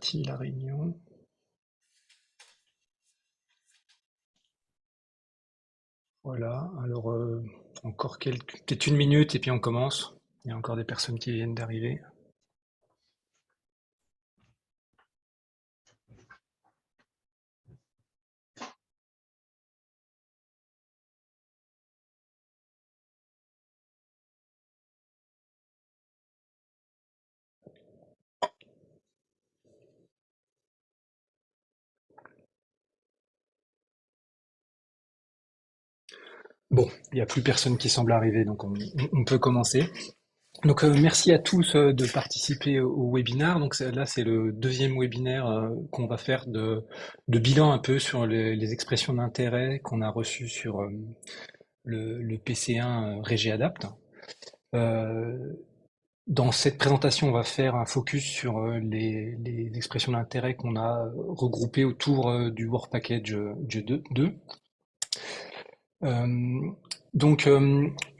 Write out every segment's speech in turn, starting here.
parti la réunion. Voilà, alors encore peut-être une minute et puis on commence. Il y a encore des personnes qui viennent d'arriver. Bon, il n'y a plus personne qui semble arriver, donc on peut commencer. Donc merci à tous de participer au webinaire. Donc là, c'est le deuxième webinaire qu'on va faire de bilan un peu sur les expressions d'intérêt qu'on a reçues sur le PC1 RégiAdapt. Dans cette présentation, on va faire un focus sur les expressions d'intérêt qu'on a regroupées autour du Work Package 2. Euh, donc,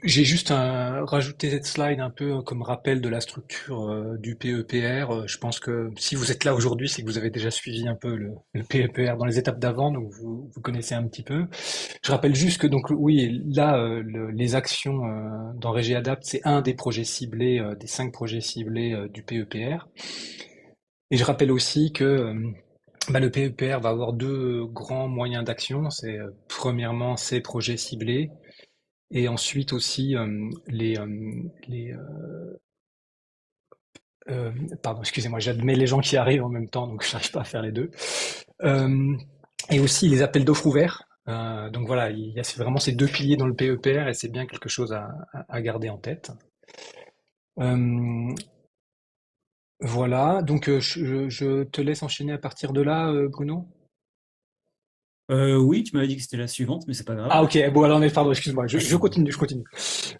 j'ai juste rajouté cette slide un peu comme rappel de la structure du PEPR. Je pense que si vous êtes là aujourd'hui, c'est que vous avez déjà suivi un peu le PEPR dans les étapes d'avant, donc vous connaissez un petit peu. Je rappelle juste que donc oui, là, les actions dans RégiAdapt, c'est un des projets ciblés, des 5 projets ciblés du PEPR. Et je rappelle aussi que le PEPR va avoir deux grands moyens d'action. C'est premièrement ces projets ciblés et ensuite aussi les pardon, excusez-moi, j'admets les gens qui arrivent en même temps, donc je n'arrive pas à faire les deux. Euh, et aussi les appels d'offres ouverts. Donc voilà, il y a vraiment ces deux piliers dans le PEPR et c'est bien quelque chose à garder en tête. Euh, voilà, donc je te laisse enchaîner à partir de là, Bruno. Oui, tu m'avais dit que c'était la suivante, mais c'est pas grave. Ah ok, bon alors pardon, excuse-moi, je continue.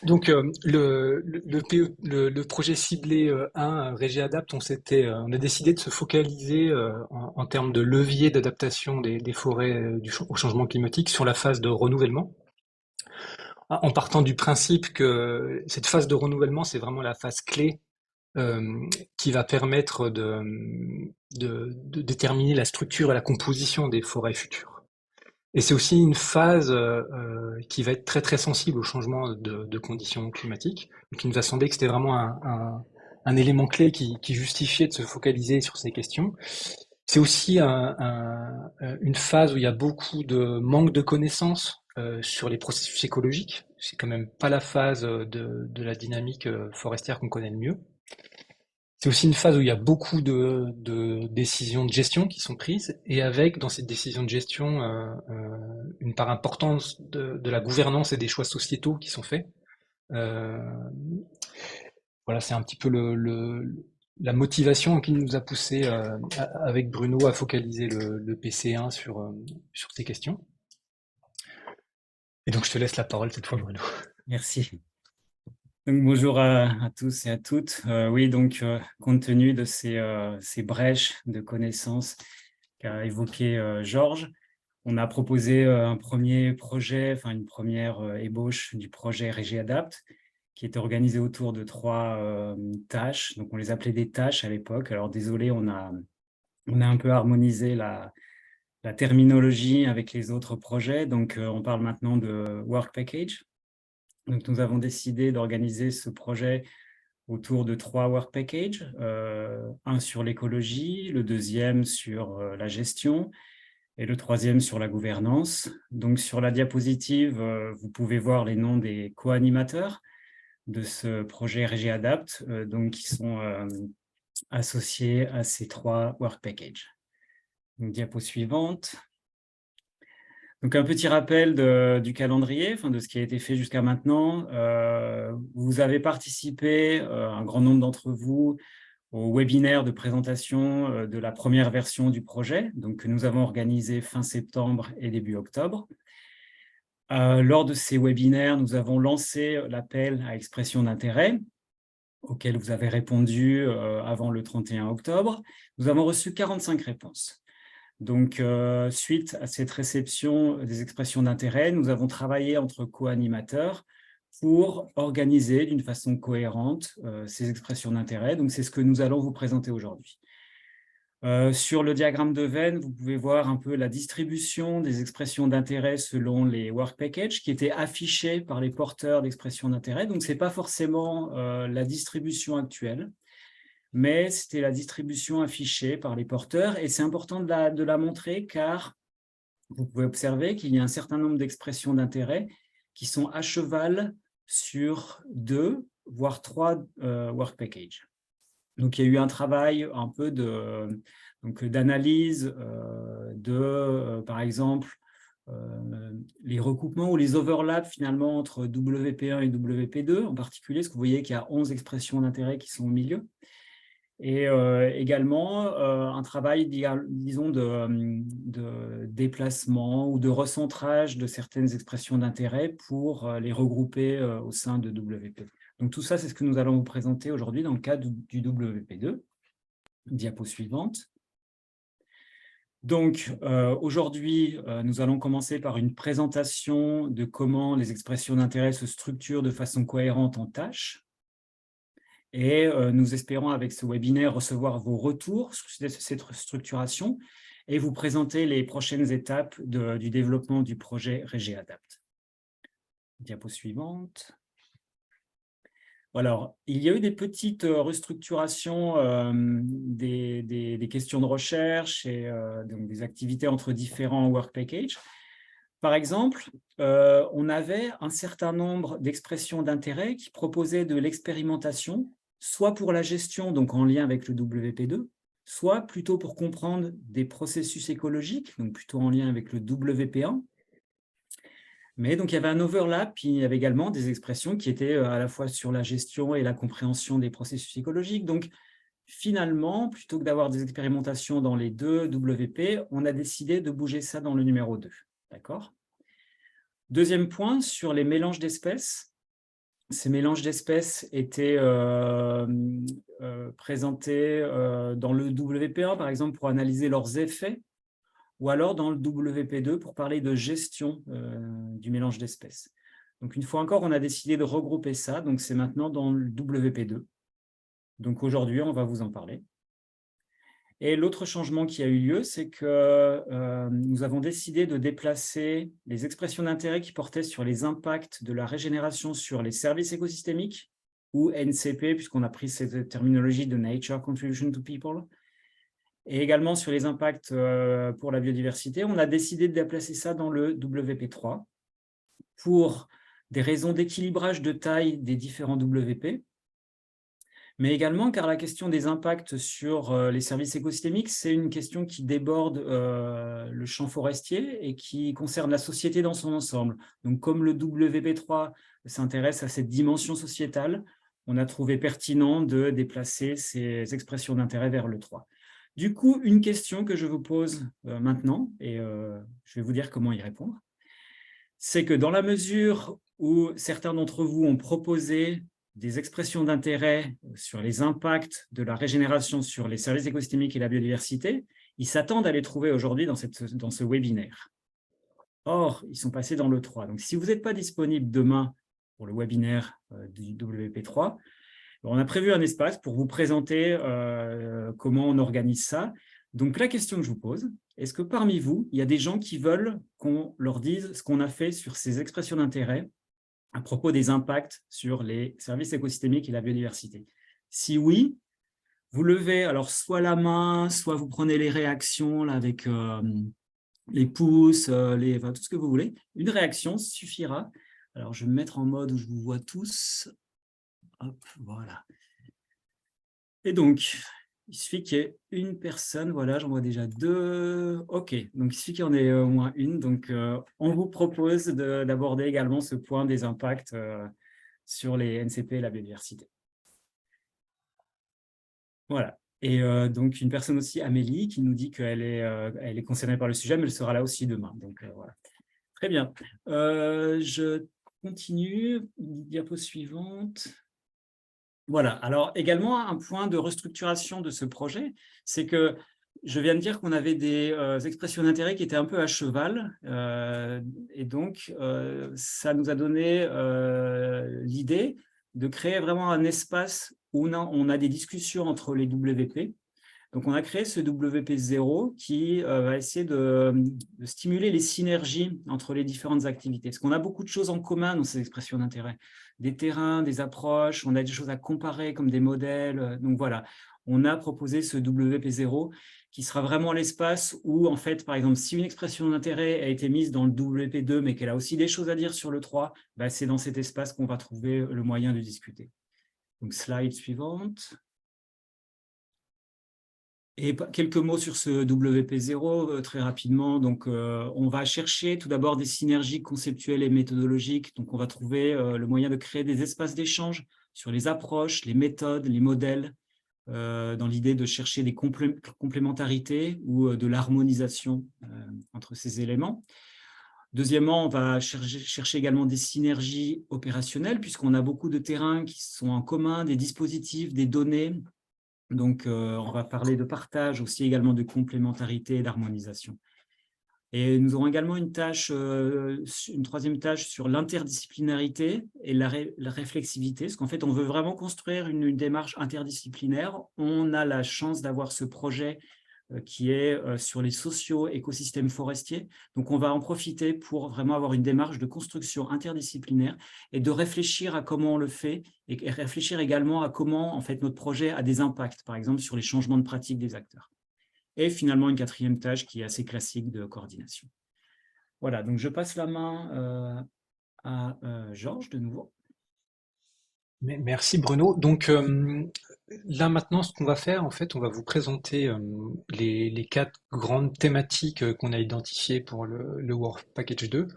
Donc le projet ciblé 1, RégiAdapt, on a décidé de se focaliser en termes de levier d'adaptation des forêts au changement climatique sur la phase de renouvellement, en partant du principe que cette phase de renouvellement, c'est vraiment la phase clé euh, qui va permettre de déterminer la structure et la composition des forêts futures. Et c'est aussi une phase qui va être très très sensible au changement de conditions climatiques. Donc il nous a semblé que c'était vraiment un élément clé qui justifiait de se focaliser sur ces questions. C'est aussi une phase où il y a beaucoup de manque de connaissances sur les processus écologiques. C'est quand même pas la phase de la dynamique forestière qu'on connaît le mieux. C'est aussi une phase où il y a beaucoup de décisions de gestion qui sont prises, et avec, dans ces décisions de gestion, une part importante de la gouvernance et des choix sociétaux qui sont faits. Euh, voilà, c'est un petit peu la motivation qui nous a poussé, avec Bruno, à focaliser le PC1 sur ces questions. Et donc, je te laisse la parole cette fois, Bruno. Merci. Donc, bonjour à tous et à toutes. Oui, donc, compte tenu de ces brèches de connaissances qu'a évoqué Georges, on a proposé un premier projet, enfin une première ébauche du projet RégiAdapt, qui était organisé autour de 3 tâches. Donc, on les appelait des tâches à l'époque. Alors, désolé, on a un peu harmonisé la terminologie avec les autres projets. Donc, on parle maintenant de Work Package. Donc, nous avons décidé d'organiser ce projet autour de 3 work packages, un sur l'écologie, le deuxième sur la gestion et le troisième sur la gouvernance. Donc, sur la diapositive, vous pouvez voir les noms des co-animateurs de ce projet RégiAdapt, donc qui sont associés à ces 3 work packages. Donc, diapo suivante. Donc, un petit rappel du calendrier, enfin, de ce qui a été fait jusqu'à maintenant. Vous avez participé, un grand nombre d'entre vous, au webinaire de présentation de la première version du projet, donc, que nous avons organisé fin septembre et début octobre. Lors de ces webinaires, nous avons lancé l'appel à expression d'intérêt, auquel vous avez répondu avant le 31 octobre. Nous avons reçu 45 réponses. Donc, suite à cette réception des expressions d'intérêt, nous avons travaillé entre co-animateurs pour organiser d'une façon cohérente ces expressions d'intérêt. Donc, c'est ce que nous allons vous présenter aujourd'hui. Sur le diagramme de Venn, vous pouvez voir un peu la distribution des expressions d'intérêt selon les work packages qui étaient affichés par les porteurs d'expressions d'intérêt. Donc, ce n'est pas forcément la distribution actuelle, mais c'était la distribution affichée par les porteurs. Et c'est important de la montrer car vous pouvez observer qu'il y a un certain nombre d'expressions d'intérêt qui sont à cheval sur 2, voire 3 work packages. Donc, il y a eu un travail un peu d'analyse par exemple, les recoupements ou les overlaps finalement entre WP1 et WP2 en particulier, parce que vous voyez qu'il y a 11 expressions d'intérêt qui sont au milieu. Et également un travail, disons, de déplacement ou de recentrage de certaines expressions d'intérêt pour les regrouper au sein de WP. Donc tout ça, c'est ce que nous allons vous présenter aujourd'hui dans le cadre du WP2. Diapo suivante. Donc aujourd'hui, nous allons commencer par une présentation de comment les expressions d'intérêt se structurent de façon cohérente en tâches. Et nous espérons avec ce webinaire recevoir vos retours sur cette structuration et vous présenter les prochaines étapes du développement du projet RegEAdapt. Diapo suivante. Alors, il y a eu des petites restructurations des questions de recherche et donc des activités entre différents work packages. Par exemple, on avait un certain nombre d'expressions d'intérêt qui proposaient de l'expérimentation, soit pour la gestion, donc en lien avec le WP2, soit plutôt pour comprendre des processus écologiques, donc plutôt en lien avec le WP1. Mais donc, il y avait un overlap, puis il y avait également des expressions qui étaient à la fois sur la gestion et la compréhension des processus écologiques. Donc, finalement, plutôt que d'avoir des expérimentations dans les deux WP, on a décidé de bouger ça dans le numéro 2. D'accord ? Deuxième point, sur les mélanges d'espèces. Ces mélanges d'espèces étaient présentés dans le WP1, par exemple, pour analyser leurs effets, ou alors dans le WP2 pour parler de gestion du mélange d'espèces. Donc, une fois encore, on a décidé de regrouper ça. Donc, c'est maintenant dans le WP2. Donc, aujourd'hui, on va vous en parler. Et l'autre changement qui a eu lieu, c'est que nous avons décidé de déplacer les expressions d'intérêt qui portaient sur les impacts de la régénération sur les services écosystémiques, ou NCP, puisqu'on a pris cette terminologie de Nature Contribution to People, et également sur les impacts pour la biodiversité. On a décidé de déplacer ça dans le WP3 pour des raisons d'équilibrage de taille des différents WP, mais également car la question des impacts sur les services écosystémiques, c'est une question qui déborde le champ forestier et qui concerne la société dans son ensemble. Donc, comme le WP3 s'intéresse à cette dimension sociétale, on a trouvé pertinent de déplacer ces expressions d'intérêt vers le 3. Du coup, une question que je vous pose maintenant, et je vais vous dire comment y répondre, c'est que dans la mesure où certains d'entre vous ont proposé des expressions d'intérêt sur les impacts de la régénération sur les services écosystémiques et la biodiversité, ils s'attendent à les trouver aujourd'hui dans ce webinaire. Or, ils sont passés dans le 3. Donc, si vous n'êtes pas disponible demain pour le webinaire du WP3, on a prévu un espace pour vous présenter comment on organise ça. Donc, la question que je vous pose, est-ce que parmi vous, il y a des gens qui veulent qu'on leur dise ce qu'on a fait sur ces expressions d'intérêt à propos des impacts sur les services écosystémiques et la biodiversité? Si oui, vous levez alors soit la main, soit vous prenez les réactions là, avec les pouces, enfin, tout ce que vous voulez. Une réaction suffira. Alors, je vais me mettre en mode où je vous vois tous. Hop, voilà. Et donc, il suffit qu'il y ait une personne. Voilà, j'en vois déjà 2. OK, donc il suffit qu'il y en ait au moins une. Donc, on vous propose d'aborder également ce point des impacts sur les NCP et la biodiversité. Voilà. Et donc, une personne aussi, Amélie, qui nous dit qu'elle est concernée par le sujet, mais elle sera là aussi demain. Donc, voilà. Très bien. Je continue. Diapo suivante. Voilà. Alors, également, un point de restructuration de ce projet, c'est que je viens de dire qu'on avait des expressions d'intérêt qui étaient un peu à cheval. Et donc, ça nous a donné l'idée de créer vraiment un espace où on a des discussions entre les WP Donc, on a créé ce WP0 qui va essayer de stimuler les synergies entre les différentes activités. Parce qu'on a beaucoup de choses en commun dans ces expressions d'intérêt. Des terrains, des approches, on a des choses à comparer comme des modèles. Donc, voilà, on a proposé ce WP0 qui sera vraiment l'espace où, en fait, par exemple, si une expression d'intérêt a été mise dans le WP2, mais qu'elle a aussi des choses à dire sur le 3, bah, c'est dans cet espace qu'on va trouver le moyen de discuter. Donc, slide suivante. Et quelques mots sur ce WP0 très rapidement. Donc, on va chercher tout d'abord des synergies conceptuelles et méthodologiques. Donc, on va trouver le moyen de créer des espaces d'échange sur les approches, les méthodes, les modèles, dans l'idée de chercher des complémentarités ou de l'harmonisation entre ces éléments. Deuxièmement, on va chercher également des synergies opérationnelles, puisqu'on a beaucoup de terrains qui sont en commun, des dispositifs, des données. Donc, on va parler de partage, aussi également de complémentarité et d'harmonisation. Et nous aurons également une troisième tâche sur l'interdisciplinarité et la réflexivité, parce qu'en fait, on veut vraiment construire une démarche interdisciplinaire. On a la chance d'avoir ce projet qui est sur les socio-écosystèmes forestiers. Donc, on va en profiter pour vraiment avoir une démarche de construction interdisciplinaire et de réfléchir à comment on le fait et réfléchir également à comment, en fait, notre projet a des impacts, par exemple, sur les changements de pratique des acteurs. Et finalement, une quatrième tâche qui est assez classique de coordination. Voilà, donc je passe la main à Georges de nouveau. Merci Bruno. Donc là maintenant, ce qu'on va faire, en fait, on va vous présenter les quatre grandes thématiques qu'on a identifiées pour le Work Package 2.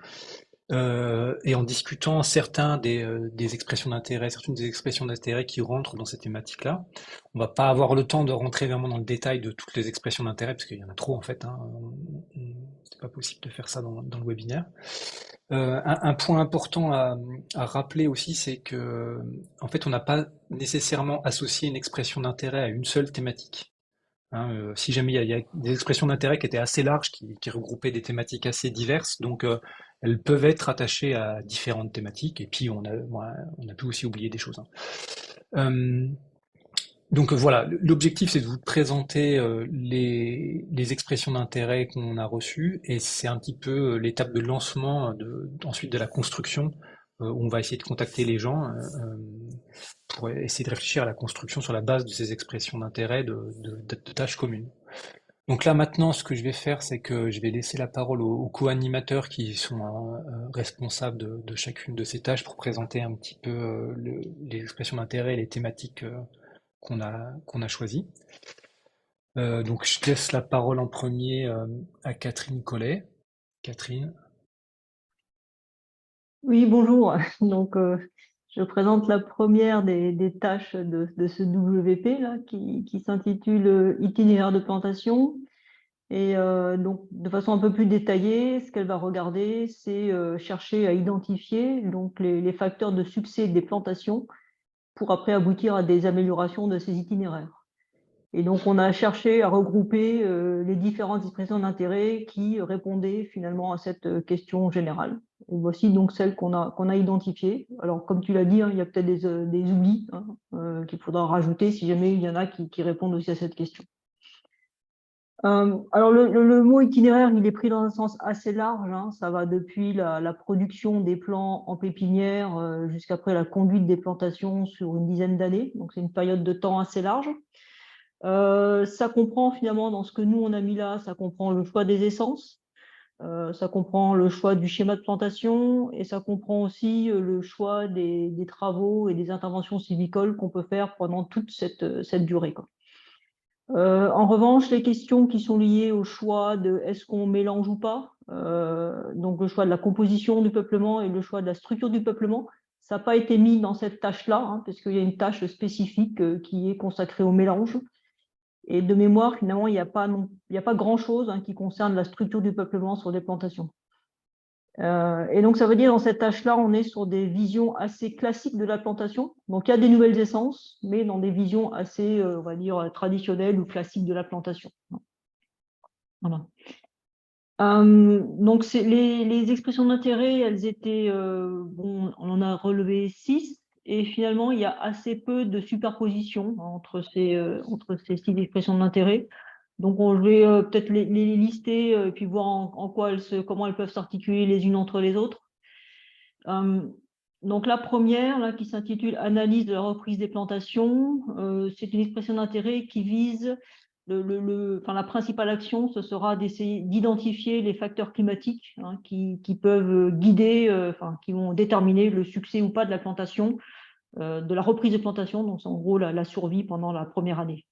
Et en discutant certaines des expressions d'intérêt qui rentrent dans cette thématique-là. On va pas avoir le temps de rentrer vraiment dans le détail de toutes les expressions d'intérêt, parce qu'il y en a trop en fait, hein. C'est pas possible de faire ça dans le webinaire. Un point important à rappeler aussi, c'est que en fait, on n'a pas nécessairement associé une expression d'intérêt à une seule thématique. Hein, si jamais il y a des expressions d'intérêt qui étaient assez larges, qui regroupaient des thématiques assez diverses, donc elles peuvent être attachées à différentes thématiques, et puis on a pu aussi oublier des choses, hein. Euh, donc voilà, l'objectif c'est de vous présenter les expressions d'intérêt qu'on a reçues, et c'est un petit peu l'étape de lancement ensuite de la construction, où on va essayer de contacter les gens pour essayer de réfléchir à la construction sur la base de ces expressions d'intérêt de tâches communes. Donc là maintenant, ce que je vais faire, c'est que je vais laisser la parole aux co-animateurs qui sont responsables de chacune de ces tâches pour présenter un petit peu les expressions d'intérêt et les thématiques qu'on a choisies. Donc je laisse la parole en premier à Catherine Collet. Catherine. Oui, bonjour. Donc, je présente la première des tâches de ce WP là, qui s'intitule Itinéraire de plantation. Et donc, de façon un peu plus détaillée, ce qu'elle va regarder, c'est chercher à identifier donc les facteurs de succès des plantations pour après aboutir à des améliorations de ces itinéraires. Et donc, on a cherché à regrouper les différentes expressions d'intérêt qui répondaient finalement à cette question générale. Et voici donc celles qu'on a identifiées. Alors, comme tu l'as dit, hein, il y a peut-être des oublis hein, qu'il faudra rajouter si jamais il y en a qui répondent aussi à cette question. Alors, le mot itinéraire, il est pris dans un sens assez large, hein. Ça va depuis la production des plants en pépinière jusqu'après la conduite des plantations sur une dizaine d'années. Donc, c'est une période de temps assez large. Ça comprend finalement, dans ce que nous on a mis là, ça comprend le choix des essences, ça comprend le choix du schéma de plantation et ça comprend aussi le choix des travaux et des interventions sylvicoles qu'on peut faire pendant toute cette durée, quoi. En revanche, les questions qui sont liées au choix de est-ce qu'on mélange ou pas, donc le choix de la composition du peuplement et le choix de la structure du peuplement, ça n'a pas été mis dans cette tâche-là, hein, parce qu'il y a une tâche spécifique qui est consacrée au mélange. Et de mémoire, finalement, il n'y a pas grand-chose hein, qui concerne la structure du peuplement sur des plantations. Et donc, ça veut dire, dans cette tâche-là, on est sur des visions assez classiques de la plantation. Donc, il y a des nouvelles essences, mais dans des visions assez, on va dire, traditionnelles ou classiques de la plantation. Voilà. Donc, les expressions d'intérêt, elles étaient, bon, on en a relevé 6. et finalement, il y a assez peu de superposition entre ces 6 expressions d'intérêt. Donc, je vais peut-être les lister et puis voir en quoi comment elles peuvent s'articuler les unes entre les autres. Donc, la première, là, qui s'intitule « Analyse de la reprise des plantations », c'est une expression d'intérêt qui vise la principale action, ce sera d'essayer d'identifier les facteurs climatiques qui peuvent guider, qui vont déterminer le succès ou pas de la plantation, de la reprise de plantation, donc c'est en gros la survie pendant la première année.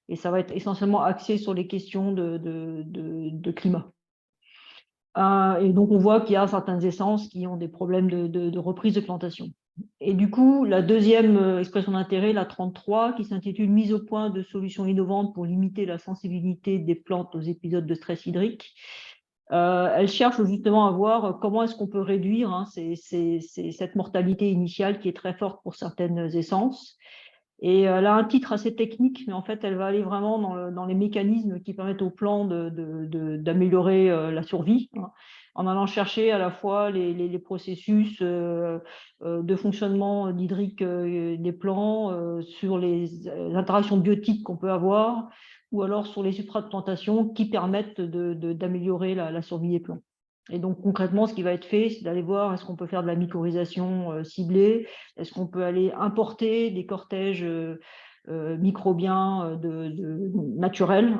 Et ça va être essentiellement axé sur les questions de climat. Et donc, on voit qu'il y a certaines essences qui ont des problèmes de reprise de plantation. Et du coup, la deuxième expression d'intérêt, la 33, qui s'intitule « Mise au point de solutions innovantes pour limiter la sensibilité des plantes aux épisodes de stress hydrique », elle cherche justement à voir comment est-ce qu'on peut réduire cette mortalité initiale qui est très forte pour certaines essences. Et elle a un titre assez technique, mais en fait, elle va aller vraiment dans les mécanismes qui permettent aux plants d'améliorer la survie, en allant chercher à la fois les processus de fonctionnement hydrique des plants, sur les interactions biotiques qu'on peut avoir, ou alors sur les substrats de plantation qui permettent d'améliorer la survie des plants. Et donc, concrètement, ce qui va être fait, c'est d'aller voir est-ce qu'on peut faire de la mycorhisation ciblée, est-ce qu'on peut aller importer des cortèges microbiens naturels,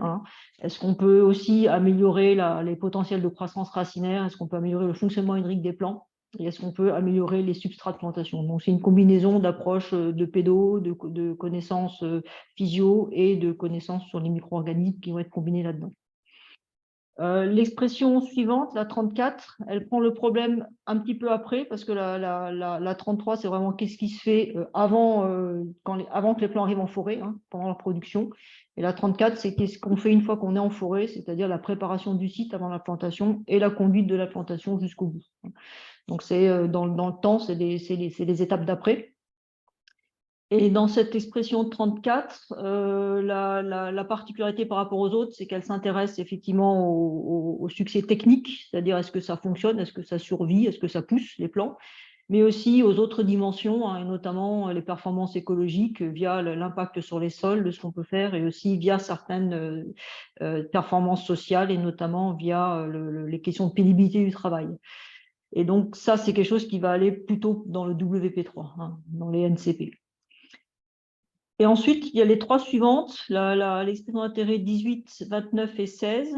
est-ce qu'on peut aussi améliorer les potentiels de croissance racinaire, est-ce qu'on peut améliorer le fonctionnement hydrique des plants, et est-ce qu'on peut améliorer les substrats de plantation. Donc, c'est une combinaison d'approches de pédo, de connaissances physio et de connaissances sur les micro-organismes qui vont être combinées là-dedans. L'expression suivante, la 34, elle prend le problème un petit peu après, parce que la 33, c'est vraiment qu'est-ce qui se fait avant que les plants arrivent en forêt, pendant la production. Et la 34, c'est qu'est-ce qu'on fait une fois qu'on est en forêt, c'est-à-dire la préparation du site avant la plantation et la conduite de la plantation jusqu'au bout. Donc, c'est dans le temps, c'est les étapes d'après. Et dans cette expression 34, la particularité par rapport aux autres, c'est qu'elle s'intéresse effectivement au succès technique, c'est-à-dire est-ce que ça fonctionne, est-ce que ça survit, est-ce que ça pousse les plants, mais aussi aux autres dimensions, et notamment les performances écologiques via l'impact sur les sols de ce qu'on peut faire, et aussi via certaines performances sociales, et notamment via les questions de pénibilité du travail. Et donc ça, c'est quelque chose qui va aller plutôt dans le WP3, dans les NCP. Et ensuite, il y a les 3 suivantes, l'expression d'intérêt 18, 29 et 16.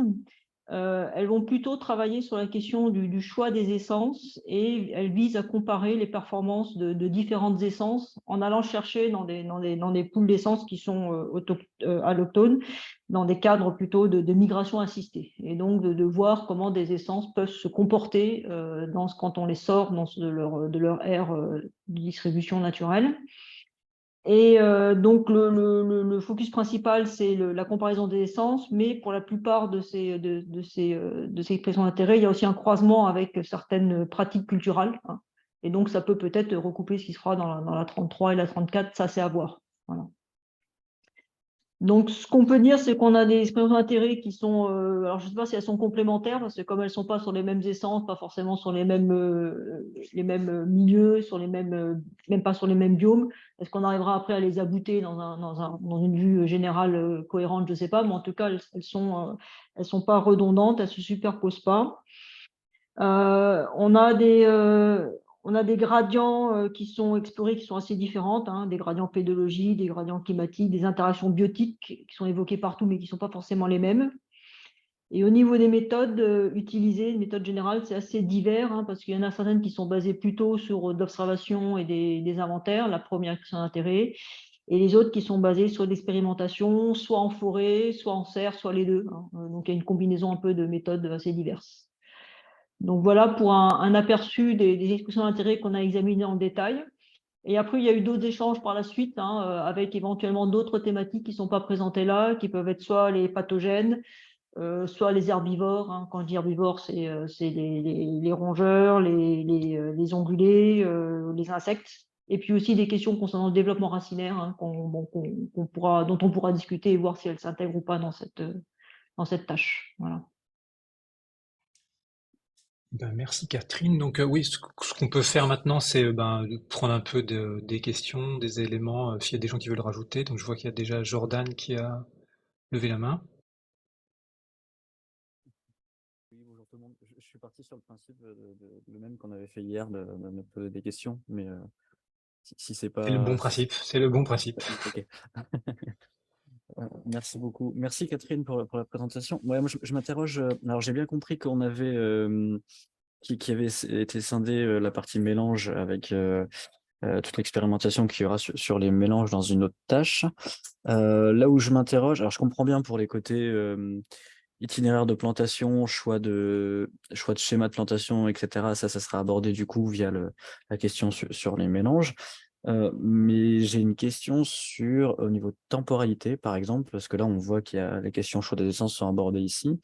Elles vont plutôt travailler sur la question du choix des essences, et elles visent à comparer les performances de différentes essences en allant chercher dans des poules d'essences qui sont alloctones, dans des cadres plutôt de migration assistée. Et donc de voir comment des essences peuvent se comporter quand on les sort de leur aire de distribution naturelle. Et donc, le focus principal, c'est la comparaison des essences, mais pour la plupart de ces expressions d'intérêt, il y a aussi un croisement avec certaines pratiques culturelles. Et donc, ça peut-être recouper ce qui se fera dans la 33 et la 34, ça c'est à voir. Voilà. Donc, ce qu'on peut dire, c'est qu'on a des expressions d'intérêt qui sont, alors je ne sais pas si elles sont complémentaires, parce que comme elles ne sont pas sur les mêmes essences, pas forcément sur les mêmes milieux, même pas sur les mêmes biomes, est-ce qu'on arrivera après à les abouter dans une vue générale cohérente, je ne sais pas, mais en tout cas, elles sont pas redondantes, elles ne se superposent pas. On a des gradients qui sont explorés, qui sont assez différents, des gradients pédologie, des gradients climatiques, des interactions biotiques qui sont évoquées partout, mais qui ne sont pas forcément les mêmes. Et au niveau des méthodes utilisées, les méthodes générales, c'est assez divers, parce qu'il y en a certaines qui sont basées plutôt sur d'observation et des inventaires, la première expression d'intérêt, et les autres qui sont basées sur l'expérimentation, soit en forêt, soit en serre, soit les deux. Donc il y a une combinaison un peu de méthodes assez diverses. Donc voilà pour un aperçu des expressions d'intérêt qu'on a examinées en détail. Et après, il y a eu d'autres échanges par la suite, avec éventuellement d'autres thématiques qui ne sont pas présentées là, qui peuvent être soit les pathogènes, soit les herbivores. Quand je dis herbivores, c'est les rongeurs, les ongulés, les insectes. Et puis aussi des questions concernant le développement racinaire, dont on pourra discuter et voir si elles s'intègrent ou pas dans cette tâche. Voilà. Ben, merci Catherine. Donc oui, ce qu'on peut faire maintenant, c'est de prendre un peu des questions, des éléments, s'il y a des gens qui veulent rajouter. Donc je vois qu'il y a déjà Jordan qui a levé la main. Oui, bonjour tout le monde. Je suis parti sur le principe le même qu'on avait fait hier, de me poser des questions, mais si c'est C'est le bon pas... principe, c'est le bon principe. Ok. Merci beaucoup. Merci Catherine pour la présentation. Ouais, moi, je m'interroge. Alors, j'ai bien compris qu'on avait qui avait été scindé la partie mélange avec toute l'expérimentation qu'il y aura sur les mélanges dans une autre tâche. Là où je m'interroge, alors je comprends bien pour les côtés itinéraire de plantation, choix de schéma de plantation, etc. Ça sera abordé du coup via la question sur les mélanges. Mais j'ai une question au niveau de temporalité, par exemple, parce que là, on voit qu'il y a les questions choix des essences sont abordées ici.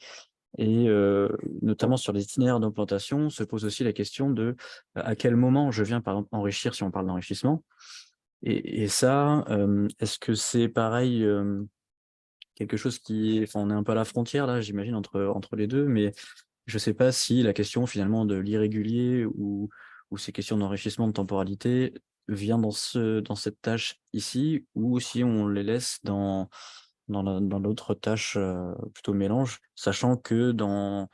Et notamment sur les itinéraires d'implantation, se pose aussi la question de à quel moment je viens, par exemple, enrichir, si on parle d'enrichissement. Et ça, est-ce que c'est pareil, quelque chose enfin, on est un peu à la frontière là, j'imagine, entre les deux, mais je ne sais pas si la question finalement de l'irrégulier ou ces questions d'enrichissement de temporalité vient dans cette tâche ici, ou si on les laisse dans l'autre tâche plutôt mélange, sachant que dans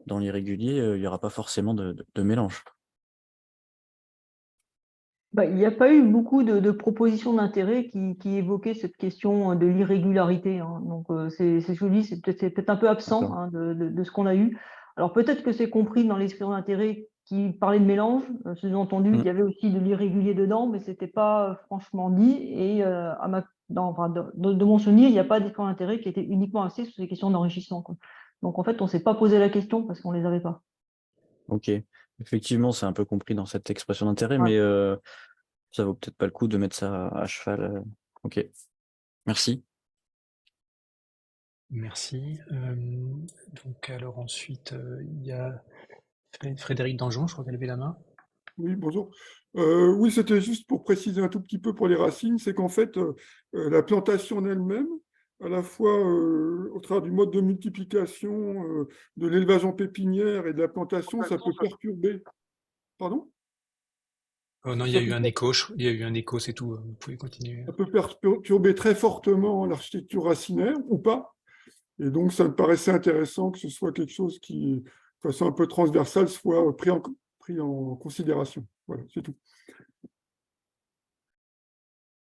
l'irrégulier, il n'y aura pas forcément de mélange. Il n'y a pas eu beaucoup de propositions d'intérêt qui évoquaient cette question de l'irrégularité, hein. Donc, c'est ce que je dis, c'est peut-être un peu absent, hein, de ce qu'on a eu. Alors, peut-être que c'est compris dans l'expression d'intérêt qui parlait de mélange. Sous-entendu, il y avait aussi de l'irrégulier dedans, mais ce n'était pas franchement dit. Et de mon souvenir, il n'y a pas d'expression d'intérêt qui était uniquement axée sur ces questions d'enrichissement, quoi. Donc, en fait, on ne s'est pas posé la question parce qu'on ne les avait pas. Ok, effectivement, c'est un peu compris dans cette expression d'intérêt, Ouais. mais ça vaut peut-être pas le coup de mettre ça à cheval. Ok, merci. Merci. Donc alors ensuite, il y a Frédéric Danjon, je crois qu'elle avait la main. Oui, bonjour. Oui, c'était juste pour préciser un tout petit peu pour les racines, c'est qu'en fait, la plantation en elle-même, à la fois au travers du mode de multiplication, de l'élevage en pépinière et de la plantation, ça peut perturber. Pardon? Oh non, il y a Ça eu peut, un écho, il y a eu un écho, c'est tout. Vous pouvez continuer. ça peut perturber très fortement l'architecture racinaire ou pas. Et donc, ça me paraissait intéressant que ce soit quelque chose qui, de façon un peu transversale, soit pris en considération. Voilà, c'est tout.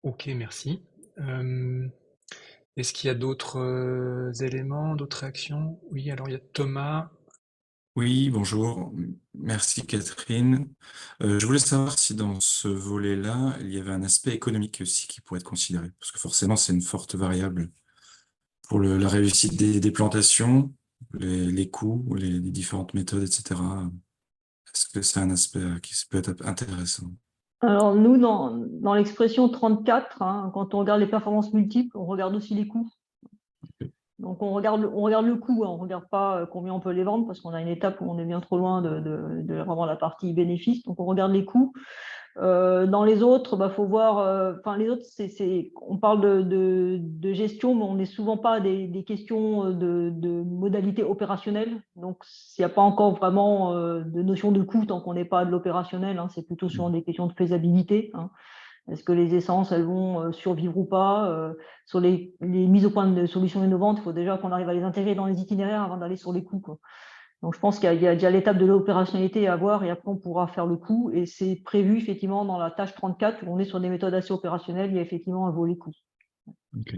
Ok, merci. Est-ce qu'il y a d'autres éléments, d'autres réactions? Oui, alors il y a Thomas. Oui, bonjour. Merci Catherine. Je voulais savoir si dans ce volet-là, il y avait un aspect économique aussi qui pourrait être considéré, parce que forcément, c'est une forte variable pour la réussite des plantations, les coûts, les différentes méthodes, etc. Est-ce que c'est un aspect qui peut être intéressant? Alors, nous, dans l'expression 34, hein, quand on regarde les performances multiples, on regarde aussi les coûts. Donc, on regarde le coût, hein, on ne regarde pas combien on peut les vendre, parce qu'on a une étape où on est bien trop loin de vraiment la partie bénéfice. Donc, on regarde les coûts. Dans les autres, faut voir. Les autres, on parle de gestion, mais on n'est souvent pas des questions de modalité opérationnelle. Donc, il n'y a pas encore vraiment de notion de coût tant qu'on n'est pas de l'opérationnel, hein. C'est plutôt sur des questions de faisabilité, hein. Est-ce que les essences, elles vont survivre ou pas? Sur les mises au point de solutions innovantes, il faut déjà qu'on arrive à les intégrer dans les itinéraires avant d'aller sur les coûts, quoi. Donc, je pense qu'il y a déjà l'étape de l'opérationnalité à voir et après, on pourra faire le coût. Et c'est prévu effectivement dans la tâche 34 où on est sur des méthodes assez opérationnelles. Il y a effectivement un volet coût. Ok.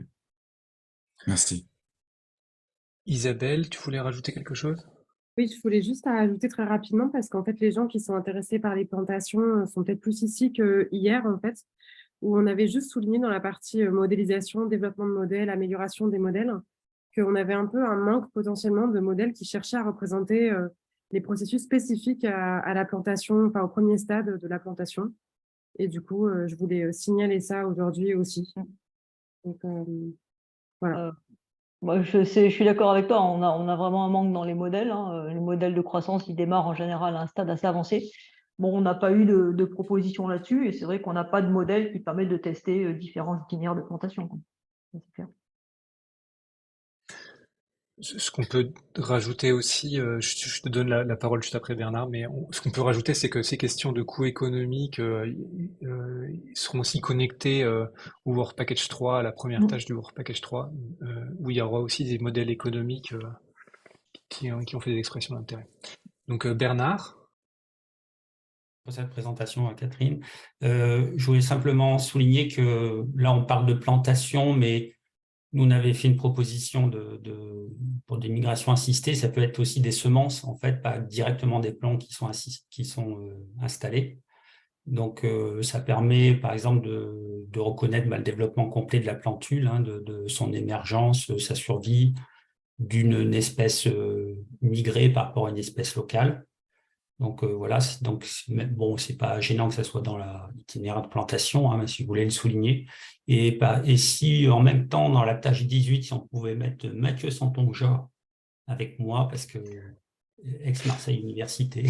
Merci. Isabelle, tu voulais rajouter quelque chose? Oui, je voulais juste ajouter très rapidement parce qu'en fait, les gens qui sont intéressés par les plantations sont peut-être plus ici que hier, en fait, où on avait juste souligné dans la partie modélisation, développement de modèles, amélioration des modèles, qu'on avait un peu un manque potentiellement de modèles qui cherchaient à représenter les processus spécifiques à la plantation, enfin au premier stade de la plantation. Et du coup, je voulais signaler ça aujourd'hui aussi. Donc, voilà. Moi, je suis d'accord avec toi. On a vraiment un manque dans les modèles, hein. Les modèles de croissance, ils démarrent en général à un stade assez avancé. Bon, on n'a pas eu de proposition là-dessus. Et c'est vrai qu'on n'a pas de modèle qui permet de tester différents itinéraires de plantation, quoi. Ça, c'est clair. Ce qu'on peut rajouter aussi, je te donne la parole juste après Bernard, mais ce qu'on peut rajouter, c'est que ces questions de coûts économiques ils seront aussi connectés au Work Package 3, à la première tâche du Work Package 3, où il y aura aussi des modèles économiques qui ont fait des expressions d'intérêt. Donc Bernard. Pour cette présentation, Catherine. Je voulais simplement souligner que là, on parle de plantation, mais nous, on avait fait une proposition pour des migrations assistées. Ça peut être aussi des semences, en fait, pas directement des plants qui sont installés. Donc, ça permet, par exemple, de reconnaître le développement complet de la plantule, hein, de son émergence, sa survie d'une espèce migrée par rapport à une espèce locale. Donc voilà, bon, c'est pas gênant que ça soit dans l'itinéraire de plantation, hein, mais si vous voulez le souligner. Et si en même temps, dans la tâche 18, si on pouvait mettre Mathieu Santonja avec moi, parce que ex-Marseille Université.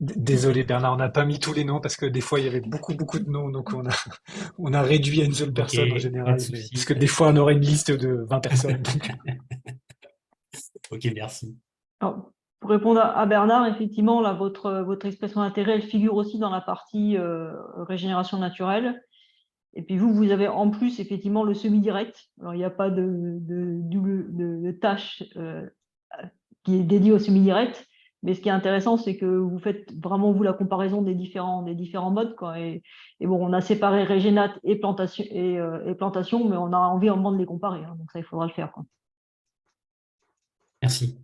Désolé Bernard, on n'a pas mis tous les noms parce que des fois il y avait beaucoup de noms, donc on a réduit à une seule personne en général, parce que des fois on aurait une liste de 20 personnes. Donc. Ok, merci. Alors, pour répondre à Bernard, effectivement, là, votre expression d'intérêt, elle figure aussi dans la partie régénération naturelle. Et puis vous avez en plus effectivement le semi-direct. Alors il n'y a pas de tâche qui est dédiée au semi-direct, mais ce qui est intéressant, c'est que vous faites vraiment vous la comparaison des différents modes, quoi. Et bon, on a séparé régénate et plantation, mais on a envie en de les comparer, hein, donc ça il faudra le faire, quoi. Merci.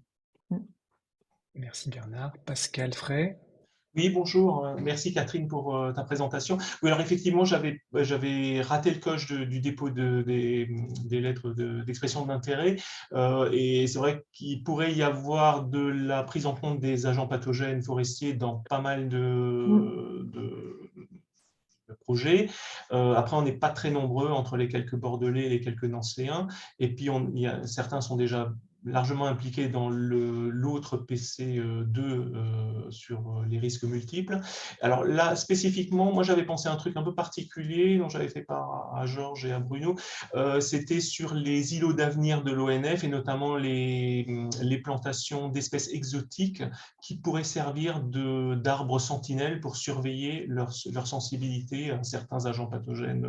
Merci Bernard. Pascal Fray. Oui, bonjour. Merci Catherine pour ta présentation. Oui, alors effectivement, j'avais raté le coche du dépôt des lettres d'expression d'intérêt. Et c'est vrai qu'il pourrait y avoir de la prise en compte des agents pathogènes forestiers dans pas mal de projets. Après, on n'est pas très nombreux entre les quelques bordelais et les quelques nancéens. Et puis, certains sont déjà largement impliqués dans l'autre PC2 sur les risques multiples. Alors là, spécifiquement, moi j'avais pensé à un truc un peu particulier dont j'avais fait part à Georges et à Bruno. C'était sur les îlots d'avenir de l'ONF et notamment les plantations d'espèces exotiques qui pourraient servir d'arbres sentinelles pour surveiller leur sensibilité à certains agents pathogènes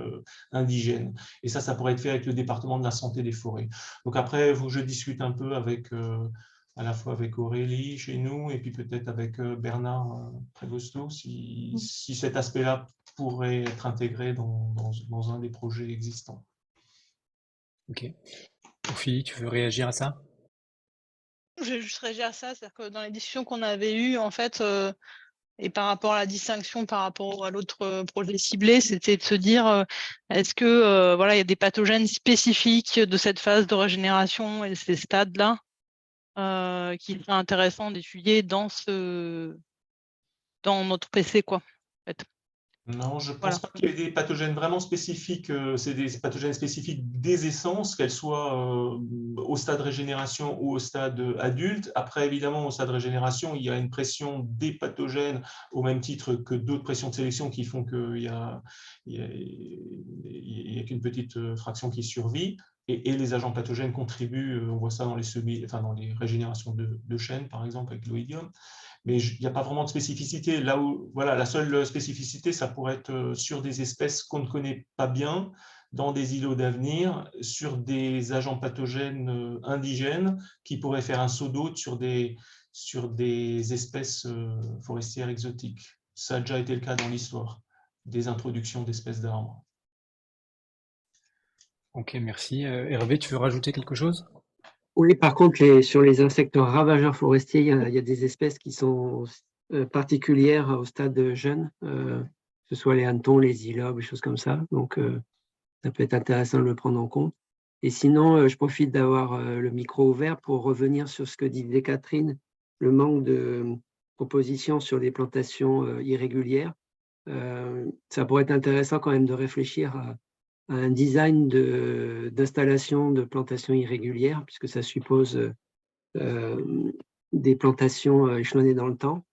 indigènes. Et ça pourrait être fait avec le département de la santé des forêts. Donc après, je discute un peu à la fois avec Aurélie chez nous et puis peut-être avec Bernard Prévosto si cet aspect-là pourrait être intégré dans un des projets existants. Ok. Ophélie, tu veux réagir à ça? Je vais juste réagir à ça, c'est-à-dire que dans les discussions qu'on avait eues, en fait, et par rapport à la distinction par rapport à l'autre projet ciblé, c'était de se dire est-ce que voilà, il y a des pathogènes spécifiques de cette phase de régénération et ces stades-là qu'il serait intéressant d'étudier dans notre PC, quoi, en fait. Non, je ne pense pas qu'il y ait des pathogènes vraiment spécifiques. C'est des pathogènes spécifiques des essences, qu'elles soient au stade régénération ou au stade adulte. Après, évidemment, au stade régénération, il y a une pression des pathogènes au même titre que d'autres pressions de sélection qui font qu'il y a qu'une petite fraction qui survit. Et les agents pathogènes contribuent, on voit ça dans les régénérations de chênes, par exemple, avec l'oïdium. Mais il n'y a pas vraiment de spécificité. Là où, voilà, la seule spécificité, ça pourrait être sur des espèces qu'on ne connaît pas bien, dans des îlots d'avenir, sur des agents pathogènes indigènes qui pourraient faire un saut d'eau sur des espèces forestières exotiques. Ça a déjà été le cas dans l'histoire des introductions d'espèces d'arbres. Ok, merci. Hervé, tu veux rajouter quelque chose? Oui, par contre, sur les insectes ravageurs forestiers, il y a des espèces qui sont particulières au stade jeune, que ce soit les hannetons, les ilobes, des choses comme ça. Donc, ça peut être intéressant de le prendre en compte. Et sinon, je profite d'avoir le micro ouvert pour revenir sur ce que disait Catherine, le manque de propositions sur des plantations irrégulières. Ça pourrait être intéressant quand même de réfléchir à un design d'installation de plantations irrégulières, puisque ça suppose des plantations échelonnées dans le temps.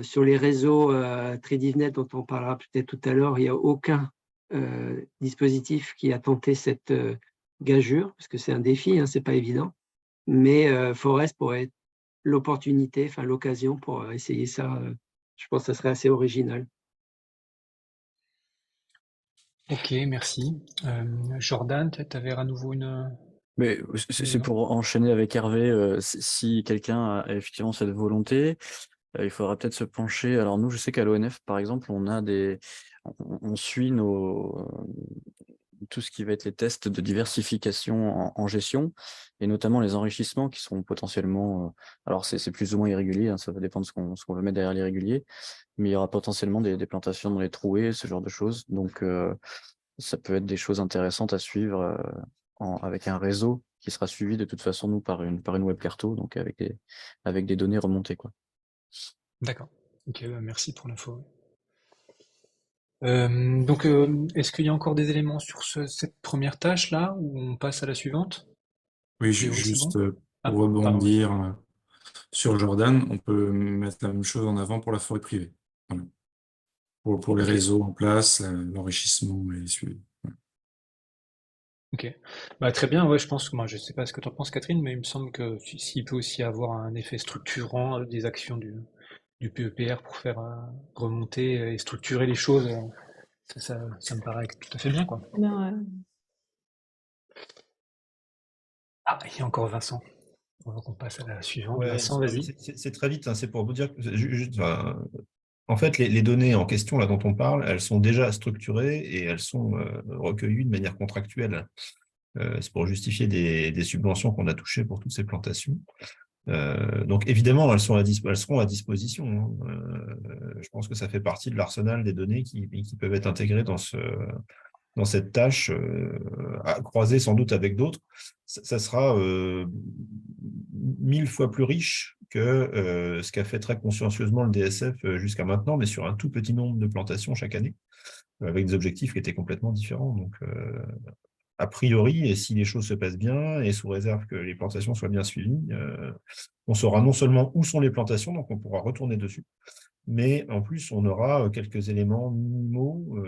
Sur les réseaux TrediveNet, dont on parlera peut-être tout à l'heure, il n'y a aucun dispositif qui a tenté cette gageure, parce que c'est un défi, hein, ce n'est pas évident. mais Forest pourrait être l'opportunité, enfin l'occasion pour essayer ça. Je pense que ça serait assez original. Ok, merci. Jordan, tu avais à nouveau une... Mais c'est pour enchaîner avec Hervé, si quelqu'un a effectivement cette volonté, il faudra peut-être se pencher. Alors nous, je sais qu'à l'ONF, par exemple, on suit tout ce qui va être les tests de diversification en gestion, et notamment les enrichissements qui sont potentiellement, alors c'est plus ou moins irrégulier, hein, ça va dépendre de ce qu'on veut mettre derrière l'irrégulier, mais il y aura potentiellement des plantations dans les trouées, ce genre de choses. Donc ça peut être des choses intéressantes à suivre avec un réseau qui sera suivi de toute façon, nous, par une web carto, donc avec des données remontées, quoi. D'accord. Ok, merci pour l'info. Donc, est-ce qu'il y a encore des éléments sur cette première tâche-là, ou on passe à la suivante? Oui, C'est juste bon pour pardon, rebondir sur Jordan, on peut mettre la même chose en avant pour la forêt privée. Voilà. Pour les Ok. réseaux en place, l'enrichissement et les suivis. Ok. Bah, très bien, ouais, je pense que moi, je sais pas ce que tu en penses, Catherine, mais il me semble que s'il peut aussi avoir un effet structurant des actions du PEPR pour faire remonter et structurer les choses, ça me paraît tout à fait bien, quoi. Bien, ouais. Ah, il y a encore Vincent. On va qu'on passe à la suivante. Ouais, Vincent, vas-y. c'est très vite, hein, c'est pour vous dire que en fait, les données en question là dont on parle, elles sont déjà structurées et elles sont recueillies de manière contractuelle. C'est pour justifier des subventions qu'on a touchées pour toutes ces plantations. Donc évidemment, elles seront à disposition, hein. Je pense que ça fait partie de l'arsenal des données qui peuvent être intégrées dans cette tâche, à croiser sans doute avec d'autres. Ça sera 1000 fois plus riche que ce qu'a fait très consciencieusement le DSF jusqu'à maintenant, mais sur un tout petit nombre de plantations chaque année, avec des objectifs qui étaient complètement différents. Donc, a priori, et si les choses se passent bien, et sous réserve que les plantations soient bien suivies, on saura non seulement où sont les plantations, donc on pourra retourner dessus, mais en plus, on aura quelques éléments minimaux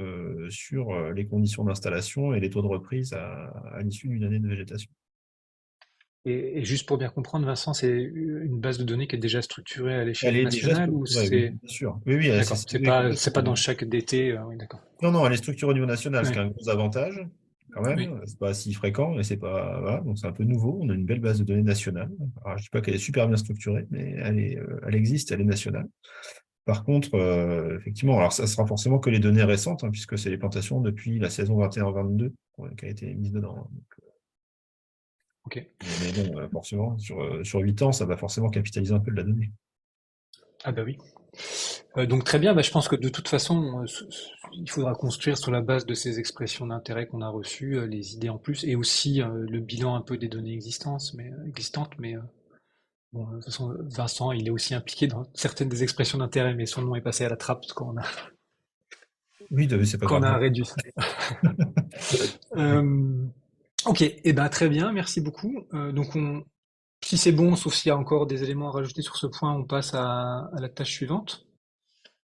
sur les conditions d'installation et les taux de reprise à l'issue d'une année de végétation. Et juste pour bien comprendre, Vincent, c'est une base de données qui est déjà structurée à l'échelle Elle est déjà nationale ou structurée, oui, c'est... bien sûr. Oui, D'accord, c'est pas dans chaque DT, oui, d'accord. Non, elle est structurée au niveau national, ce qui Ouais. est un gros avantage, quand Oui. même. C'est pas si fréquent, et c'est pas, voilà, donc c'est un peu nouveau. On a une belle base de données nationale. Alors, je dis pas qu'elle est super bien structurée, mais elle existe, elle est nationale. Par contre, effectivement, alors ça sera forcément que les données récentes, hein, puisque c'est les plantations depuis la saison 21-22 qui a été mise dedans, hein. Donc, Ok. mais bon, forcément, sur 8 ans, ça va forcément capitaliser un peu de la donnée. Ah bah oui. Donc très bien, bah, je pense que de toute façon, il faudra construire sur la base de ces expressions d'intérêt qu'on a reçues, les idées en plus, et aussi le bilan un peu des données existantes, mais bon, de toute façon, Vincent, il est aussi impliqué dans certaines des expressions d'intérêt, mais son nom est passé à la trappe Oui, c'est pas quand on grave. a réduit ça. Ok, et ben très bien, merci beaucoup. Donc si c'est bon, sauf s'il y a encore des éléments à rajouter sur ce point, on passe à la tâche suivante.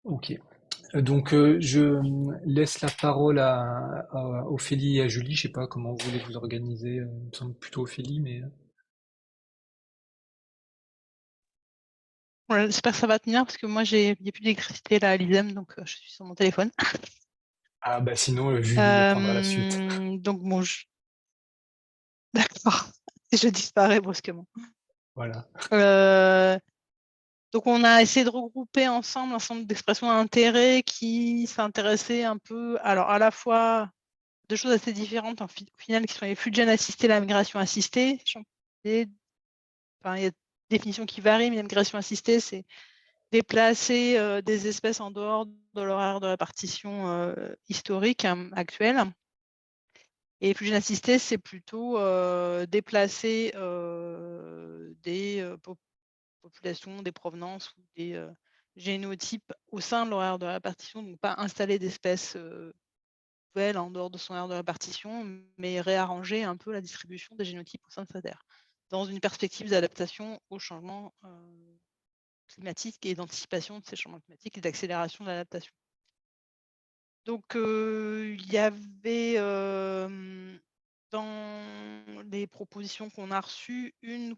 Ok. Donc je laisse la parole à Ophélie et à Julie. Je sais pas comment vous voulez vous organiser. Il me semble plutôt Ophélie, mais Ouais, j'espère que ça va tenir parce que moi, il n'y a plus d'électricité là à l'ISEM, donc je suis sur mon téléphone. ah bah sinon Julie prendra la suite. Donc bon, d'accord, je disparais brusquement. Voilà. Donc on a essayé de regrouper ensemble un ensemble d'expressions d'intérêt qui s'intéressaient un peu, alors à la fois de choses assez différentes au final, qui sont les flux de gènes assistés, la migration assistée. Enfin, il y a des définitions qui varient, mais la migration assistée, c'est déplacer des espèces en dehors de leur aire de répartition historique actuelle. Et les flux de gènes assistés, c'est plutôt déplacer des populations, des provenances ou des génotypes au sein de leur aire de répartition, donc pas installer d'espèces nouvelles en dehors de son aire de répartition, mais réarranger un peu la distribution des génotypes au sein de cette aire, dans une perspective d'adaptation au changement climatique et d'anticipation de ces changements climatiques et d'accélération de l'adaptation. Donc il y avait dans les propositions qu'on a reçues, une du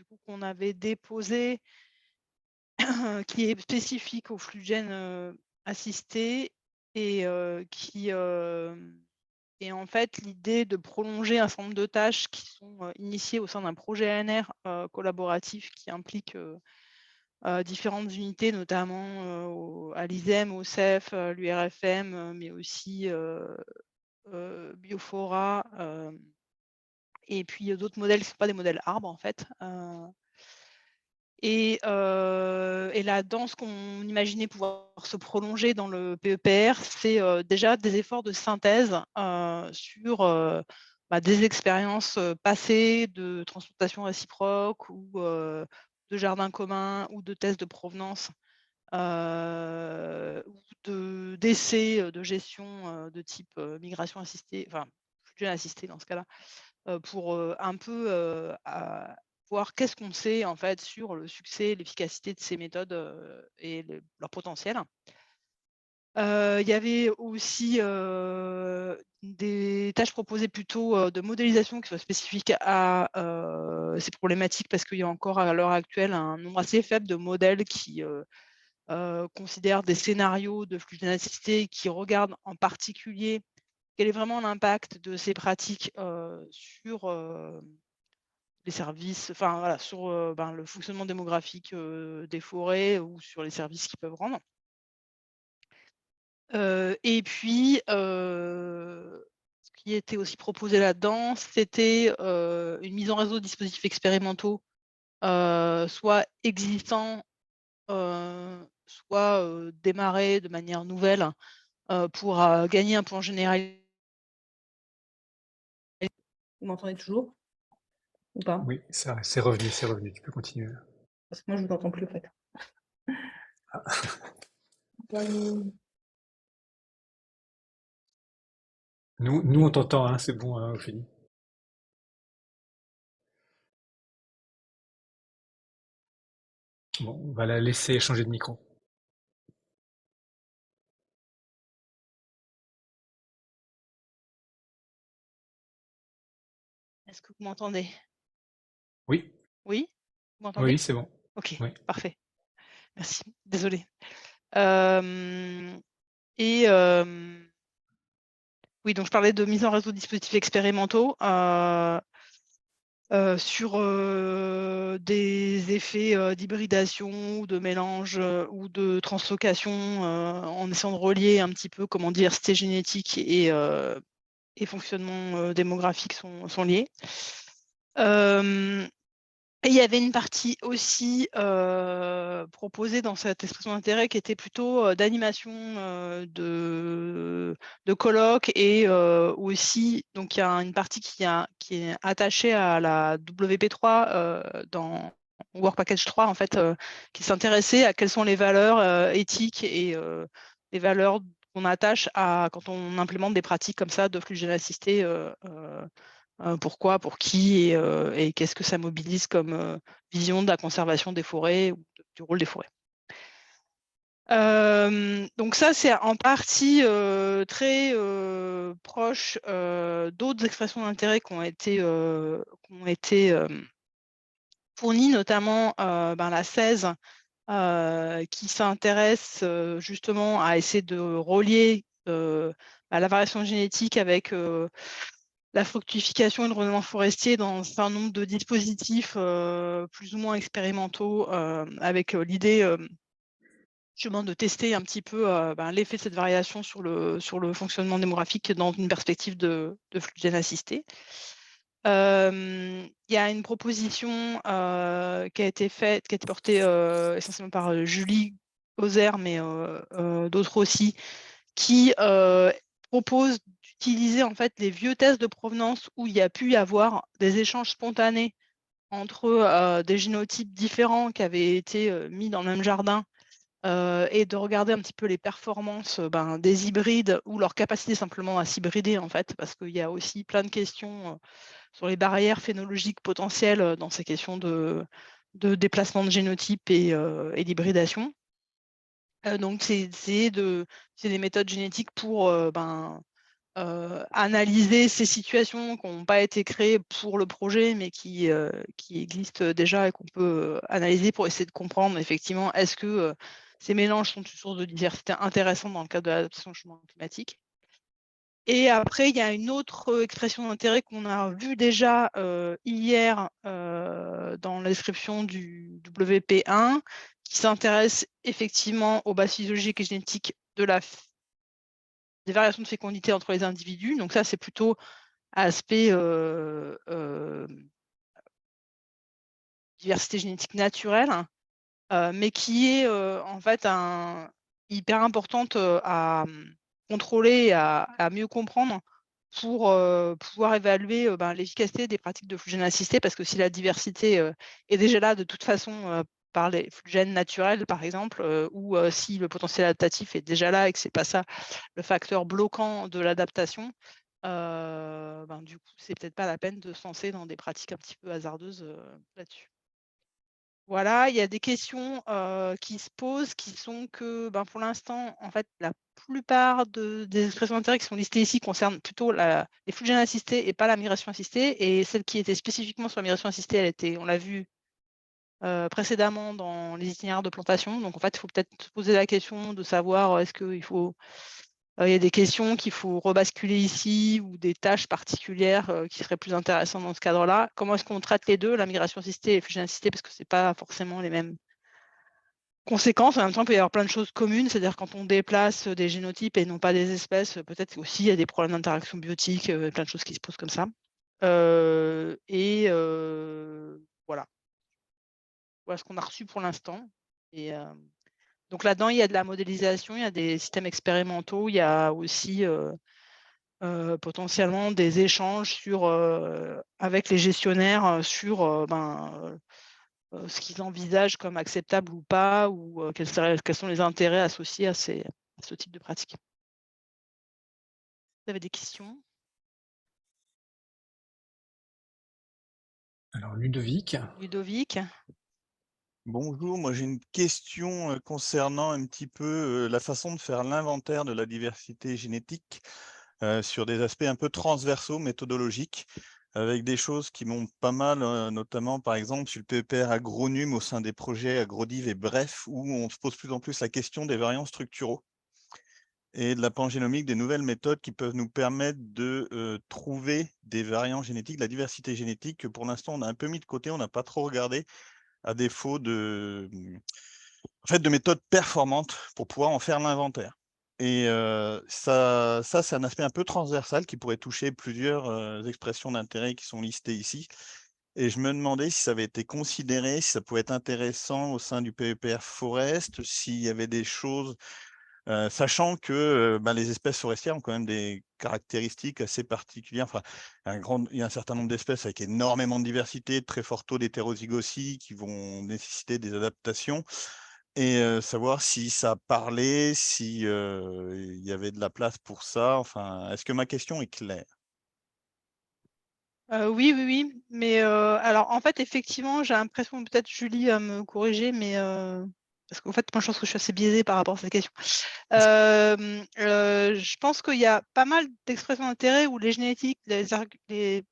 coup, qu'on avait déposée, qui est spécifique au flux de gènes assistés et qui est en fait l'idée de prolonger un certain nombre de tâches qui sont initiées au sein d'un projet ANR collaboratif qui implique différentes unités, notamment à l'ISEM, au CEF, l'URFM, mais aussi Biofora, et puis d'autres modèles qui ne sont pas des modèles arbres en fait. Et là-dedans, ce qu'on imaginait pouvoir se prolonger dans le PEPR, c'est déjà des efforts de synthèse sur des expériences passées de transplantation réciproque ou de jardin commun ou de tests de provenance ou d'essais de gestion de type migration assistée, enfin, flux assisté dans ce cas-là, pour un peu voir qu'est-ce qu'on sait en fait sur le succès, l'efficacité de ces méthodes et leur potentiel. Il y avait aussi des tâches proposées plutôt de modélisation qui soient spécifiques à ces problématiques, parce qu'il y a encore à l'heure actuelle un nombre assez faible de modèles qui considèrent des scénarios de flux assistés, qui regardent en particulier quel est vraiment l'impact de ces pratiques sur les services, enfin voilà, sur le fonctionnement démographique des forêts ou sur les services qu'ils peuvent rendre. Et puis, ce qui était aussi proposé là-dedans, c'était une mise en réseau de dispositifs expérimentaux, soit existants, soit démarrés de manière nouvelle, pour gagner un peu en généralité. Vous m'entendez toujours? Ou pas? Oui, c'est revenu, tu peux continuer. Parce que moi, je vous entends plus, en fait. Nous on t'entend, hein, c'est bon, Ophélie. Bon, on va la laisser changer de micro. Est-ce que vous m'entendez? Oui, Oui? Vous m'entendez? oui, c'est bon. OK, Oui. parfait. Merci, désolée. Oui, donc je parlais de mise en réseau de dispositifs expérimentaux sur des effets d'hybridation ou de mélange ou de translocation, en essayant de relier un petit peu comment diversité génétique et fonctionnement démographique sont liés. Et il y avait une partie aussi proposée dans cette expression d'intérêt qui était plutôt d'animation de colloques, et aussi, donc il y a une partie qui est attachée à la WP3 dans Work Package 3, en fait, qui s'intéressait à quelles sont les valeurs éthiques et les valeurs qu'on attache quand on implémente des pratiques comme ça de flux gènes assistés. Pourquoi, pour qui, et qu'est-ce que ça mobilise comme vision de la conservation des forêts ou du rôle des forêts. Donc ça, c'est en partie très proche d'autres expressions d'intérêt qui ont été fournies, notamment la 16, qui s'intéresse justement à essayer de relier la variation génétique avec la fructification et le renouvellement forestier dans un certain nombre de dispositifs plus ou moins expérimentaux, avec l'idée justement de tester un petit peu l'effet de cette variation sur le fonctionnement démographique dans une perspective de flux de gènes assistés. Il y a une proposition qui a été portée essentiellement par Julie Ozer, mais d'autres aussi, qui propose d'utiliser en fait les vieux tests de provenance où il y a pu y avoir des échanges spontanés entre des génotypes différents qui avaient été mis dans le même jardin, et de regarder un petit peu les performances des hybrides ou leur capacité simplement à s'hybrider, en fait, parce qu'il y a aussi plein de questions sur les barrières phénologiques potentielles dans ces questions de déplacement de génotypes et d'hybridation. Donc c'est des méthodes génétiques pour analyser ces situations qui n'ont pas été créées pour le projet, mais qui existent déjà et qu'on peut analyser pour essayer de comprendre effectivement est-ce que ces mélanges sont une source de diversité intéressante dans le cadre de l'adaptation au changement climatique. Et après, il y a une autre expression d'intérêt qu'on a vue déjà hier dans la description du WP1, qui s'intéresse effectivement aux bases physiologiques et génétiques des variations de fécondité entre les individus. Donc ça, c'est plutôt aspect diversité génétique naturelle, mais qui est en fait hyper importante à contrôler et à mieux comprendre pour pouvoir évaluer l'efficacité des pratiques de flux gènes assistés, parce que si la diversité est déjà là de toute façon par les flux gènes naturels, par exemple, ou si le potentiel adaptatif est déjà là et que ce n'est pas ça le facteur bloquant de l'adaptation, du coup, c'est peut-être pas la peine de se lancer dans des pratiques un petit peu hasardeuses là-dessus. Voilà, il y a des questions qui se posent, qui sont que pour l'instant, en fait, la plupart des expressions d'intérêt qui sont listées ici concernent plutôt les flux gènes assistés et pas la migration assistée. Et celle qui était spécifiquement sur la migration assistée, on l'a vu précédemment dans les itinéraires de plantation. Donc en fait, il faut peut-être se poser la question de savoir est-ce qu'il faut il y a des questions qu'il faut rebasculer ici ou des tâches particulières qui seraient plus intéressantes dans ce cadre-là. Comment est-ce qu'on traite les deux, la migration assistée et les flux gènes assistés, parce que ce n'est pas forcément les mêmes conséquences. En même temps, il peut y avoir plein de choses communes, c'est-à-dire quand on déplace des génotypes et non pas des espèces, peut-être aussi il y a des problèmes d'interaction biotique, plein de choses qui se posent comme ça. Voilà. Voilà ce qu'on a reçu pour l'instant. Et donc là-dedans, il y a de la modélisation, il y a des systèmes expérimentaux, il y a aussi potentiellement des échanges avec les gestionnaires sur ce qu'ils envisagent comme acceptable ou pas, ou quels sont les intérêts associés à ce type de pratique. Vous avez des questions? Alors, Ludovic. Ludovic. Bonjour, moi j'ai une question concernant un petit peu la façon de faire l'inventaire de la diversité génétique sur des aspects un peu transversaux, méthodologiques, avec des choses qui m'ont pas mal, notamment par exemple sur le PEPR agronome au sein des projets Agrodiv et Bref, où on se pose de plus en plus la question des variants structuraux et de la pangénomique, des nouvelles méthodes qui peuvent nous permettre de trouver des variants génétiques, de la diversité génétique que pour l'instant on a un peu mis de côté, on n'a pas trop regardé, à défaut de méthodes performantes pour pouvoir en faire l'inventaire. Et ça c'est un aspect un peu transversal qui pourrait toucher plusieurs expressions d'intérêt qui sont listées ici. Et je me demandais si ça avait été considéré, si ça pouvait être intéressant au sein du PEPR Forest, s'il y avait des choses, sachant que les espèces forestières ont quand même des caractéristiques assez particulières. Enfin, il y a un certain nombre d'espèces avec énormément de diversité, de très fort taux d'hétérozygosie qui vont nécessiter des adaptations. Et savoir si ça parlait, si il y avait de la place pour ça. Enfin, est-ce que ma question est claire? Oui. Mais alors, en fait, effectivement, j'ai l'impression, peut-être Julie va me corriger, mais parce qu'en fait, moi, je pense que je suis assez biaisée par rapport à cette question. Je pense qu'il y a pas mal d'expressions d'intérêt où les génétiques, les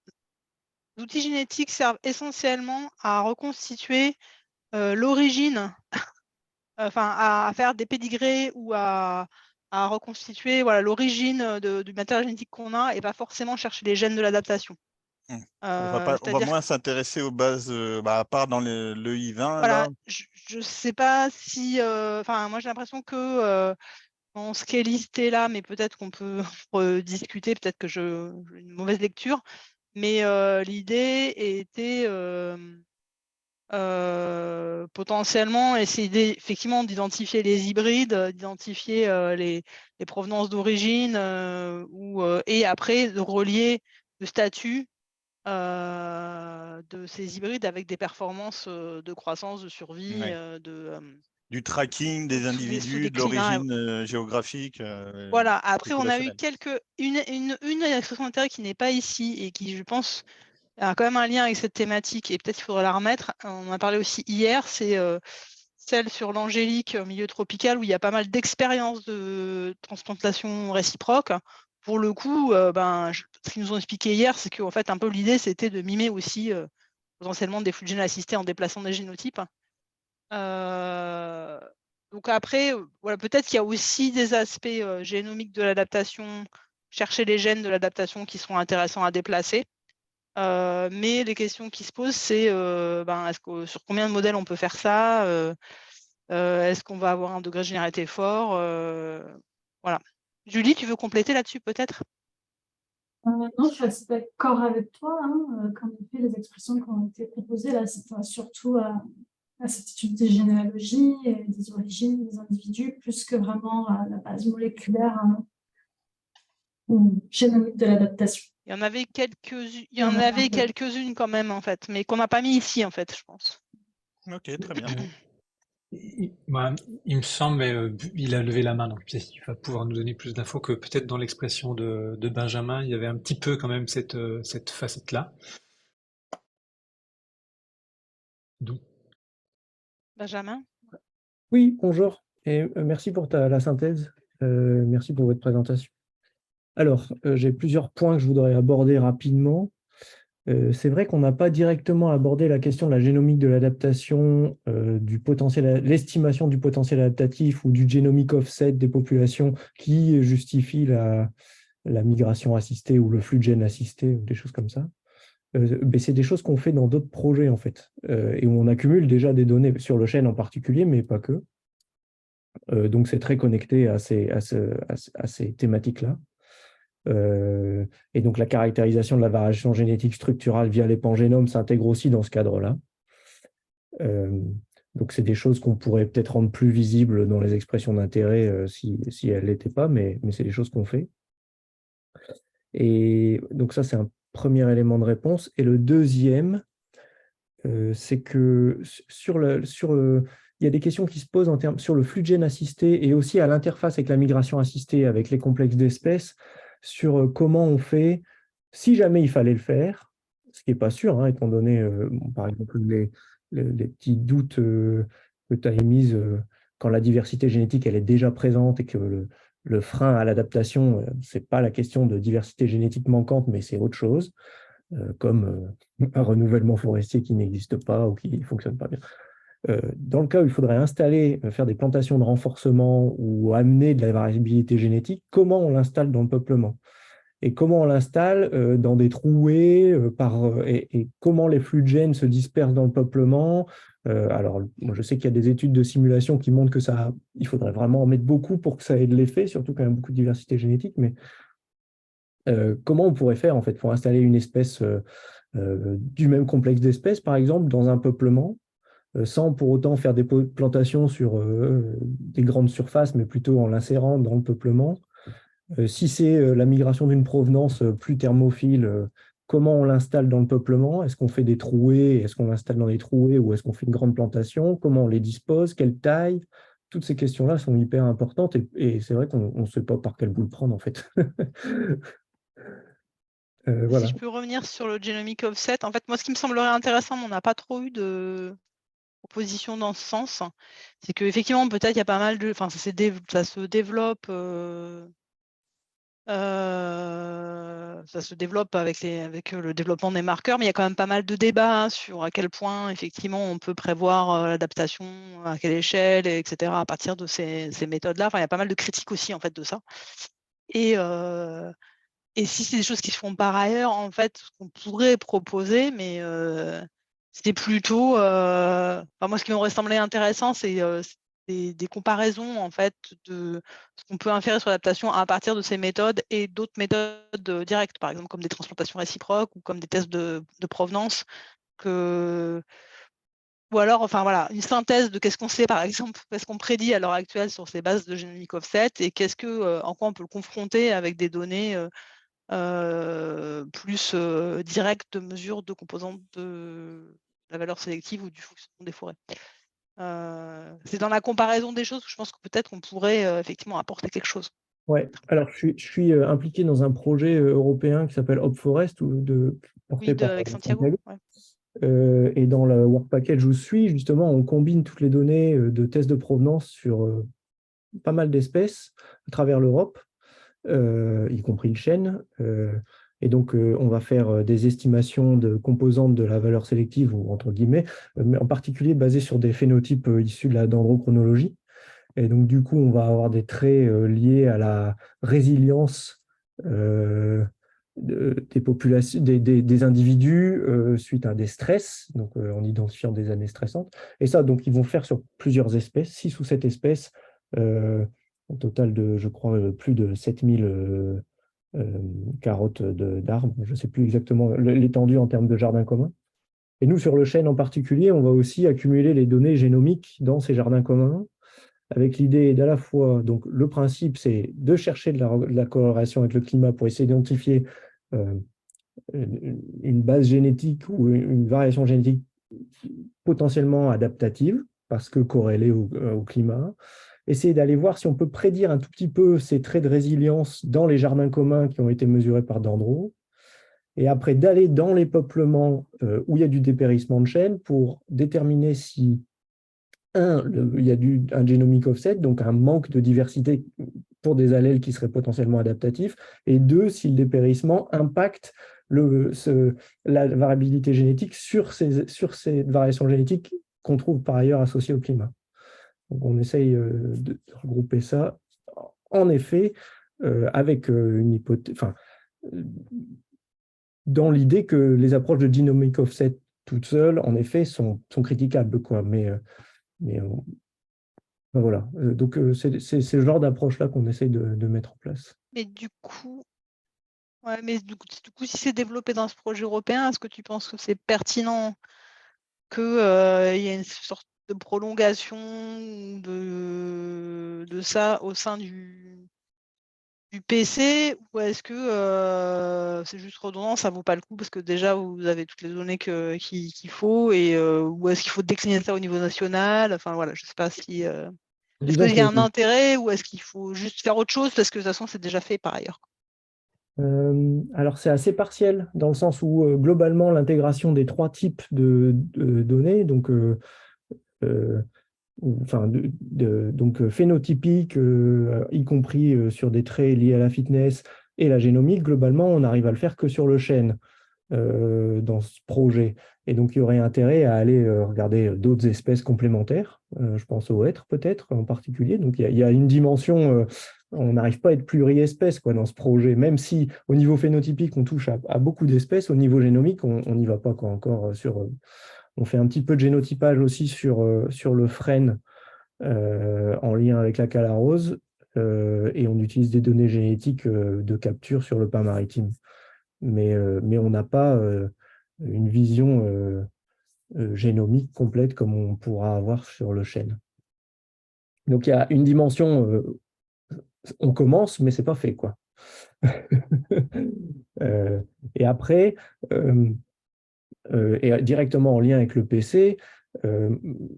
outils génétiques servent essentiellement à reconstituer l'origine, enfin, à faire des pédigrés ou à reconstituer l'origine du matériel génétique qu'on a et pas forcément chercher les gènes de l'adaptation. On va moins s'intéresser aux bases, à part dans le I20. Voilà, Là. je ne sais pas si... moi, j'ai l'impression que dans ce qui est listé là, mais peut-être qu'on peut discuter, peut-être que j'ai une mauvaise lecture, mais l'idée était potentiellement essayer effectivement d'identifier les hybrides, d'identifier les provenances d'origine et après de relier le statut de ces hybrides avec des performances de croissance, de survie, du tracking des individus, de l'origine géographique. Voilà, après on a eu une expression d'intérêt qui n'est pas ici et qui, je pense, a quand même un lien avec cette thématique et peut-être qu'il faudrait la remettre. On en a parlé aussi hier, c'est celle sur l'angélique au milieu tropical où il y a pas mal d'expériences de transplantation réciproque pour le coup, ce qu'ils nous ont expliqué hier, c'est qu'en fait, un peu l'idée, c'était de mimer aussi potentiellement des flux de gènes assistés en déplaçant des génotypes. Donc après, voilà, peut-être qu'il y a aussi des aspects génomiques de l'adaptation, chercher les gènes de l'adaptation qui seront intéressants à déplacer. Mais les questions qui se posent, c'est sur combien de modèles on peut faire ça, est-ce qu'on va avoir un degré de généralité fort, voilà. Julie, tu veux compléter là-dessus peut-être? Non, je suis assez d'accord avec toi. Qu'en effet, les expressions qui ont été proposées, là, c'est surtout à cette étude des généalogies et des origines des individus, plus que vraiment à la base moléculaire ou génomique de l'adaptation. Il y en avait quelques-unes quand même, en fait, mais qu'on n'a pas mis ici, en fait, je pense. Ok, très bien. Il me semble, mais il a levé la main, donc peut-être qu'il va pouvoir nous donner plus d'infos, que peut-être dans l'expression de Benjamin, il y avait un petit peu quand même cette facette-là. D'où Benjamin? Oui, bonjour, et merci pour la synthèse, merci pour votre présentation. Alors, j'ai plusieurs points que je voudrais aborder rapidement. C'est vrai qu'on n'a pas directement abordé la question de la génomique de l'adaptation, l'estimation du potentiel adaptatif ou du génomique offset des populations qui justifie la migration assistée ou le flux de gènes assisté, ou des choses comme ça. Mais c'est des choses qu'on fait dans d'autres projets, en fait, et où on accumule déjà des données sur le chêne en particulier, mais pas que. Donc, c'est très connecté à ces thématiques-là. Et donc, la caractérisation de la variation génétique structurale via les pangénomes s'intègre aussi dans ce cadre-là. Donc, c'est des choses qu'on pourrait peut-être rendre plus visibles dans les expressions d'intérêt si elles n'étaient pas, mais c'est des choses qu'on fait. Et donc, ça, c'est un premier élément de réponse. Et le deuxième, c'est que il y a des questions qui se posent sur le flux de gènes assisté et aussi à l'interface avec la migration assistée, avec les complexes d'espèces, sur comment on fait, si jamais il fallait le faire, ce qui n'est pas sûr, étant donné, par exemple, les petits doutes que tu as émis quand la diversité génétique elle est déjà présente et que le frein à l'adaptation, ce n'est pas la question de diversité génétique manquante, mais c'est autre chose, comme un renouvellement forestier qui n'existe pas ou qui ne fonctionne pas bien. Dans le cas où il faudrait faire des plantations de renforcement ou amener de la variabilité génétique, comment on l'installe dans le peuplement? Et comment on l'installe dans des trouées et comment les flux de gènes se dispersent dans le peuplement? Alors, moi, je sais qu'il y a des études de simulation qui montrent il faudrait vraiment en mettre beaucoup pour que ça ait de l'effet, surtout quand il y a beaucoup de diversité génétique, mais comment on pourrait faire en fait pour installer une espèce du même complexe d'espèces, par exemple, dans un peuplement, sans pour autant faire des plantations sur des grandes surfaces, mais plutôt en l'insérant dans le peuplement. Si c'est la migration d'une provenance plus thermophile, comment on l'installe dans le peuplement? Est-ce qu'on fait des trouées? Est-ce qu'on l'installe dans les trouées ou est-ce qu'on fait une grande plantation? Comment on les dispose? Quelle taille? Toutes ces questions-là sont hyper importantes et c'est vrai qu'on ne sait pas par quel bout le prendre en fait. Voilà. Si je peux revenir sur le genomic offset, en fait, moi, ce qui me semblerait intéressant, mais on n'a pas trop eu de proposition dans ce sens, c'est qu'effectivement, peut-être il y a pas mal de... Enfin, ça se développe... ça se développe avec le développement des marqueurs, mais il y a quand même pas mal de débats sur à quel point, effectivement, on peut prévoir l'adaptation, à quelle échelle, etc., à partir de ces méthodes-là. Enfin, il y a pas mal de critiques aussi, en fait, de ça. Et si c'est des choses qui se font par ailleurs, en fait, ce qu'on pourrait proposer, mais c'est plutôt... moi, ce qui m'aurait semblé intéressant, c'est des comparaisons, en fait, de ce qu'on peut inférer sur l'adaptation à partir de ces méthodes et d'autres méthodes directes, par exemple, comme des transplantations réciproques ou comme des tests de provenance. Ou alors, enfin voilà, une synthèse de qu'est-ce qu'on sait, par exemple, qu'est-ce qu'on prédit à l'heure actuelle sur ces bases de génomique offset et en quoi on peut le confronter avec des données plus directes de mesure de composantes de la valeur sélective ou du fonctionnement des forêts. C'est dans la comparaison des choses que je pense que peut-être on pourrait effectivement apporter quelque chose. Ouais, alors je suis impliqué dans un projet européen qui s'appelle HopForest, porté par avec Santiago. Ouais. Et dans le Work Package où je suis, justement, on combine toutes les données de tests de provenance sur pas mal d'espèces à travers l'Europe. y compris le chêne. Et donc, on va faire des estimations de composantes de la valeur sélective, ou entre guillemets, mais en particulier basées sur des phénotypes issus de la dendrochronologie. Et donc, du coup, on va avoir des traits liés à la résilience des populations, des individus suite à des stress, donc en identifiant des années stressantes. Et ça, donc, ils vont faire sur plusieurs espèces, 6 ou 7 espèces, au total de, je crois, plus de 7000 carottes d'arbres. Je ne sais plus exactement l'étendue en termes de jardin commun. Et nous, sur le chêne en particulier, on va aussi accumuler les données génomiques dans ces jardins communs, avec l'idée d'à la fois, donc le principe, c'est de chercher de la corrélation avec le climat pour essayer d'identifier une base génétique ou une variation génétique potentiellement adaptative, parce que corrélée au climat. Essayer d'aller voir si on peut prédire un tout petit peu ces traits de résilience dans les jardins communs qui ont été mesurés par Dendro. Et après, d'aller dans les peuplements où il y a du dépérissement de chêne pour déterminer si il y a un genomic offset, donc un manque de diversité pour des allèles qui seraient potentiellement adaptatifs, et 2, si le dépérissement impacte la variabilité génétique sur ces variations génétiques qu'on trouve par ailleurs associées au climat. Donc on essaye de regrouper ça, en effet, avec une hypothèse, dans l'idée que les approches de genomic offset toutes seules, en effet, sont critiquables, quoi, mais voilà, donc c'est le genre d'approche-là qu'on essaye de mettre en place. Mais du coup, si c'est développé dans ce projet européen, est-ce que tu penses que c'est pertinent qu'il y ait une sorte de prolongation de ça au sein du PC, ou est-ce que c'est juste redondant, ça vaut pas le coup parce que déjà vous avez toutes les données qu'il faut, et ou est-ce qu'il faut décliner ça au niveau national? Enfin voilà, je sais pas si est-ce qu'il y a un intérêt, ou est-ce qu'il faut juste faire autre chose parce que de toute façon c'est déjà fait par ailleurs? Alors c'est assez partiel dans le sens où globalement l'intégration des 3 types de données, donc donc phénotypique, y compris sur des traits liés à la fitness, et la génomique, globalement, on n'arrive à le faire que sur le chêne dans ce projet. Et donc, il y aurait intérêt à aller regarder d'autres espèces complémentaires. Je pense aux hêtres, peut-être, en particulier. Donc, il y a une dimension, on n'arrive pas à être pluriespèce dans ce projet, même si au niveau phénotypique, on touche à beaucoup d'espèces. Au niveau génomique, on n'y va pas encore sur... On fait un petit peu de génotypage aussi sur le frêne en lien avec la calarose, et on utilise des données génétiques de capture sur le pin maritime. Mais on n'a pas une vision génomique complète comme on pourra avoir sur le chêne. Donc il y a une dimension, on commence, mais ce n'est pas fait, quoi. Et après, et directement en lien avec le PC,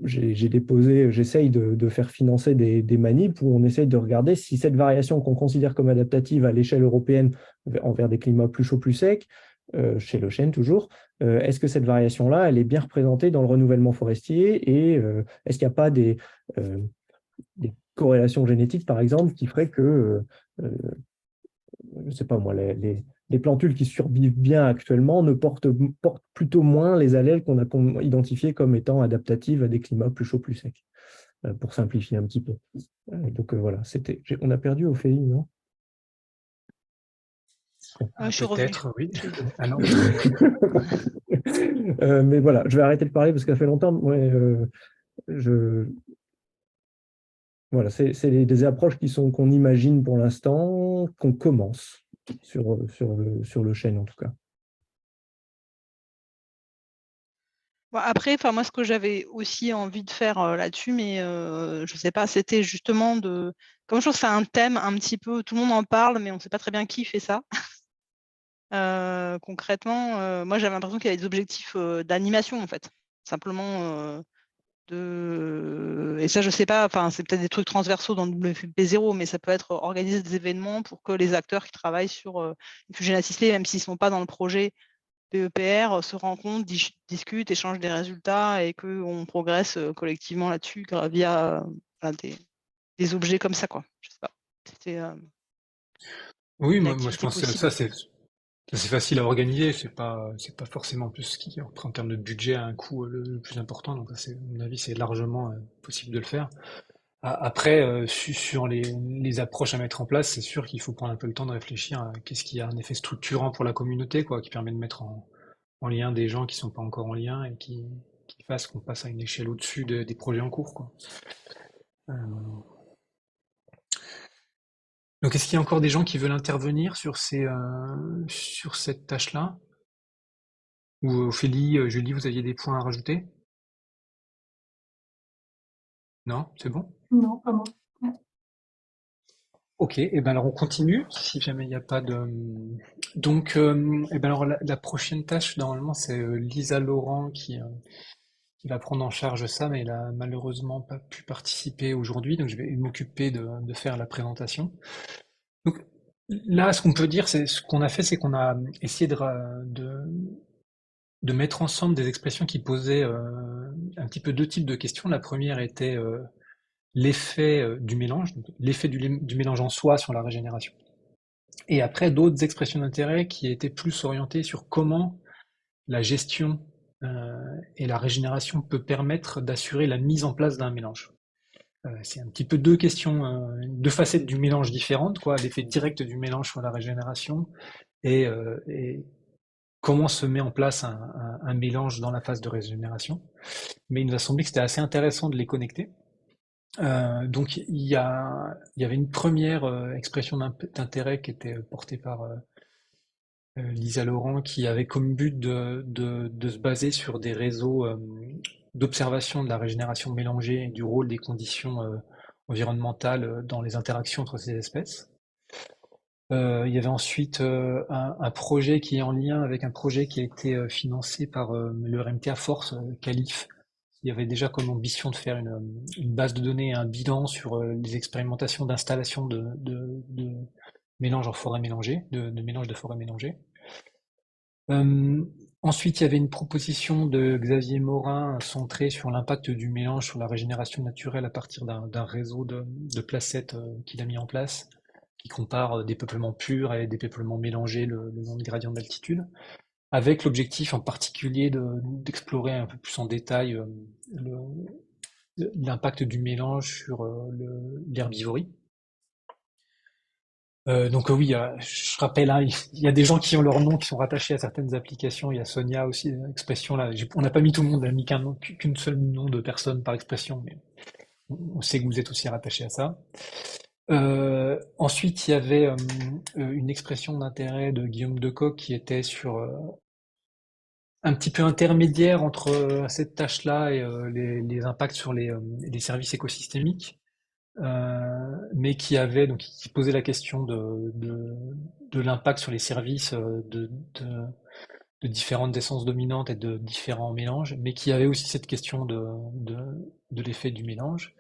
j'essaye de faire financer des manips où on essaye de regarder si cette variation qu'on considère comme adaptative à l'échelle européenne envers des climats plus chauds, plus secs, chez le chêne toujours, est-ce que cette variation-là, elle est bien représentée dans le renouvellement forestier, et est-ce qu'il n'y a pas des corrélations génétiques, par exemple, qui feraient que, je ne sais pas moi, les plantules qui survivent bien actuellement portent plutôt moins les allèles qu'on a identifiés comme étant adaptatives à des climats plus chauds, plus secs, pour simplifier un petit peu. Donc voilà, on a perdu Ophélie, non? Je suis revenue. Peut-être, oui. Ah non. Mais voilà, je vais arrêter de parler parce que ça fait longtemps. Voilà, c'est des approches qu'on imagine pour l'instant, qu'on commence sur le chêne en tout cas. Bon, après, moi, ce que j'avais aussi envie de faire là-dessus, mais je ne sais pas, c'était justement comme je trouve que c'est un thème un petit peu, tout le monde en parle, mais on ne sait pas très bien qui fait ça. Concrètement, moi, j'avais l'impression qu'il y avait des objectifs d'animation, en fait. Simplement, et ça, je ne sais pas, c'est peut-être des trucs transversaux dans le WP0, mais ça peut être organiser des événements pour que les acteurs qui travaillent sur une fusion assistée, même s'ils ne sont pas dans le projet PEPR, se rencontrent, discutent, échangent des résultats, et qu'on progresse collectivement là-dessus via des objets comme ça, quoi. Je sais pas. Oui, moi je l'activité pense que possible. ça c'est facile à organiser, c'est pas forcément plus ce qui en termes de budget a un coût le plus important, donc ça, à mon avis c'est largement possible de le faire. Après, sur les approches à mettre en place, c'est sûr qu'il faut prendre un peu le temps de réfléchir à qu'est-ce qui a un effet structurant pour la communauté, quoi, qui permet de mettre en lien des gens qui sont pas encore en lien et qui fasse qu'on passe à une échelle au-dessus des projets en cours, quoi. Euh, Donc, est-ce qu'il y a encore des gens qui veulent intervenir sur sur cette tâche-là? Ou Ophélie, Julie, vous aviez des points à rajouter? Non, c'est bon? Non, pas moi. Ouais. Ok, et ben alors on continue, si jamais il n'y a pas de... Donc, et ben alors la prochaine tâche, normalement, c'est Lisa Laurent qui va prendre en charge ça, mais elle a malheureusement pas pu participer aujourd'hui, donc je vais m'occuper de faire la présentation. Donc là, ce qu'on peut dire, c'est ce qu'on a fait, c'est qu'on a essayé de mettre ensemble des expressions qui posaient un petit peu deux types de questions. La première était l'effet du mélange, donc l'effet du mélange en soi sur la régénération. Et après, d'autres expressions d'intérêt qui étaient plus orientées sur comment la gestion et la régénération peut permettre d'assurer la mise en place d'un mélange. C'est un petit peu deux questions, deux facettes du mélange différentes, quoi, l'effet direct du mélange sur la régénération et comment se met en place un mélange dans la phase de régénération. Mais il nous a semblé que c'était assez intéressant de les connecter. Donc il y avait une première expression d'intérêt qui était portée par Lisa Laurent, qui avait comme but de se baser sur des réseaux d'observation de la régénération mélangée et du rôle des conditions environnementales dans les interactions entre ces espèces. Il y avait ensuite un projet qui est en lien avec un projet qui a été financé par le RMTA Force Calif. Il y avait déjà comme ambition de faire une base de données et un bilan sur les expérimentations d'installation de mélange en forêt mélangée, de mélange de forêt mélangée. Ensuite, il y avait une proposition de Xavier Morin centrée sur l'impact du mélange sur la régénération naturelle à partir d'un réseau de placettes qu'il a mis en place, qui compare des peuplements purs et des peuplements mélangés le long du gradient d'altitude, avec l'objectif en particulier d'explorer un peu plus en détail l'impact du mélange sur l'herbivorie. Donc oui, je rappelle, hein, il y a des gens qui ont leur nom qui sont rattachés à certaines applications. Il y a Sonia aussi, expression là. On n'a pas mis tout le monde, on n'a mis qu'une seule nom de personne par expression, mais on sait que vous êtes aussi rattaché à ça. Ensuite, il y avait une expression d'intérêt de Guillaume Decoq qui était sur un petit peu intermédiaire entre cette tâche-là et les impacts sur les services écosystémiques. Mais qui posait la question de l'impact sur les services de différentes essences dominantes et de différents mélanges, mais qui avait aussi cette question de l'effet du mélange.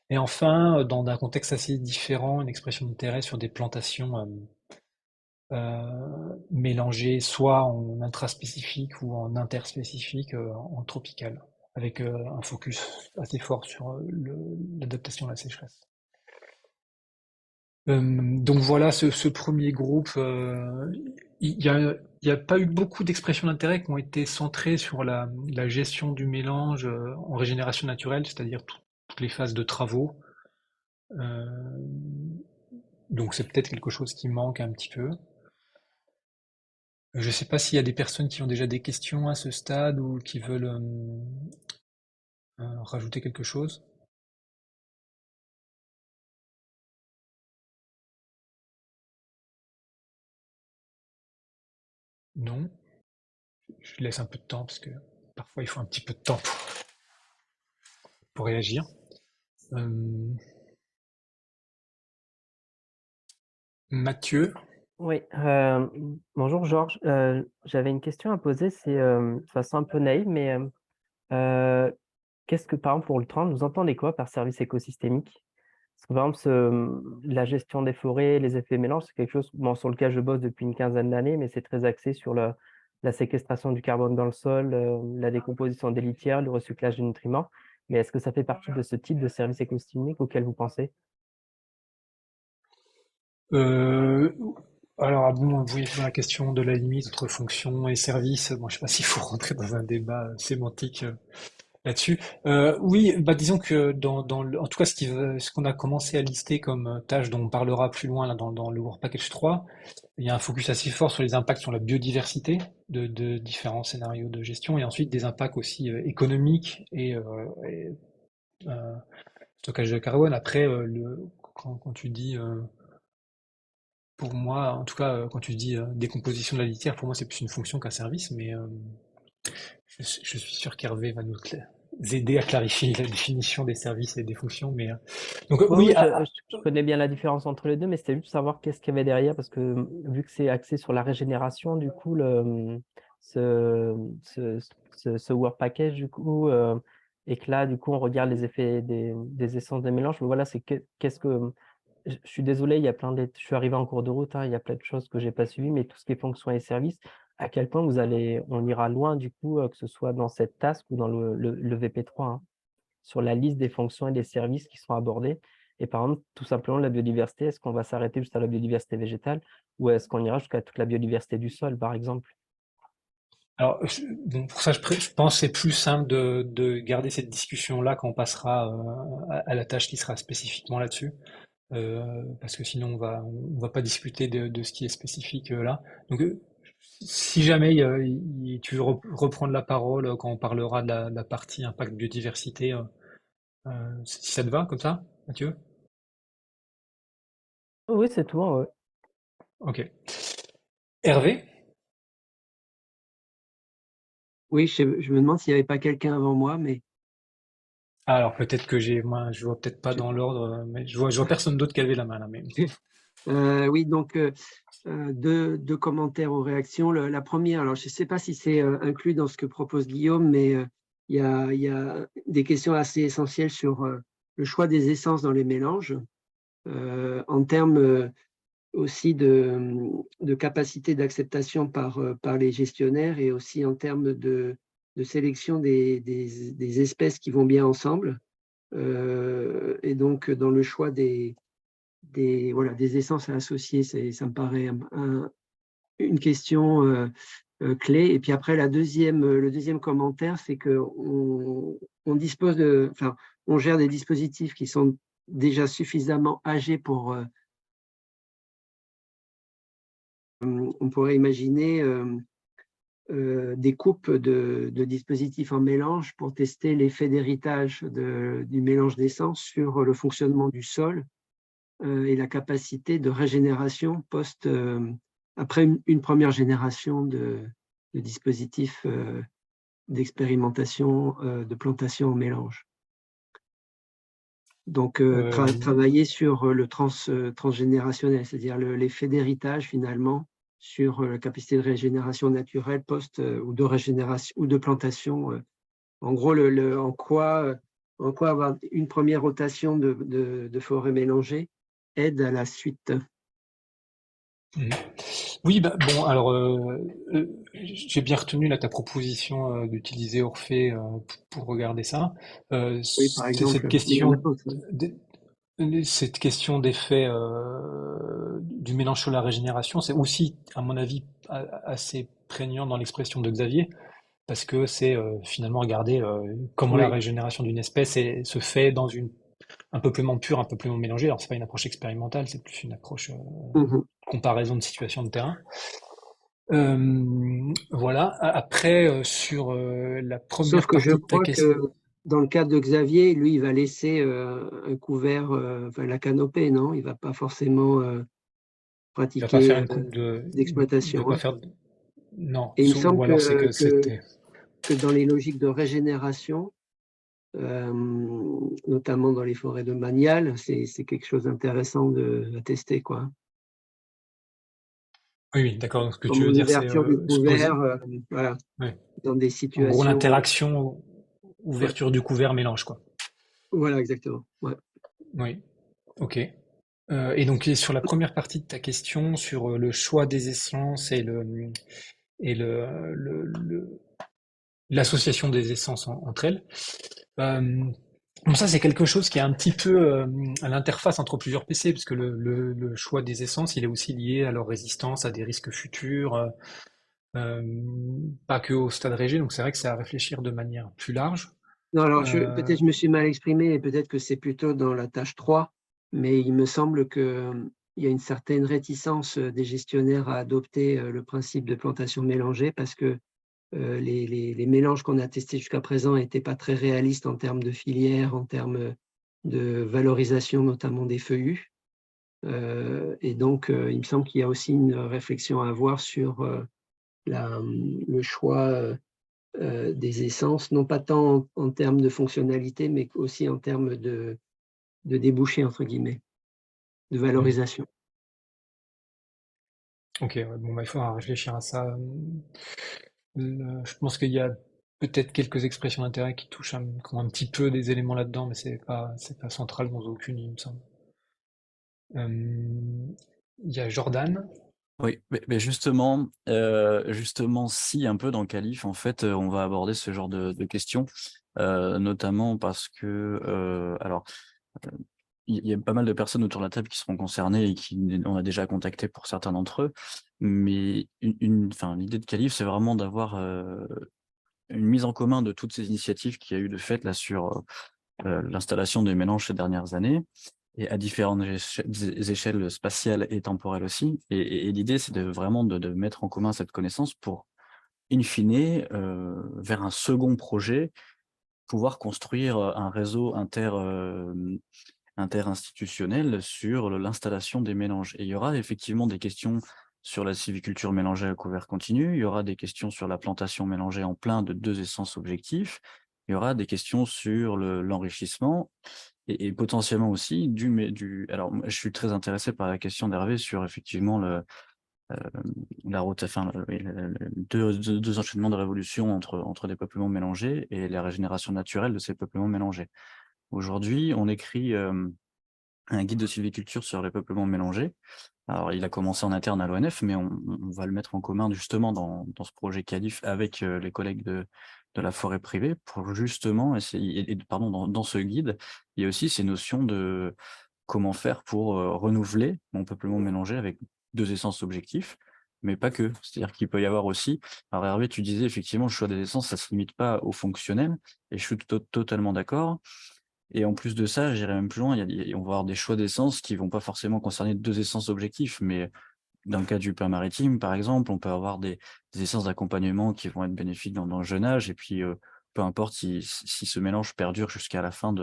Et enfin, dans un contexte assez différent, une expression d'intérêt sur des plantations mélangées soit en intraspécifique ou en interspécifique en tropical, avec un focus assez fort sur l'adaptation à la sécheresse. Donc voilà, ce premier groupe, il y a pas eu beaucoup d'expressions d'intérêt qui ont été centrées sur la gestion du mélange en régénération naturelle, c'est-à-dire toutes les phases de travaux. Euh, donc c'est peut-être quelque chose qui manque un petit peu. Je ne sais pas s'il y a des personnes qui ont déjà des questions à ce stade ou qui veulent rajouter quelque chose. Non? Je laisse un peu de temps parce que parfois il faut un petit peu de temps pour réagir. Mathieu? Oui, bonjour Georges. J'avais une question à poser, c'est de façon un peu naïve, mais qu'est-ce que, par exemple, pour le train, vous entendez quoi par service écosystémique? Parce que, par exemple, la gestion des forêts, les effets mélange, c'est quelque chose sur lequel je bosse depuis une quinzaine d'années, mais c'est très axé sur la séquestration du carbone dans le sol, la décomposition des litières, le recyclage des nutriments. Mais est-ce que ça fait partie de ce type de service écosystémique auquel vous pensez? Alors, bon, vous voyez, dans la question de la limite entre fonction et service, bon, je sais pas s'il faut rentrer dans un débat sémantique là-dessus. Oui, bah, disons que en tout cas, ce qu'on a commencé à lister comme tâches dont on parlera plus loin là, dans le Work Package 3, il y a un focus assez fort sur les impacts sur la biodiversité de différents scénarios de gestion et ensuite des impacts aussi économiques et stockage de carbone. Après, quand tu dis pour moi, en tout cas, quand tu dis décomposition de la litière, pour moi, c'est plus une fonction qu'un service, mais je suis sûr qu'Hervé va nous aider à clarifier la définition des services et des fonctions. Mais donc Oui, oui, oui, je connais bien la différence entre les deux, mais c'était juste savoir qu'est-ce qu'il y avait derrière, parce que vu que c'est axé sur la régénération, du coup, ce, ce, ce Work Package, du coup, et que là, du coup, on regarde les effets des essences des mélanges. Mais voilà, qu'est-ce que. Je suis désolé, il y a je suis arrivé en cours de route, hein, il y a plein de choses que j'ai pas suivies, mais tout ce qui est fonctions et services, à quel point on ira loin, du coup, que ce soit dans cette task ou dans le VP3, hein, sur la liste des fonctions et des services qui sont abordés. Et par exemple, tout simplement, la biodiversité, est-ce qu'on va s'arrêter juste à la biodiversité végétale ou est-ce qu'on ira jusqu'à toute la biodiversité du sol, par exemple? alors bon, pour ça, je pense que c'est plus simple de garder cette discussion-là quand on passera à la tâche qui sera spécifiquement là-dessus. Parce que sinon on va pas discuter de ce qui est spécifique là. Donc si jamais tu veux reprendre la parole quand on parlera de la partie impact biodiversité, si ça te va comme ça, Mathieu? Oui, c'est tout, hein, ouais. Ok. Hervé? Oui, je me demande s'il n'y avait pas quelqu'un avant moi, mais Ah, alors peut-être que moi je vois peut-être pas dans l'ordre, mais je vois personne d'autre qui avait la main là. Mais oui, donc deux commentaires aux réactions. La première, alors je ne sais pas si c'est inclus dans ce que propose Guillaume, mais il y a des questions assez essentielles sur le choix des essences dans les mélanges, en termes aussi de capacité d'acceptation par les gestionnaires et aussi en termes de sélection des espèces qui vont bien ensemble. Et donc, dans le choix voilà, des essences à associer, ça me paraît une question clé. Et puis après, le deuxième commentaire, c'est qu'on dispose enfin, on gère des dispositifs qui sont déjà suffisamment âgés pour on pourrait imaginer des coupes de dispositifs en mélange pour tester l'effet d'héritage du mélange d'essence sur le fonctionnement du sol et la capacité de régénération après une première génération de dispositifs d'expérimentation de plantation en mélange. Donc, travailler sur le transgénérationnel, c'est-à-dire l'effet d'héritage finalement sur la capacité de régénération naturelle ou de régénération ou de plantation. En gros, en quoi avoir une première rotation de forêt mélangée aide à la suite. oui, bah, bon, alors j'ai bien retenu là ta proposition d'utiliser Orphée pour regarder ça. Oui, par C'est exemple, il y en a d'autres. cette question d'effet du mélange sur la régénération, c'est aussi, à mon avis, assez prégnant dans l'expression de Xavier, parce que c'est finalement regarder comment la Oui. régénération d'une espèce se fait dans un peuplement pur, un peuplement mélangé. Alors, c'est pas une approche expérimentale, c'est plus une approche comparaison de situation de terrain. Voilà. Après, sur la première Sauf que je partie de ta crois question. que dans le cas de Xavier, lui, il va laisser un couvert, enfin la canopée, non? Il ne va pas forcément Il va pas faire pratiquer une coupe il va d'exploitation. pas Hein. faire, non, Et il me semble ou alors c'est que c'était. que dans les logiques de régénération, notamment dans les forêts domaniales, c'est quelque chose d'intéressant à tester, quoi. Oui, d'accord. Donc, ce que tu Comme veux dire, c'est l'ouverture du se poser. couvert, voilà, Ouais. dans des En gros, situations. l'interaction, Ouais. ouverture du couvert, mélange, quoi. Voilà, exactement. Ouais. Oui. Ok. Et donc, sur la première partie de ta question, sur le choix des essences et l'association des essences entre elles, Bon, ça, c'est quelque chose qui est un petit peu à l'interface entre plusieurs PC, parce que le choix des essences, il est aussi lié à leur résistance à des risques futurs, pas que au stade régé, donc c'est vrai que c'est à réfléchir de manière plus large. Non, alors peut-être je me suis mal exprimé, et peut-être que c'est plutôt dans la tâche 3, mais il me semble qu'il y a une certaine réticence des gestionnaires à adopter le principe de plantation mélangée, parce que les mélanges qu'on a testés jusqu'à présent n'étaient pas très réalistes en termes de filière, en termes de valorisation notamment des feuillus. Et donc, il me semble qu'il y a aussi une réflexion à avoir sur le choix des essences, non pas tant en termes de fonctionnalité, mais aussi en termes de débouchés, entre guillemets, de valorisation. Ok, ouais, bon, bah, il faudra réfléchir à ça. Je pense qu'il y a peut-être quelques expressions d'intérêt qui touchent qui ont un petit peu des éléments là-dedans, mais c'est pas central dans aucune, il me semble. Il y a Jordan. Oui, mais justement, si un peu dans Calif, en fait, on va aborder ce genre de questions, notamment parce que, alors, il y a pas mal de personnes autour de la table qui seront concernées et on a déjà contacté pour certains d'entre eux, mais l'idée de Calif, c'est vraiment d'avoir une mise en commun de toutes ces initiatives qu'il y a eu de fait là sur l'installation des mélanges ces dernières années, et à différentes échelles spatiales et temporelles aussi. Et l'idée, c'est vraiment de mettre en commun cette connaissance pour, in fine, vers un second projet, pouvoir construire un réseau interinstitutionnel sur l'installation des mélanges. Et il y aura effectivement des questions sur la sylviculture mélangée à couvert continu, il y aura des questions sur la plantation mélangée en plein de 2 essences objectifs, il y aura des questions sur l'enrichissement et potentiellement aussi alors moi, je suis très intéressé par la question d'Hervé sur effectivement la route, enfin, deux enchaînements de révolution entre des peuplements mélangés et la régénération naturelle de ces peuplements mélangés. Aujourd'hui, on écrit un guide de sylviculture sur les peuplements mélangés. Alors, il a commencé en interne à l'ONF, mais on va le mettre en commun justement dans ce projet Calif avec les collègues de la forêt privée pour justement essayer, pardon, dans ce guide, il y a aussi ces notions de comment faire pour renouveler mon peuplement mélangé avec 2 essences objectifs, mais pas que. C'est-à-dire qu'il peut y avoir aussi, alors Hervé, tu disais effectivement, le choix des essences, ça ne se limite pas au fonctionnel, et je suis totalement d'accord. Et en plus de ça, j'irai même plus loin, on va avoir des choix d'essence qui vont pas forcément concerner 2 essences objectifs, mais dans le cas du pain maritime, par exemple, on peut avoir des essences d'accompagnement qui vont être bénéfiques dans le jeune âge, et puis peu importe si ce mélange perdure jusqu'à la fin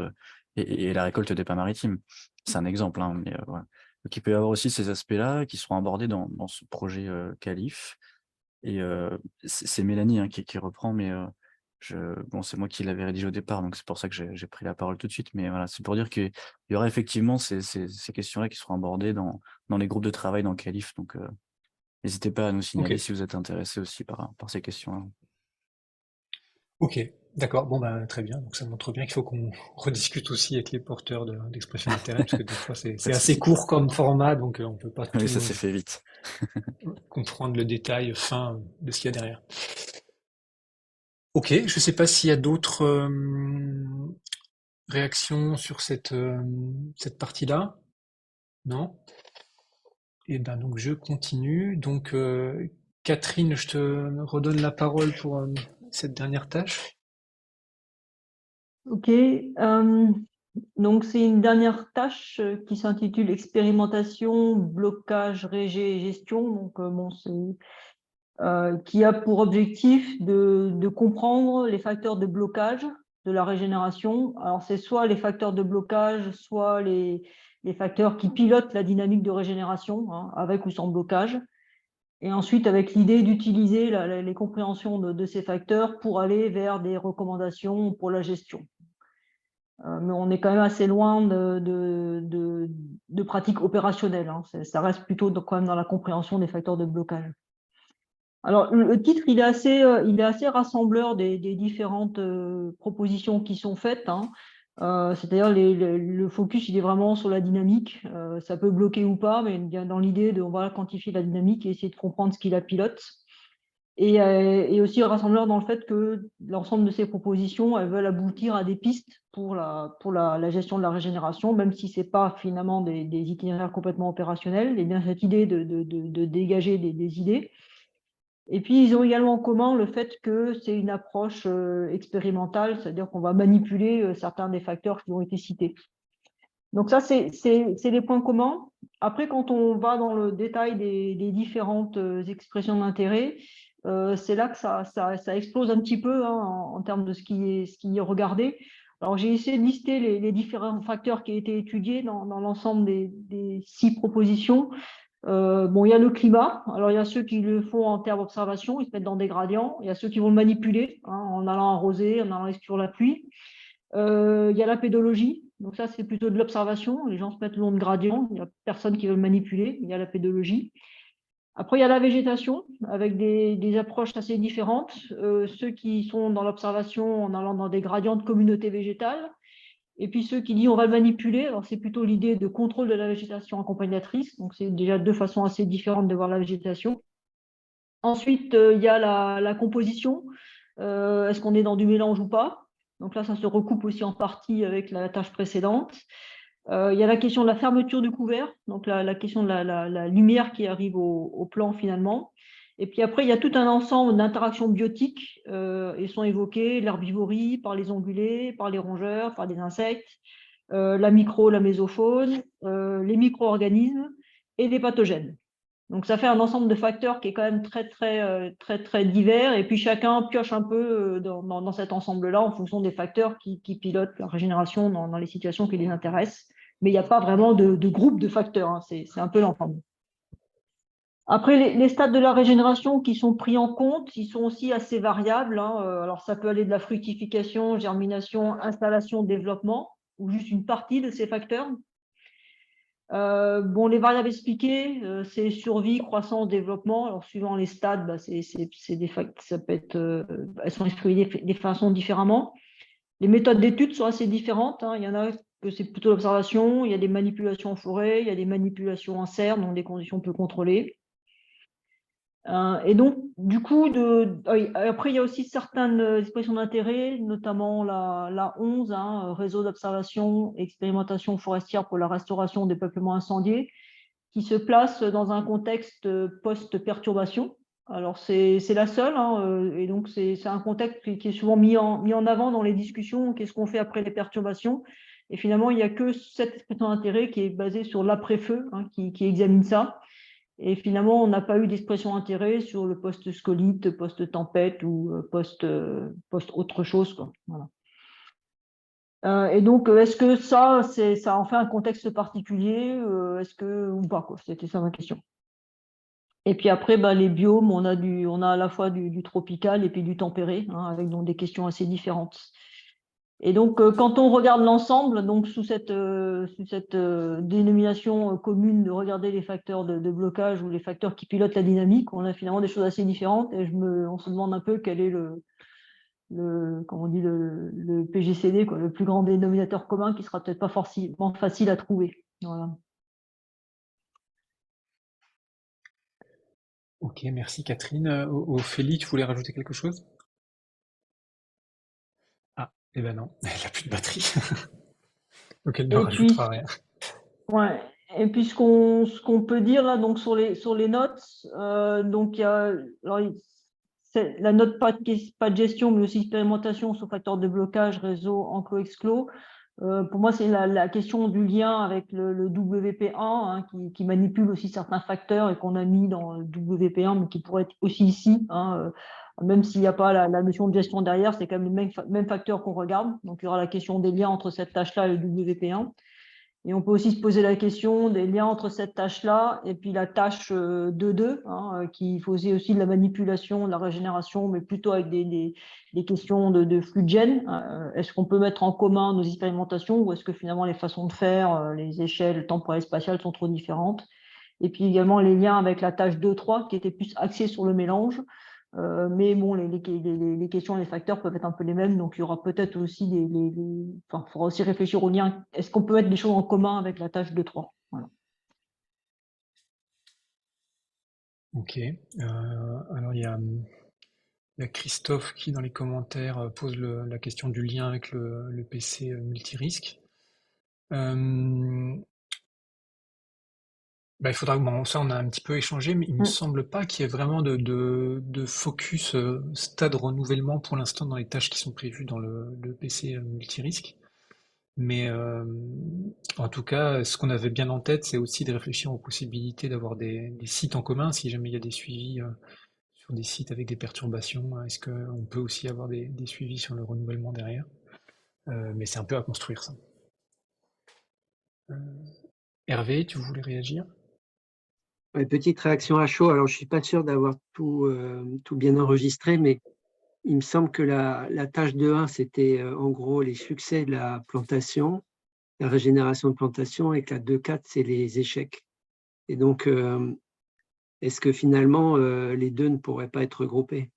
et la récolte des pains maritimes. C'est un exemple, hein, mais voilà. Donc il peut y avoir aussi ces aspects-là qui seront abordés dans ce projet Calif. Et c'est Mélanie hein, qui reprend, mais bon, c'est moi qui l'avais rédigé au départ, donc c'est pour ça que j'ai pris la parole tout de suite. Mais voilà, c'est pour dire qu'il y aura effectivement ces questions-là qui seront abordées dans les groupes de travail dans Calif. Donc n'hésitez pas à nous signaler si vous êtes intéressé aussi par ces questions-là. Ok, d'accord, bon bah très bien. Donc ça montre bien qu'il faut qu'on rediscute aussi avec les porteurs d'expression d'intérêt, parce que des fois c'est assez court comme format, donc on peut pas tout Oui, ça s'est fait vite. comprendre le détail fin de ce qu'il y a derrière. Ok, je ne sais pas s'il y a d'autres réactions sur cette partie-là. Non? Et ben donc je continue. Donc Catherine, je te redonne la parole pour cette dernière tâche. Ok, donc c'est une dernière tâche qui s'intitule expérimentation, blocage, régé et gestion. Donc bon, qui a pour objectif de comprendre les facteurs de blocage de la régénération. Alors c'est soit les facteurs de blocage, soit les facteurs qui pilotent la dynamique de régénération, hein, avec ou sans blocage. Et ensuite, avec l'idée d'utiliser les compréhensions de ces facteurs pour aller vers des recommandations pour la gestion. Mais on est quand même assez loin de pratiques opérationnelles. Hein. Ça reste plutôt quand même dans la compréhension des facteurs de blocage. Alors, le titre, il est assez rassembleur des différentes propositions qui sont faites. Hein. C'est-à-dire le focus, il est vraiment sur la dynamique. Ça peut bloquer ou pas, mais dans l'idée on va quantifier la dynamique et essayer de comprendre ce qui la pilote. et aussi rassembleur dans le fait que l'ensemble de ces propositions, elles veulent aboutir à des pistes pour la gestion de la régénération, même si ce n'est pas finalement des itinéraires complètement opérationnels. Et bien cette idée de dégager des idées. Et puis, ils ont également en commun le fait que c'est une approche expérimentale, c'est-à-dire qu'on va manipuler certains des facteurs qui ont été cités. Donc ça, c'est les points communs. Après, quand on va dans le détail des différentes expressions d'intérêt, c'est là que ça explose un petit peu hein, en termes de ce qui est regardé. Alors, j'ai essayé de lister les différents facteurs qui ont été étudiés dans l'ensemble des 6 propositions. Bon, il y a le climat. Alors, il y a ceux qui le font en termes d'observation, ils se mettent dans des gradients. Il y a ceux qui vont le manipuler hein, en allant arroser, en allant exclure la pluie. Il y a la pédologie. Donc ça, c'est plutôt de l'observation. Les gens se mettent le long de gradients. Il n'y a personne qui veut le manipuler. Il y a la pédologie. Après, il y a la végétation, avec des approches assez différentes. Ceux qui sont dans l'observation en allant dans des gradients de communauté végétale. Et puis ceux qui disent on va le manipuler, alors c'est plutôt l'idée de contrôle de la végétation accompagnatrice. Donc c'est déjà 2 façons assez différentes de voir la végétation. Ensuite, il y a la composition. Est-ce qu'on est dans du mélange ou pas? Donc là, ça se recoupe aussi en partie avec la tâche précédente. Il y a la question de la fermeture du couvert, donc la question de la lumière qui arrive au plan finalement. Et puis après, il y a tout un ensemble d'interactions biotiques. Ils sont évoqués, l'herbivorie, par les ongulés, par les rongeurs, par les insectes, la mésofaune, les micro-organismes et les pathogènes. Donc ça fait un ensemble de facteurs qui est quand même très divers. Et puis chacun pioche un peu dans cet ensemble-là en fonction des facteurs qui pilotent la régénération dans les situations qui les intéressent. Mais il n'y a pas vraiment de groupe de facteurs. Hein. C'est un peu l'ensemble. Après, les stades de la régénération qui sont pris en compte, ils sont aussi assez variables. Hein. Alors, ça peut aller de la fructification, germination, installation, développement, ou juste une partie de ces facteurs. Bon, les variables expliquées, c'est survie, croissance, développement. Alors, suivant les stades, bah, ça peut être, elles sont exprimées des façons différemment. Les méthodes d'études sont assez différentes. Hein. Il y en a que c'est plutôt l'observation, il y a des manipulations en forêt, il y a des manipulations en serre, dans des conditions peu contrôlées. Et donc, du coup, après, il y a aussi certaines expressions d'intérêt, notamment la 11, hein, réseau d'observation et expérimentation forestière pour la restauration des peuplements incendiés, qui se place dans un contexte post-perturbation. Alors, c'est la seule, hein, et donc c'est un contexte qui est souvent mis en avant dans les discussions, qu'est-ce qu'on fait après les perturbations. Et finalement, il n'y a que cette expression d'intérêt qui est basée sur l'après-feu, hein, qui examine ça. Et finalement, on n'a pas eu d'expression d'intérêt sur le post-scolite, post-tempête ou post-autre chose. Quoi. Voilà. Et donc, est-ce que ça en fait un contexte particulier est-ce que, ou pas quoi. C'était ça ma question. Et puis après, bah, les biomes, on a à la fois du tropical et puis du tempéré, hein, avec donc des questions assez différentes. Et donc, quand on regarde l'ensemble, donc sous cette dénomination commune de regarder les facteurs de blocage ou les facteurs qui pilotent la dynamique, on a finalement des choses assez différentes. Et on se demande un peu quel est comment on dit, le PGCD, quoi, le plus grand dénominateur commun qui sera peut-être pas forcément facile à trouver. Voilà. Ok, merci Catherine. Ophélie, tu voulais rajouter quelque chose? Ah, eh ben non, elle n'a plus de batterie. Donc elle ne rajoutera rien. Ouais. Et puis ce qu'on peut dire là, donc sur les notes, donc il y a la note pas de gestion, mais aussi expérimentation sur facteur de blocage, réseau enclos-exclos. Pour moi, c'est la question du lien avec le WP1 hein, qui manipule aussi certains facteurs et qu'on a mis dans le WP1, mais qui pourrait être aussi ici. Hein, même s'il n'y a pas la notion de gestion derrière, c'est quand même les mêmes facteurs qu'on regarde. Donc, il y aura la question des liens entre cette tâche-là et le WP1. Et on peut aussi se poser la question des liens entre cette tâche-là et puis la tâche 2.2, hein, qui faisait aussi de la manipulation, de la régénération, mais plutôt avec des questions de flux de gènes. Est-ce qu'on peut mettre en commun nos expérimentations ou est-ce que finalement les façons de faire, les échelles temporelles et spatiales sont trop différentes? Et puis également les liens avec la tâche 2.3 qui était plus axée sur le mélange. Mais bon, les questions, les facteurs peuvent être un peu les mêmes, donc il y aura peut-être aussi il faudra aussi réfléchir au lien. Est-ce qu'on peut mettre des choses en commun avec la tâche 2.3? Voilà. Ok. Alors il y a y a Christophe qui, dans les commentaires, pose la question du lien avec le PC multirisque. Il faudra, bon, ça on a un petit peu échangé, mais il me semble pas qu'il y ait vraiment de focus stade renouvellement pour l'instant dans les tâches qui sont prévues dans le PC multirisque. Mais en tout cas, ce qu'on avait bien en tête, c'est aussi de réfléchir aux possibilités d'avoir des sites en commun, si jamais il y a des suivis sur des sites avec des perturbations. Est-ce qu'on peut aussi avoir des suivis sur le renouvellement derrière? Mais c'est un peu à construire ça. Hervé, tu voulais réagir? Ouais, petite réaction à chaud. Alors, je suis pas sûr d'avoir tout bien enregistré, mais il me semble que la tâche de 1, c'était en gros les succès de la plantation, la régénération de plantation, et que la 2.4, c'est les échecs. Et donc, est-ce que finalement, les deux ne pourraient pas être regroupés?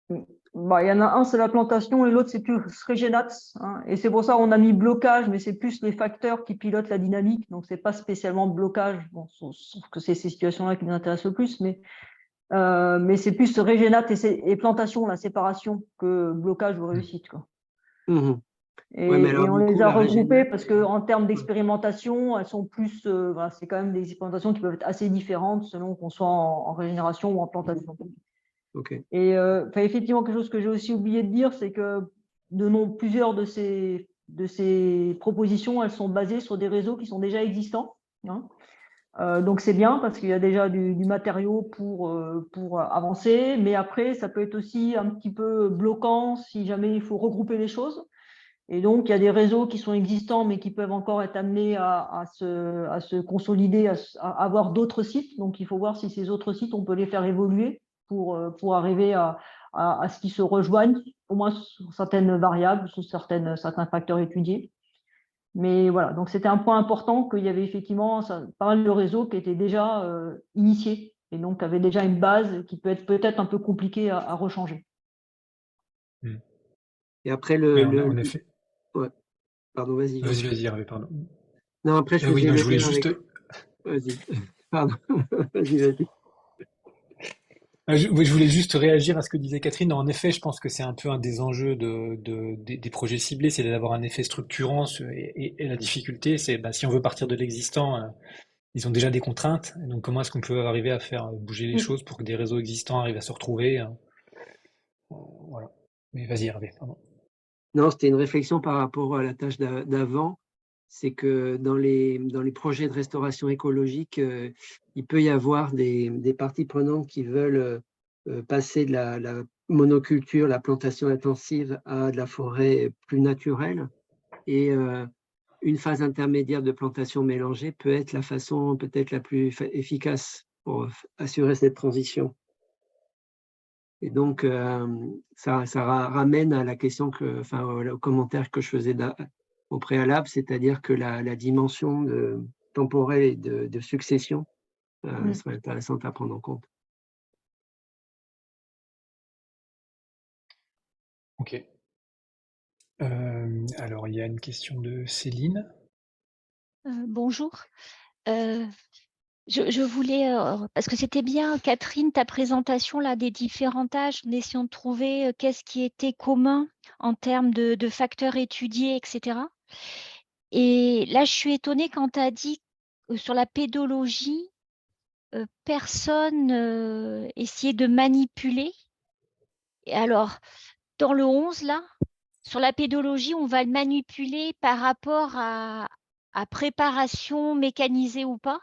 Il y en a un, c'est la plantation, et l'autre, c'est plus régénate. Hein. Et c'est pour ça qu'on a mis blocage, mais c'est plus les facteurs qui pilotent la dynamique. Donc, c'est pas spécialement blocage. Bon, sauf que c'est ces situations-là qui nous intéressent le plus, mais c'est plus régénate et plantation, la séparation, que blocage ou réussite, quoi. Mmh. Et, Ouais, mais alors, et on du les coup, a la regroupées régénate, parce qu'en termes d'expérimentation, elles sont plus. Voilà, c'est quand même des expérimentations qui peuvent être assez différentes selon qu'on soit en régénération ou en plantation. ok. Et effectivement, quelque chose que j'ai aussi oublié de dire, c'est que plusieurs de ces propositions, elles sont basées sur des réseaux qui sont déjà existants. Hein. Donc c'est bien parce qu'il y a déjà du matériau pour avancer, mais après, ça peut être aussi un petit peu bloquant si jamais il faut regrouper les choses. Et donc, il y a des réseaux qui sont existants, mais qui peuvent encore être amenés à se consolider, à avoir d'autres sites. Donc, il faut voir si ces autres sites, on peut les faire évoluer pour arriver à ce qu'ils se rejoignent, au moins sur certaines variables, sur certains facteurs étudiés. Mais voilà, donc c'était un point important qu'il y avait effectivement pas mal de réseaux qui étaient déjà initiés et donc avaient déjà une base qui peut être peut-être un peu compliquée à rechanger. Et après, en effet. Ouais. Pardon, vas-y. Vas-y, Hervé, pardon. Non, après, je Oui, faisais non, le je voulais lien juste. avec... Vas-y. Pardon. Vas-y. Je voulais juste réagir à ce que disait Catherine. En effet, je pense que c'est un peu un des enjeux des projets ciblés, c'est d'avoir un effet structurant et la difficulté, c'est si on veut partir de l'existant, ils ont déjà des contraintes. Donc comment est-ce qu'on peut arriver à faire bouger les choses pour que des réseaux existants arrivent à se retrouver? Voilà. Mais vas-y Hervé, pardon. Non, c'était une réflexion par rapport à la tâche d'avant. C'est que dans les projets de restauration écologique, il peut y avoir des parties prenantes qui veulent passer de la monoculture, la plantation intensive, à de la forêt plus naturelle. Et une phase intermédiaire de plantation mélangée peut être la façon peut-être la plus efficace pour assurer cette transition. Et donc, ça ramène à la question au commentaire que je faisais au préalable, c'est-à-dire que la dimension temporelle et de succession serait intéressante à prendre en compte. Ok. Alors, il y a une question de Céline. Bonjour. Je voulais, parce que c'était bien, Catherine, ta présentation là, des différents tâches, en essayant de trouver qu'est-ce qui était commun en termes de facteurs étudiés, etc. Et là, je suis étonnée quand tu as dit sur la pédologie, personne essayait de manipuler. Et alors, dans le 11, là, sur la pédologie, on va le manipuler par rapport à préparation mécanisée ou pas.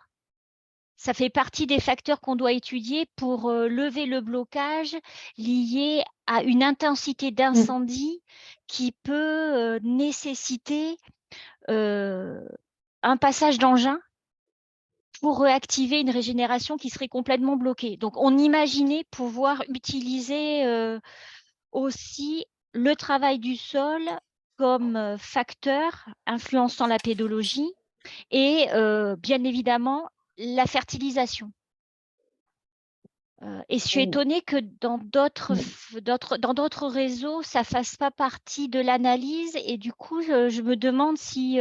Ça fait partie des facteurs qu'on doit étudier pour lever le blocage lié à une intensité d'incendie qui peut nécessiter un passage d'engin pour réactiver une régénération qui serait complètement bloquée. Donc, on imaginait pouvoir utiliser aussi le travail du sol comme facteur influençant la pédologie et bien évidemment la fertilisation. Et je suis étonnée que dans d'autres réseaux, ça ne fasse pas partie de l'analyse. Et du coup, je me demande si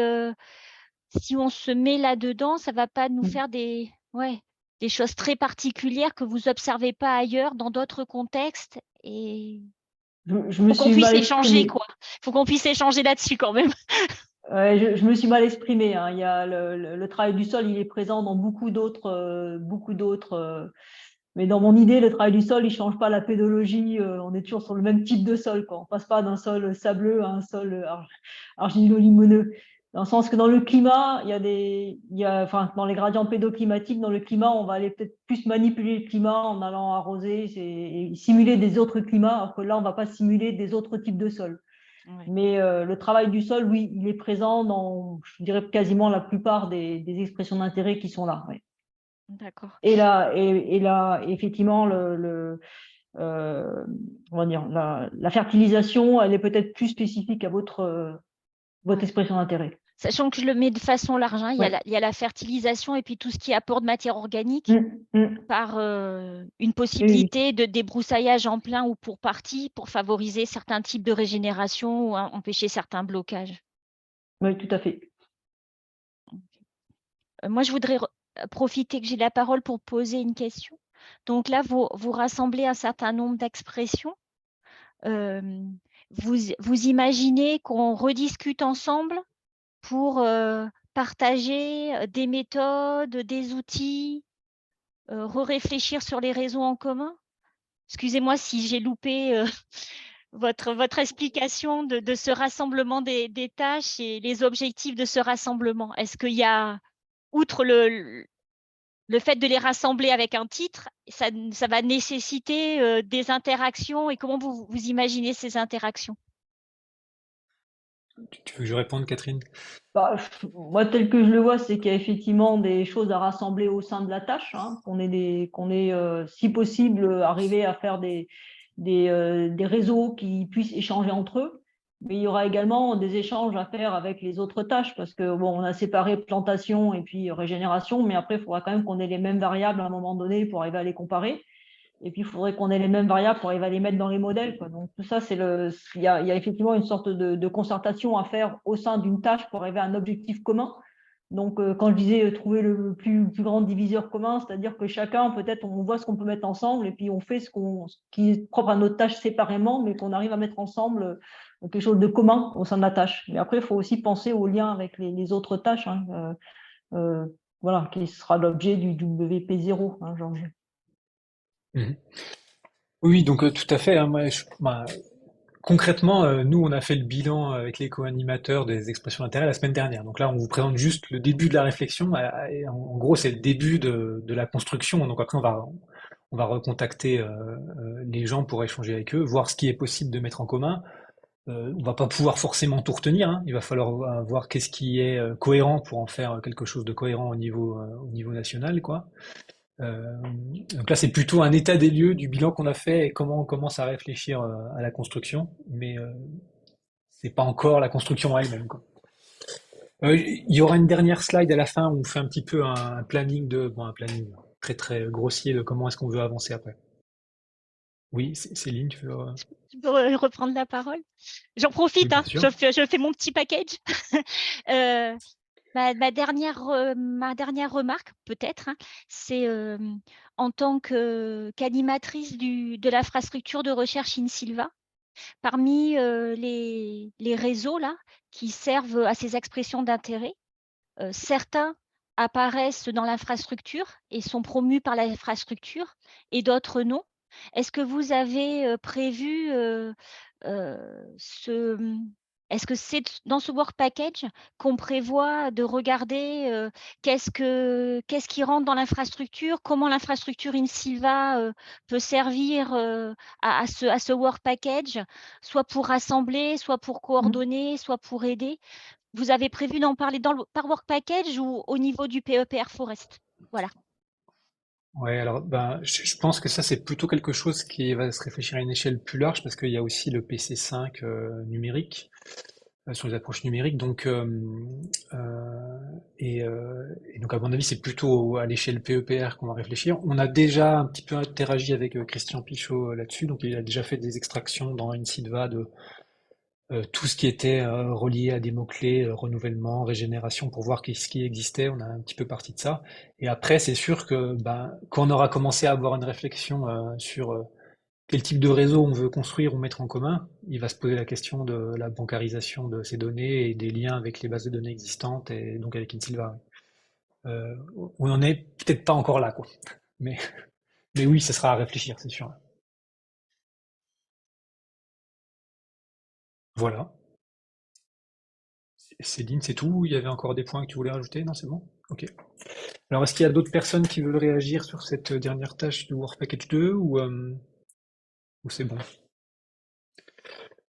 on se met là-dedans, ça ne va pas nous faire des choses très particulières que vous n'observez pas ailleurs, dans d'autres contextes. Et Je me Faut qu'on suis puisse mal échanger, exprimée. quoi. Faut qu'on puisse échanger là-dessus quand même. Ouais, je me suis mal exprimée, hein. Il y a le travail du sol, il est présent dans beaucoup d'autres, mais dans mon idée, le travail du sol, il change pas la pédologie. On est toujours sur le même type de sol, quoi. On passe pas d'un sol sableux à un sol argilo-limoneux. Dans le sens que dans le climat, enfin, dans les gradients pédoclimatiques, dans le climat, on va aller peut-être plus manipuler le climat en allant arroser et simuler des autres climats, alors que là, on va pas simuler des autres types de sols. Ouais. Mais le travail du sol, oui, il est présent dans, je dirais, quasiment la plupart des expressions d'intérêt qui sont là. Ouais. D'accord. Et là, effectivement, on va dire, la fertilisation, elle est peut-être plus spécifique à votre expression d'intérêt. Sachant que je le mets de façon large, hein, Ouais. il y a la fertilisation et puis tout ce qui apporte matière organique par une possibilité de débroussaillage en plein ou pour partie pour favoriser certains types de régénération ou empêcher certains blocages. Oui, tout à fait. Moi, je voudrais profiter que j'ai la parole pour poser une question. Donc là, vous rassemblez un certain nombre d'expressions. Vous imaginez qu'on rediscute ensemble pour partager des méthodes, des outils, réfléchir sur les réseaux en commun? Excusez-moi si j'ai loupé votre explication de ce rassemblement des tâches et les objectifs de ce rassemblement. Est-ce qu'il y a, outre le fait de les rassembler avec un titre, ça va nécessiter des interactions et comment vous imaginez ces interactions? Tu veux que je réponde, Catherine? Bah, moi, tel que je le vois, c'est qu'il y a effectivement des choses à rassembler au sein de la tâche, hein, qu'on ait, si possible, arrivé à faire des réseaux qui puissent échanger entre eux. Mais il y aura également des échanges à faire avec les autres tâches parce que bon, on a séparé plantation et puis régénération, mais après, il faudra quand même qu'on ait les mêmes variables à un moment donné pour arriver à les comparer. Et puis, il faudrait qu'on ait les mêmes variables pour arriver à les mettre dans les modèles, quoi. Donc, tout ça, il y a effectivement une sorte de concertation à faire au sein d'une tâche pour arriver à un objectif commun. Donc, quand je disais trouver le plus grand diviseur commun, c'est-à-dire que chacun, peut-être, on voit ce qu'on peut mettre ensemble et puis on fait ce qui est propre à notre tâche séparément, mais qu'on arrive à mettre ensemble quelque chose de commun au sein de la tâche. Mais après, il faut aussi penser au lien avec les autres tâches, hein, voilà, qui sera l'objet du WP0, hein, Georges. Mhm. Oui, donc tout à fait, hein, concrètement, nous, on a fait le bilan avec les co-animateurs des expressions d'intérêt la semaine dernière. Donc là, on vous présente juste le début de la réflexion. Et en gros, c'est le début de la construction. Donc après, on va recontacter les gens pour échanger avec eux, voir ce qui est possible de mettre en commun. On va pas pouvoir forcément tout retenir, hein. Il va falloir voir qu'est-ce qui est cohérent pour en faire quelque chose de cohérent au niveau national, quoi. Donc là, c'est plutôt un état des lieux du bilan qu'on a fait et comment on commence à réfléchir à la construction, mais c'est pas encore la construction elle-même, quoi. Il y aura une dernière slide à la fin où on fait un petit peu un planning un planning très très grossier de comment est-ce qu'on veut avancer après. Oui, Céline, tu veux... Je peux reprendre la parole? J'en profite, Oui, hein, bien sûr. je fais mon petit package. Ma dernière remarque, peut-être, hein, c'est en tant qu'animatrice de l'infrastructure de recherche InSilva, parmi les réseaux là, qui servent à ces expressions d'intérêt, certains apparaissent dans l'infrastructure et sont promus par l'infrastructure et d'autres non. Est-ce que vous avez prévu est-ce que c'est dans ce work package qu'on prévoit de regarder qu'est-ce qui rentre dans l'infrastructure, comment l'infrastructure InSilva peut servir à ce work package, soit pour rassembler, soit pour coordonner, soit pour aider? Vous avez prévu d'en parler par work package ou au niveau du PEPR Forest? Voilà. Ouais, alors je pense que ça c'est plutôt quelque chose qui va se réfléchir à une échelle plus large parce qu'il y a aussi le PC5 numérique sur les approches numériques. Donc et donc à mon avis c'est plutôt à l'échelle PEPR qu'on va réfléchir. On a déjà un petit peu interagi avec Christian Pichot là-dessus, donc il a déjà fait des extractions dans InSilva de tout ce qui était relié à des mots-clés, renouvellement, régénération, pour voir ce qui existait. On a un petit peu parti de ça. Et après, c'est sûr que quand on aura commencé à avoir une réflexion sur quel type de réseau on veut construire ou mettre en commun, il va se poser la question de la bancarisation de ces données et des liens avec les bases de données existantes et donc avec Insilva. On n'en est peut-être pas encore là, quoi. Mais, mais oui, ça sera à réfléchir, c'est sûr. Voilà. Céline, c'est tout? Il y avait encore des points que tu voulais rajouter? Non, c'est bon? Ok. Alors, est-ce qu'il y a d'autres personnes qui veulent réagir sur cette dernière tâche du Work Package 2 ou c'est bon?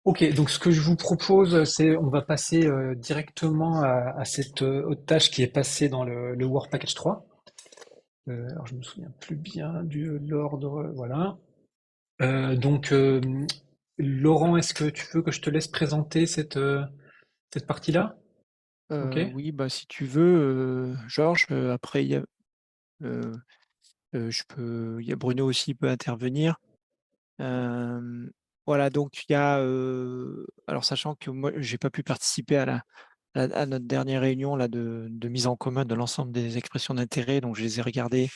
Ok, donc ce que je vous propose, c'est on va passer directement à cette autre tâche qui est passée dans le Work Package 3. Alors, je me souviens plus bien de l'ordre, voilà. Donc, Laurent, est-ce que tu veux que je te laisse présenter cette partie-là? Ok. Oui, bah, si tu veux, Georges, après, il y a, il y a Bruno aussi peut intervenir. Voilà, donc il y a, alors sachant que moi, j'ai pas pu participer à notre dernière réunion là, de mise en commun de l'ensemble des expressions d'intérêt, donc je les ai regardées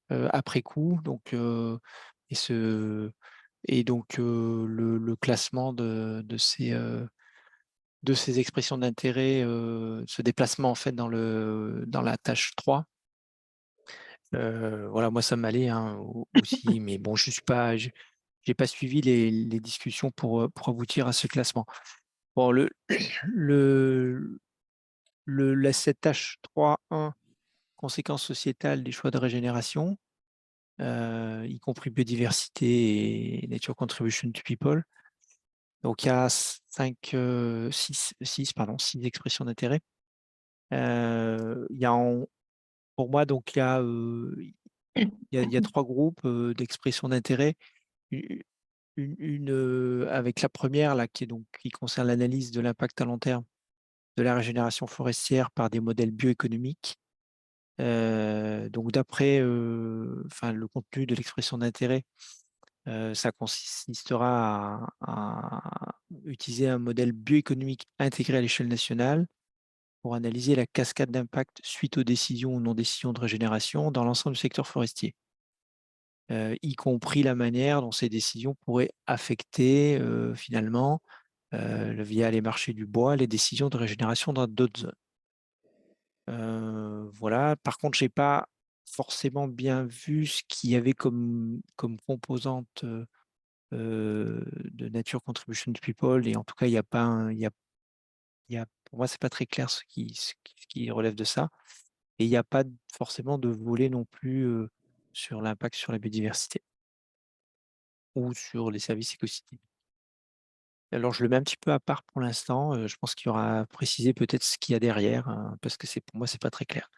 après coup. Donc, et donc le classement de ces expressions d'intérêt, ce déplacement en fait dans la tâche 3. Voilà, moi ça m'allait hein, aussi, mais bon, je suis pas, j'ai pas suivi les discussions pour aboutir à ce classement. Bon, cette tâche 3.1, conséquences sociétales des choix de régénération, y compris biodiversité et nature contribution to people. Donc il y a 6 expressions d'intérêt. Il y a pour moi, donc il y a 3 groupes d'expressions d'intérêt. Avec la première là, qui concerne l'analyse de l'impact à long terme de la régénération forestière par des modèles bioéconomiques. Donc d'après le contenu de l'expression d'intérêt, ça consistera à utiliser un modèle bioéconomique intégré à l'échelle nationale pour analyser la cascade d'impact suite aux décisions ou non-décisions de régénération dans l'ensemble du secteur forestier, y compris la manière dont ces décisions pourraient affecter finalement, via les marchés du bois, les décisions de régénération dans d'autres zones. Voilà. Par contre, j'ai pas forcément bien vu ce qu'il y avait comme composante de nature contribution to people, et en tout cas, il y a pas pour moi, c'est pas très clair ce qui relève de ça, et il y a pas forcément de volet non plus sur l'impact sur la biodiversité ou sur les services écosystémiques. Alors, je le mets un petit peu à part pour l'instant. Je pense qu'il y aura à préciser peut-être ce qu'il y a derrière, parce que pour moi, c'est pas très clair.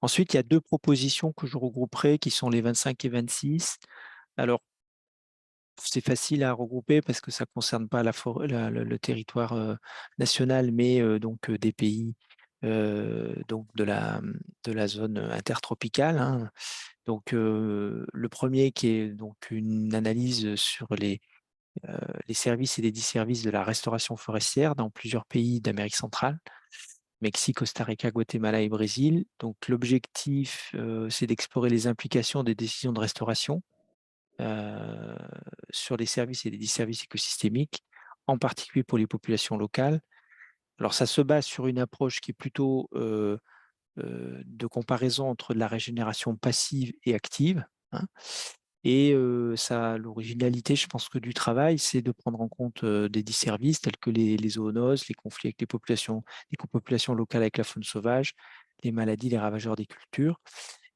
Ensuite, il y a 2 propositions que je regrouperai, qui sont les 25 et 26. Alors, c'est facile à regrouper parce que ça ne concerne pas le territoire national, mais donc des pays donc de la zone intertropicale, hein. Donc, le premier qui est donc une analyse sur les services et les disservices de la restauration forestière dans plusieurs pays d'Amérique centrale, Mexique, Costa Rica, Guatemala et Brésil. Donc l'objectif, c'est d'explorer les implications des décisions de restauration sur les services et les disservices écosystémiques, en particulier pour les populations locales. Alors ça se base sur une approche qui est plutôt de comparaison entre la régénération passive et active, hein. Et l'originalité, je pense que du travail, c'est de prendre en compte des disservices tels que les zoonoses, les conflits avec les populations locales avec la faune sauvage, les maladies, les ravageurs des cultures,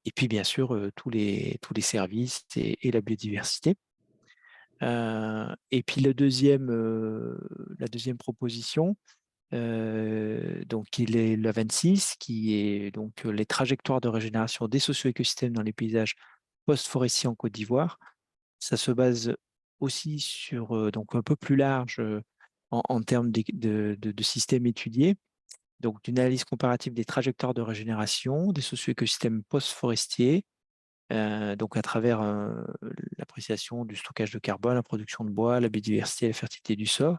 et puis bien sûr tous les services et la biodiversité. Et puis la deuxième proposition, donc il est la 26, qui est donc les trajectoires de régénération des socio-écosystèmes dans les paysages post-forestiers en Côte d'Ivoire. Ça se base aussi sur donc un peu plus large en termes de systèmes étudiés, donc d'une analyse comparative des trajectoires de régénération des socio-écosystèmes post-forestiers, donc à travers l'appréciation du stockage de carbone, la production de bois, la biodiversité et la fertilité du sol,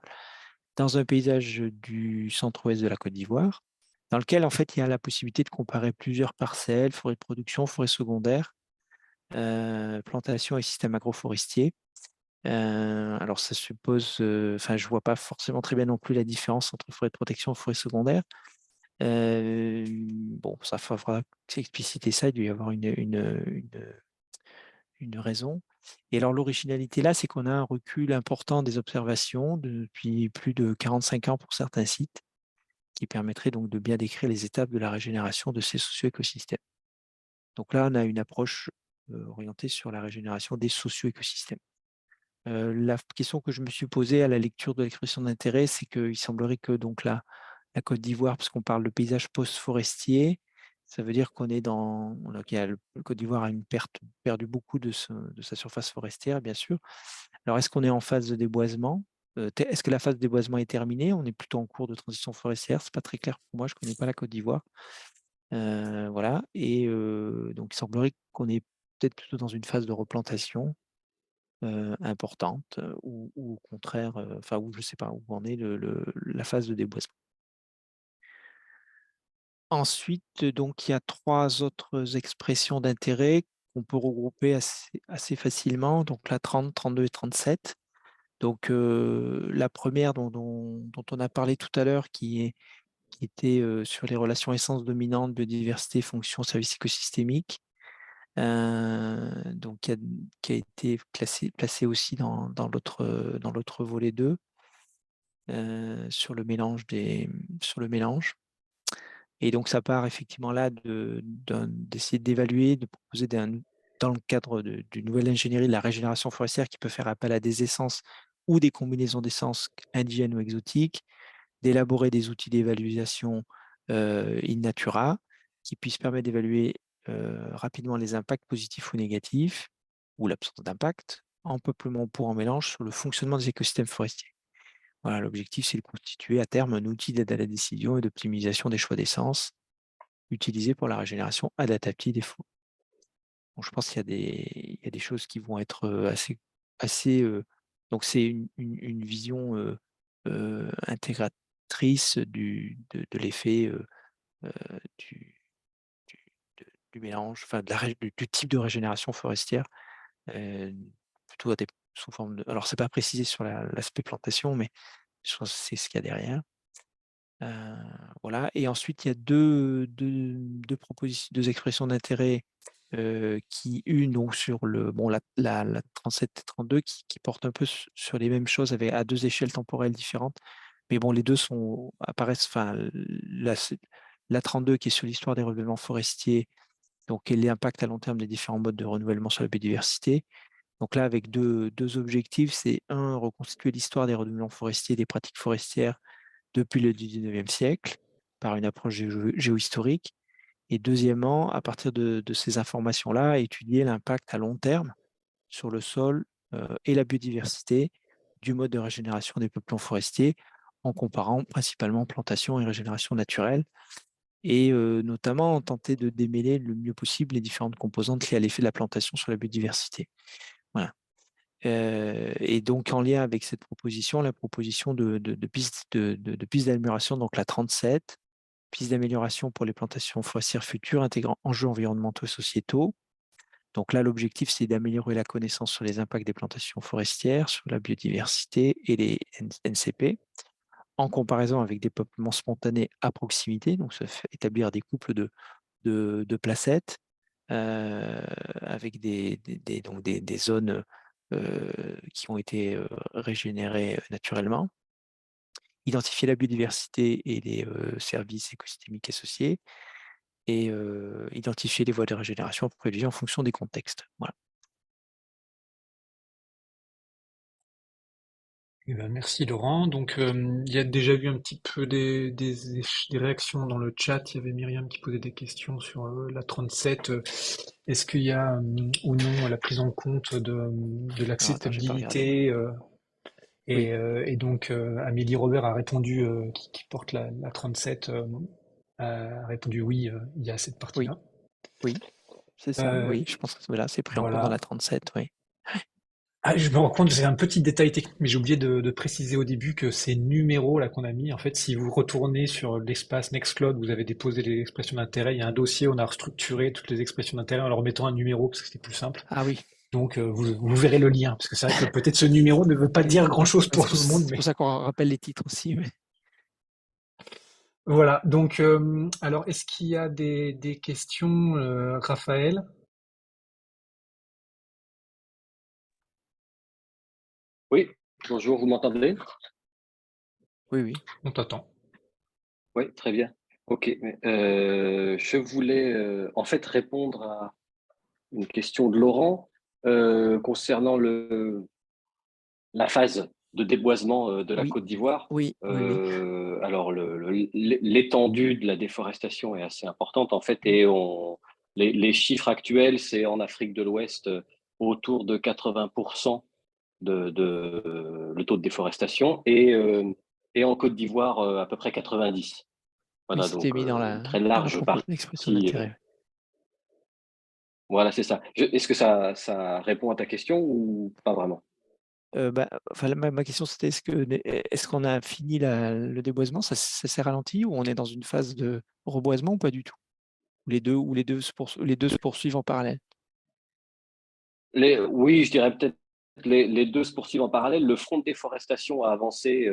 dans un paysage du centre-ouest de la Côte d'Ivoire, dans lequel en fait il y a la possibilité de comparer plusieurs parcelles, forêts de production, forêts secondaires, plantations et systèmes agroforestiers, Alors ça suppose, enfin je vois pas forcément très bien non plus la différence entre forêt de protection et forêt secondaire. Bon, ça faudra expliciter ça, il doit y avoir une raison. Et alors l'originalité là, c'est qu'on a un recul important des observations depuis plus de 45 ans pour certains sites, qui permettrait donc de bien décrire les étapes de la régénération de ces socio-écosystèmes. Donc là, on a une approche orientée sur la régénération des socio-écosystèmes. La question que je me suis posée à la lecture de l'expression d'intérêt, c'est qu'il semblerait que donc la Côte d'Ivoire, parce qu'on parle de paysage post-forestier, ça veut dire qu'on est dans, donc le Côte d'Ivoire a perdu beaucoup de sa surface forestière, bien sûr. Alors, est-ce qu'on est en phase de déboisement? Est-ce que la phase de déboisement est terminée? On est plutôt en cours de transition forestière. C'est pas très clair pour moi. Je connais pas la Côte d'Ivoire. Voilà. Et donc, il semblerait qu'on est peut-être plutôt dans une phase de replantation importante, ou au contraire, enfin, où je sais pas où en est la phase de déboisement. Ensuite, donc, il y a 3 autres expressions d'intérêt qu'on peut regrouper assez facilement, donc la 30, 32 et 37. Donc, la première dont on a parlé tout à l'heure, qui était sur les relations essence dominante, biodiversité, fonction, service écosystémique, donc qui a été placé aussi dans l'autre volet 2, sur le mélange. Et donc, ça part effectivement là d'essayer d'évaluer, de proposer dans le cadre d'une nouvelle ingénierie de la régénération forestière qui peut faire appel à des essences ou des combinaisons d'essences indigènes ou exotiques, d'élaborer des outils d'évaluation in natura qui puissent permettre d'évaluer rapidement les impacts positifs ou négatifs, ou l'absence d'impact, en peuplement ou en mélange sur le fonctionnement des écosystèmes forestiers. Voilà, l'objectif, c'est de constituer à terme un outil d'aide à la décision et d'optimisation des choix d'essence utilisés pour la régénération adaptative des forêts. Bon, je pense qu'il y a des choses qui vont être assez donc c'est une vision intégratrice de l'effet du, du mélange, enfin du type de régénération forestière, plutôt sous forme de. Alors, c'est pas précisé sur l'aspect plantation, mais je pense que c'est ce qu'il y a derrière. Voilà. Et ensuite, il y a deux propositions, 2 expressions d'intérêt, une donc sur la 37 et 32 qui portent un peu sur les mêmes choses à 2 échelles temporelles différentes. Mais bon, les deux apparaissent, enfin, la 32 qui est sur l'histoire des renouvellements forestiers, donc et l'impact à long terme des différents modes de renouvellement sur la biodiversité. Donc là, avec deux objectifs, c'est reconstituer l'histoire des renouvellements forestiers et des pratiques forestières depuis le 19e siècle par une approche géohistorique. Et deuxièmement, à partir de ces informations-là, étudier l'impact à long terme sur le sol et la biodiversité du mode de régénération des peuplements forestiers en comparant principalement plantation et régénération naturelle, et notamment tenter de démêler le mieux possible les différentes composantes liées à l'effet de la plantation sur la biodiversité. Voilà. Et donc, en lien avec cette proposition, la proposition de pistes d'amélioration, donc la 37, piste d'amélioration pour les plantations forestières futures intégrant enjeux environnementaux et sociétaux. Donc là, l'objectif, c'est d'améliorer la connaissance sur les impacts des plantations forestières, sur la biodiversité et les NCP, en comparaison avec des peuplements spontanés à proximité, donc ça fait établir des couples de placettes avec des zones qui ont été régénérées naturellement, identifier la biodiversité et les services écosystémiques associés, et identifier les voies de régénération privilégiées en fonction des contextes. Voilà. Eh ben, merci Laurent. Donc, il y a déjà eu un petit peu des réactions dans le chat. Il y avait Myriam qui posait des questions sur la 37. Est-ce qu'il y a ou non la prise en compte de l'acceptabilité et donc Amélie Robert a répondu, qui porte la 37, a répondu oui, il y a cette partie-là. Oui, c'est ça. Oui, je pense que voilà, c'est pris en compte dans la 37. Oui. Ah, je me rends compte, c'est un petit détail technique, mais j'ai oublié de préciser au début que ces numéros là qu'on a mis, en fait, si vous retournez sur l'espace Nextcloud, vous avez déposé les expressions d'intérêt, il y a un dossier, on a restructuré toutes les expressions d'intérêt en leur mettant un numéro parce que c'était plus simple. Ah oui. Donc, vous verrez le lien, parce que c'est vrai que peut-être ce numéro ne veut pas dire grand-chose pour tout le monde. C'est pour ça qu'on rappelle les titres aussi. Mais... Voilà, donc, alors, est-ce qu'il y a des questions, Raphaël? Oui, bonjour, vous m'entendez? Oui, oui. On t'entend. Oui, très bien. Ok, je voulais en fait répondre à une question de Laurent concernant la phase de déboisement de la Oui, Côte d'Ivoire. oui, oui. Alors, l'étendue de la déforestation est assez importante en fait, et les chiffres actuels, c'est en Afrique de l'Ouest autour de 80% le taux de déforestation, et en Côte d'Ivoire à peu près 90%. Oui, Voilà, c'était donc mis dans une très dans la large l'expression partie. d'intérêt. Voilà, c'est ça. Est-ce que ça répond à ta question ou pas vraiment? Enfin, ma question, c'était est-ce qu'on a fini le déboisement? Ça s'est ralenti ou on est dans une phase de reboisement ou pas du tout? Les deux se poursuivent en parallèle? Oui, je dirais peut-être les deux se poursuivent en parallèle. Le front de déforestation a avancé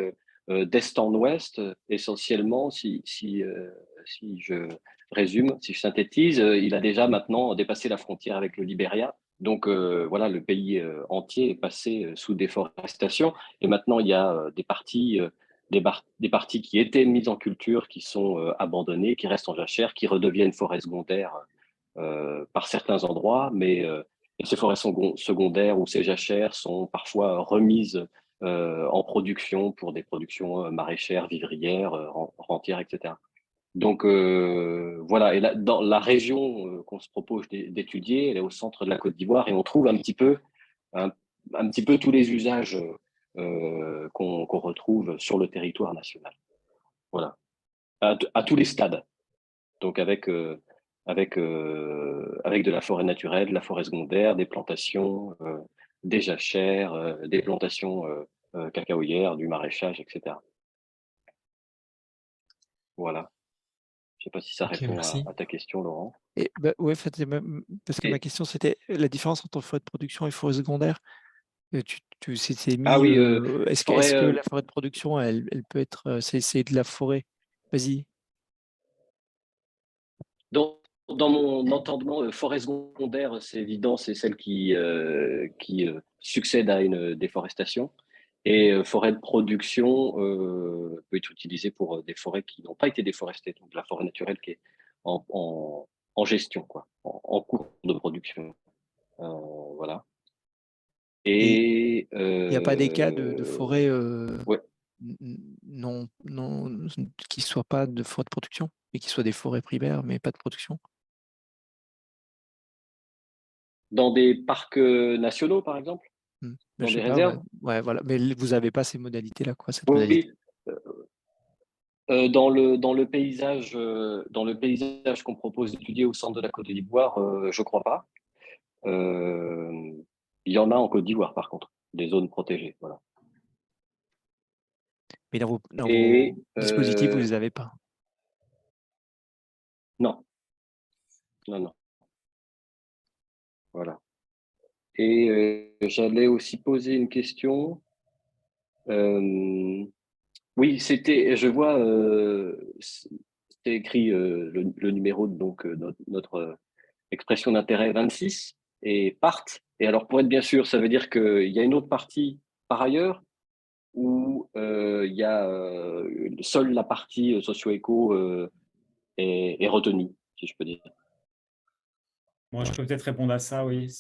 d'est en ouest, essentiellement, si je résume, si je synthétise, il a déjà maintenant dépassé la frontière avec le Libéria. Donc voilà, le pays entier est passé sous déforestation. Et maintenant, il y a des parties qui étaient mises en culture, qui sont abandonnées, qui restent en jachère, qui redeviennent forêts secondaires par certains endroits, mais et ces forêts secondaires ou ces jachères sont parfois remises en production pour des productions maraîchères, vivrières, rentières, etc. Donc voilà, et là, dans la région qu'on se propose d'étudier, elle est au centre de la Côte d'Ivoire, et on trouve un petit peu tous les usages qu'on retrouve sur le territoire national. Voilà, à tous les stades. Donc avec de la forêt naturelle, de la forêt secondaire, des plantations, des jachères, des plantations cacaoyères, du maraîchage, etc. Voilà. Je ne sais pas si ça Ok, répond merci. à ta question, Laurent. Et ouais, parce que ma question, c'était la différence entre forêt de production et forêt secondaire. C'est mis. Ah oui, Est-ce forêt. que la forêt de production, elle peut être, c'est de la forêt? Vas-y. Dans mon entendement, forêt secondaire, c'est évident, c'est celle qui succède à une déforestation. Et forêt de production peut être utilisée pour des forêts qui n'ont pas été déforestées, donc de la forêt naturelle qui est en gestion, quoi, en cours de production. Voilà. Et Et il n'y a pas des cas de forêt ouais. non, qui ne soient pas de forêt de production, mais qui soient des forêts primaires, mais pas de production? Dans des parcs nationaux, par exemple, Mais dans je sais des pas, ouais. réserves. Ouais, voilà. Mais vous n'avez pas ces modalités-là, quoi, cette modalité. Oui. Dans le paysage qu'on propose d'étudier au centre de la Côte d'Ivoire, je crois pas. Il y en a en Côte d'Ivoire, par contre, des zones protégées. Voilà. Mais dans vos Et dispositifs, vous ne les avez pas. non. Non. Voilà. Et j'allais aussi poser une question. Oui, je vois, c'est écrit le numéro de donc, notre expression d'intérêt 26 et part. Et alors, pour être bien sûr, ça veut dire qu'il y a une autre partie par ailleurs où il y a seule la partie socio-éco est retenue, si je peux dire. Moi, je peux peut-être répondre à ça, oui.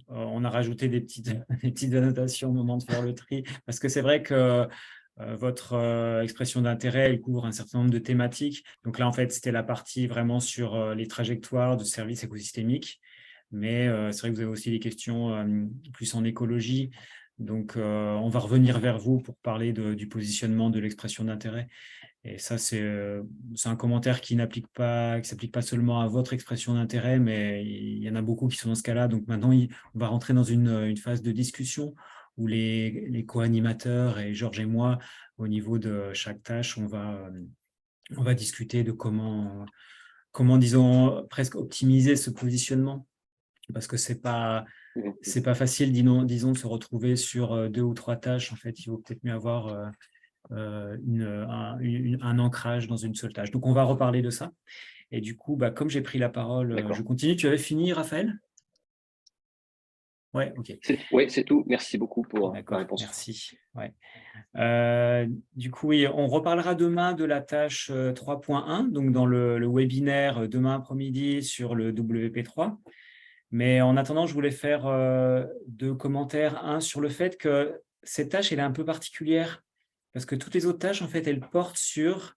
On a rajouté des petites, des petites annotations au moment de faire le tri, parce que c'est vrai que votre expression d'intérêt, elle couvre un certain nombre de thématiques. Donc là, en fait, c'était la partie vraiment sur les trajectoires de services écosystémiques. Mais c'est vrai que vous avez aussi des questions plus en écologie. Donc, on va revenir vers vous pour parler du positionnement de l'expression d'intérêt. Et ça, c'est un commentaire qui s'applique pas seulement à votre expression d'intérêt, mais il y en a beaucoup qui sont dans ce cas-là. Donc maintenant, on va rentrer dans une phase de discussion où les co-animateurs et Georges et moi, au niveau de chaque tâche, on va discuter de comment, disons, presque optimiser ce positionnement. parce que c'est pas facile, disons, de se retrouver sur 2 ou 3 tâches. En fait, il vaut peut-être mieux avoir un ancrage dans une seule tâche. Donc, on va reparler de ça. Et du coup, comme j'ai pris la parole, je continue. Tu avais fini, Raphaël? Ouais, ok. Oui, c'est tout. Merci beaucoup pour la réponse. Merci. Ouais. Du coup, oui, on reparlera demain de la tâche 3.1, donc dans le webinaire demain après-midi sur le WP3. Mais en attendant, je voulais faire 2 commentaires. Un sur le fait que cette tâche, elle est un peu particulière parce que toutes les autres tâches, en fait, elles portent sur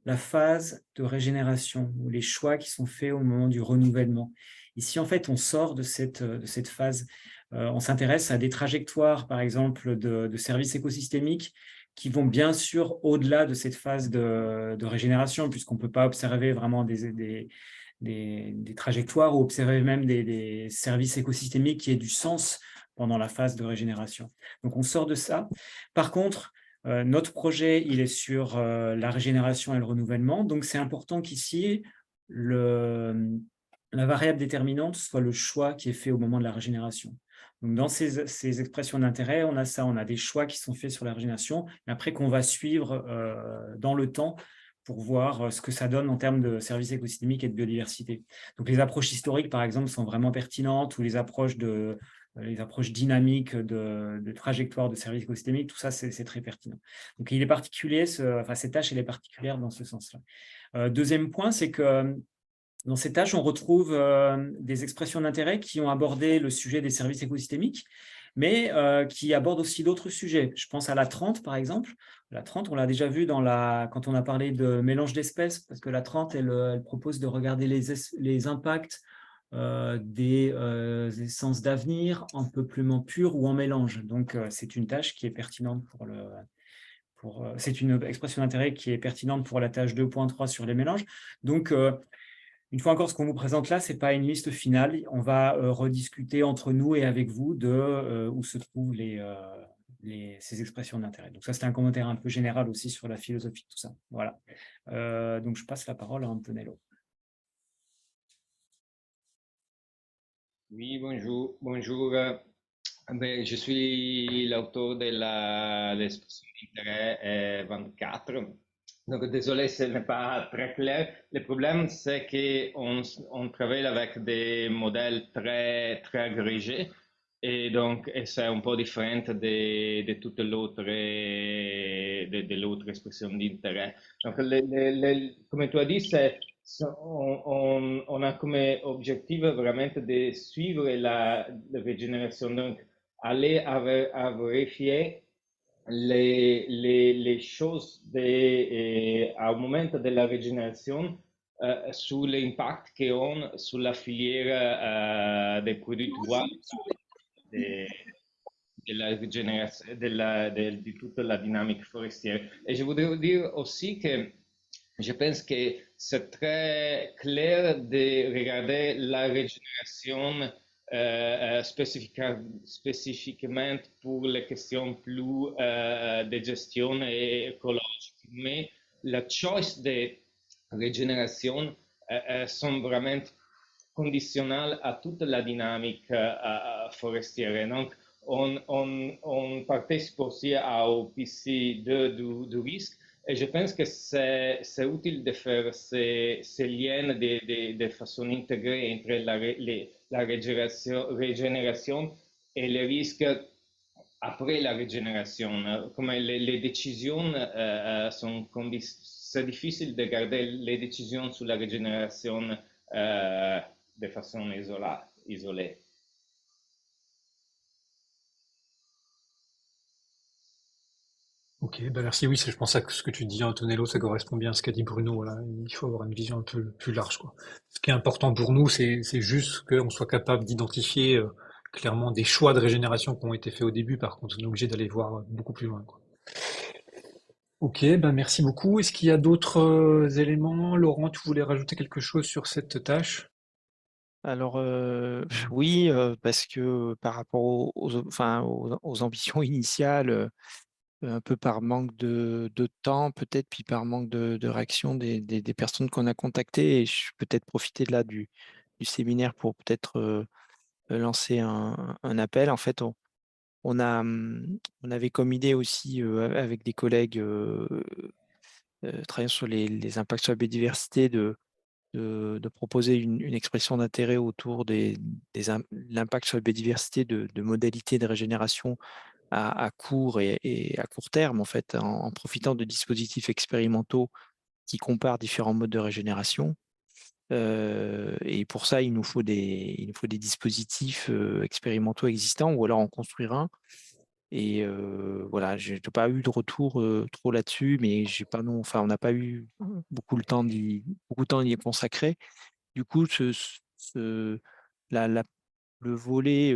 la phase de régénération ou les choix qui sont faits au moment du renouvellement. Ici, en fait, on sort de cette phase. On s'intéresse à des trajectoires, par exemple, de services écosystémiques qui vont bien sûr au-delà de cette phase de régénération, puisqu'on ne peut pas observer vraiment des trajectoires ou observer même des services écosystémiques qui aient du sens pendant la phase de régénération. Donc, on sort de ça. Par contre, notre projet, il est sur la régénération et le renouvellement. Donc, c'est important qu'ici, la variable déterminante soit le choix qui est fait au moment de la régénération. Donc, dans ces expressions d'intérêt, on a ça, on a des choix qui sont faits sur la régénération, mais après qu'on va suivre dans le temps pour voir ce que ça donne en termes de services écosystémiques et de biodiversité. Donc, les approches historiques, par exemple, sont vraiment pertinentes, ou les approches dynamiques de trajectoire de services écosystémiques, tout ça, c'est très pertinent. Donc, il est particulier, cette tâche, elle est particulière dans ce sens-là. Deuxième point, c'est que dans ces tâches, on retrouve des expressions d'intérêt qui ont abordé le sujet des services écosystémiques, mais qui abordent aussi d'autres sujets. Je pense à la 30, par exemple. La 30, on l'a déjà vu quand on a parlé de mélange d'espèces, parce que la 30, elle propose de regarder les impacts des essences d'avenir en peuplement pur ou en mélange. Donc, c'est une tâche qui est pertinente c'est une expression d'intérêt qui est pertinente pour la tâche 2.3 sur les mélanges. Donc, une fois encore, ce qu'on vous présente là, ce n'est pas une liste finale. On va rediscuter entre nous et avec vous de où se trouvent ces expressions d'intérêt. Donc ça, c'était un commentaire un peu général aussi sur la philosophie de tout ça. Voilà. Donc je passe la parole à Antonello. Oui, bonjour. Bonjour. Je suis l'auteur de l'expression d'intérêt 24. Donc, désolé, ce n'est pas très clair. Le problème, c'est qu'on travaille avec des modèles très, très agrégés et donc c'est un peu différent de toute l'autre expression d'intérêt. Donc, comme tu as dit, on a comme objectif vraiment de suivre la régénération. Donc, aller à vérifier les choses au moment de la régénération sur l'impact qu'ils ont sur la filière des produits de bois, de la régénération, de toute la dynamique forestière. Et je voudrais dire aussi que je pense que c'est très clair de regarder la régénération spécifiquement pour les questions plus de gestion et écologique. Mais la choix de régénération sont vraiment conditionnelles à toute la dynamique forestière. Donc, on participe aussi au PC2 du risque. Et je pense que c'est utile de faire ces liens de façon intégrée entre la régénération et les risques après la régénération. Comme les décisions c'est difficile de garder les décisions sur la régénération de façon isolée. Ok, merci. Oui, je pense que ce que tu dis, Antonello, ça correspond bien à ce qu'a dit Bruno. Voilà. Il faut avoir une vision un peu plus large, quoi. Ce qui est important pour nous, c'est juste qu'on soit capable d'identifier clairement des choix de régénération qui ont été faits au début. Par contre, on est obligé d'aller voir beaucoup plus loin, quoi. Ok, merci beaucoup. Est-ce qu'il y a d'autres éléments? Laurent, tu voulais rajouter quelque chose sur cette tâche? Alors, oui, parce que par rapport aux ambitions initiales, un peu par manque de temps peut-être, puis par manque de réaction des personnes qu'on a contactées, et je peut-être profiter de là du séminaire pour peut-être lancé un appel. En fait, on avait comme idée aussi, avec des collègues travaillant sur les impacts sur la biodiversité, de proposer une expression d'intérêt autour de l'impact sur la biodiversité de modalités de régénération à court et à court terme, en fait, en profitant de dispositifs expérimentaux qui comparent différents modes de régénération. Et pour ça, il nous faut des dispositifs expérimentaux existants, ou alors en construire un. Et voilà, je n'ai pas eu de retour trop là-dessus, mais on n'a pas eu beaucoup de temps d'y consacrer. Du coup, le volet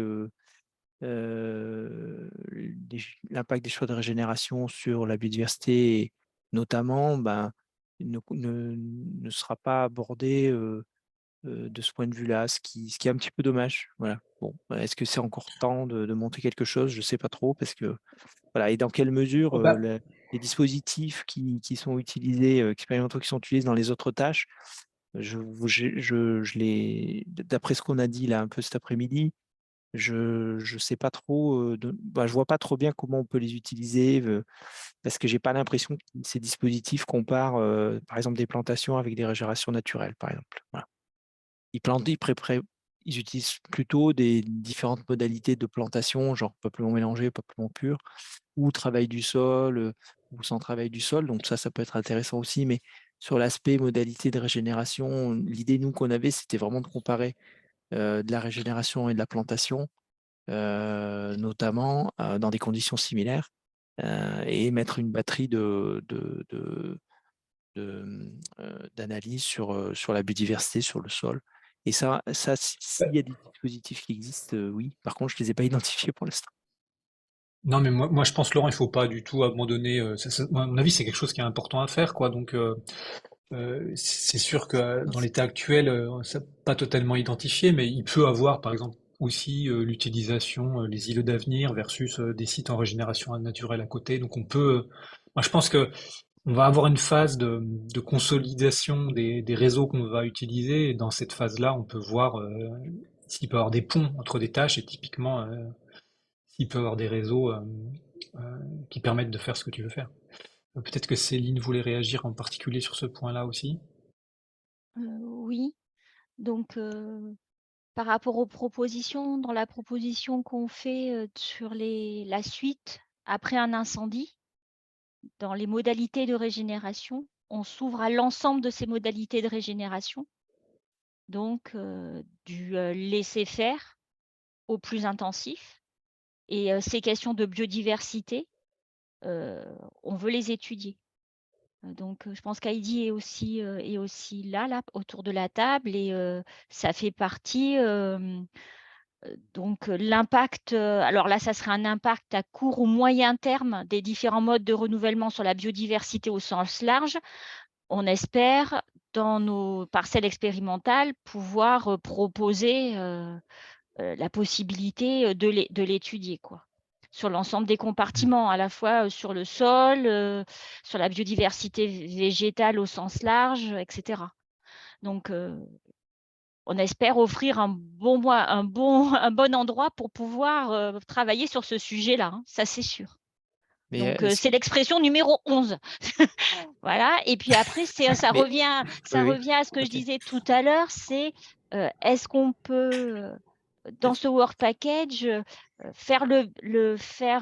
l'impact des choix de régénération sur la biodiversité, notamment, ne sera pas abordé de ce point de vue-là, ce qui est un petit peu dommage. Voilà. Bon, est-ce que c'est encore temps de monter quelque chose? Je ne sais pas trop, parce que voilà. Et dans quelle mesure Oh, bah, les dispositifs qui sont utilisés, expérimentaux qui sont utilisés dans les autres tâches, d'après ce qu'on a dit là un peu cet après-midi, je sais pas trop, je vois pas trop bien comment on peut les utiliser, parce que j'ai pas l'impression que ces dispositifs comparent, par exemple, des plantations avec des régénérations naturelles, par exemple. Voilà. Ils utilisent plutôt des différentes modalités de plantation, genre peuplement mélangé, peuplement pur, ou travail du sol, ou sans travail du sol. Donc ça peut être intéressant aussi. Mais sur l'aspect modalité de régénération, l'idée, nous, qu'on avait, c'était vraiment de comparer de la régénération et de la plantation, notamment dans des conditions similaires, et mettre une batterie d'analyse sur la biodiversité, sur le sol. Et ça, s'il y a des dispositifs qui existent, oui. Par contre, je ne les ai pas identifiés pour l'instant. Non, mais moi je pense, Laurent, il faut pas du tout abandonner. À mon avis, c'est quelque chose qui est important à faire, quoi. Donc, c'est sûr que dans l'état actuel, c'est pas totalement identifié, mais il peut avoir, par exemple, aussi l'utilisation, les îlots d'avenir versus des sites en régénération naturelle à côté. Donc, moi, je pense que on va avoir une phase de consolidation des réseaux qu'on va utiliser. Et dans cette phase-là, on peut voir s'il peut y avoir des ponts entre des tâches, et typiquement, s'il peut y avoir des réseaux qui permettent de faire ce que tu veux faire. Peut-être que Céline voulait réagir en particulier sur ce point-là aussi. Oui, donc par rapport aux propositions, dans la proposition qu'on fait sur la suite après un incendie, dans les modalités de régénération, on s'ouvre à l'ensemble de ces modalités de régénération, donc du laisser-faire au plus intensif. Et ces questions de biodiversité, on veut les étudier. Donc, je pense qu'Heidi est aussi là, autour de la table, et ça fait partie. Donc, l'impact, alors là, ça serait un impact à court ou moyen terme des différents modes de renouvellement sur la biodiversité au sens large. On espère, dans nos parcelles expérimentales, pouvoir proposer la possibilité de l'étudier, quoi, sur l'ensemble des compartiments, à la fois sur le sol, sur la biodiversité végétale au sens large, etc. Donc, on espère offrir un bon endroit pour pouvoir travailler sur ce sujet-là, hein, ça c'est sûr. Mais Donc, c'est l'expression numéro 11. Voilà. Et puis après, ça revient à ce que je disais tout à l'heure, c'est est-ce qu'on peut, dans ce work package, faire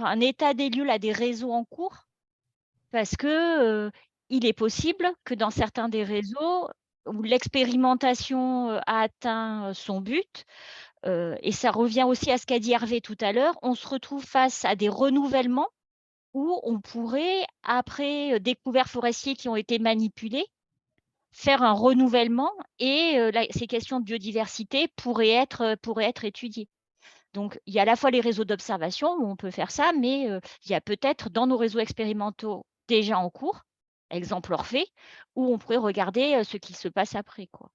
un état des lieux là, des réseaux en cours, parce que il est possible que dans certains des réseaux où l'expérimentation a atteint son but, et ça revient aussi à ce qu'a dit Hervé tout à l'heure, on se retrouve face à des renouvellements où on pourrait, après des couverts forestiers qui ont été manipulés, faire un renouvellement, et ces questions de biodiversité pourraient être étudiées. Donc, il y a à la fois les réseaux d'observation où on peut faire ça, mais il y a peut-être dans nos réseaux expérimentaux déjà en cours, exemple Orphée, où on pourrait regarder ce qui se passe après, quoi.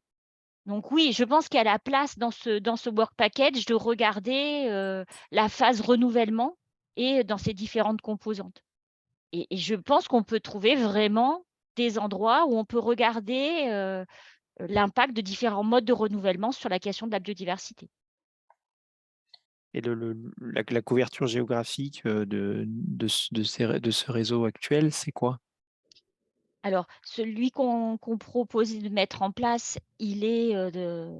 Donc oui, je pense qu'il y a la place dans ce work package de regarder la phase renouvellement et dans ses différentes composantes. Et je pense qu'on peut trouver vraiment des endroits où on peut regarder l'impact de différents modes de renouvellement sur la question de la biodiversité. Et la couverture géographique de ce réseau actuel, c'est quoi? Alors, celui qu'on propose de mettre en place, il est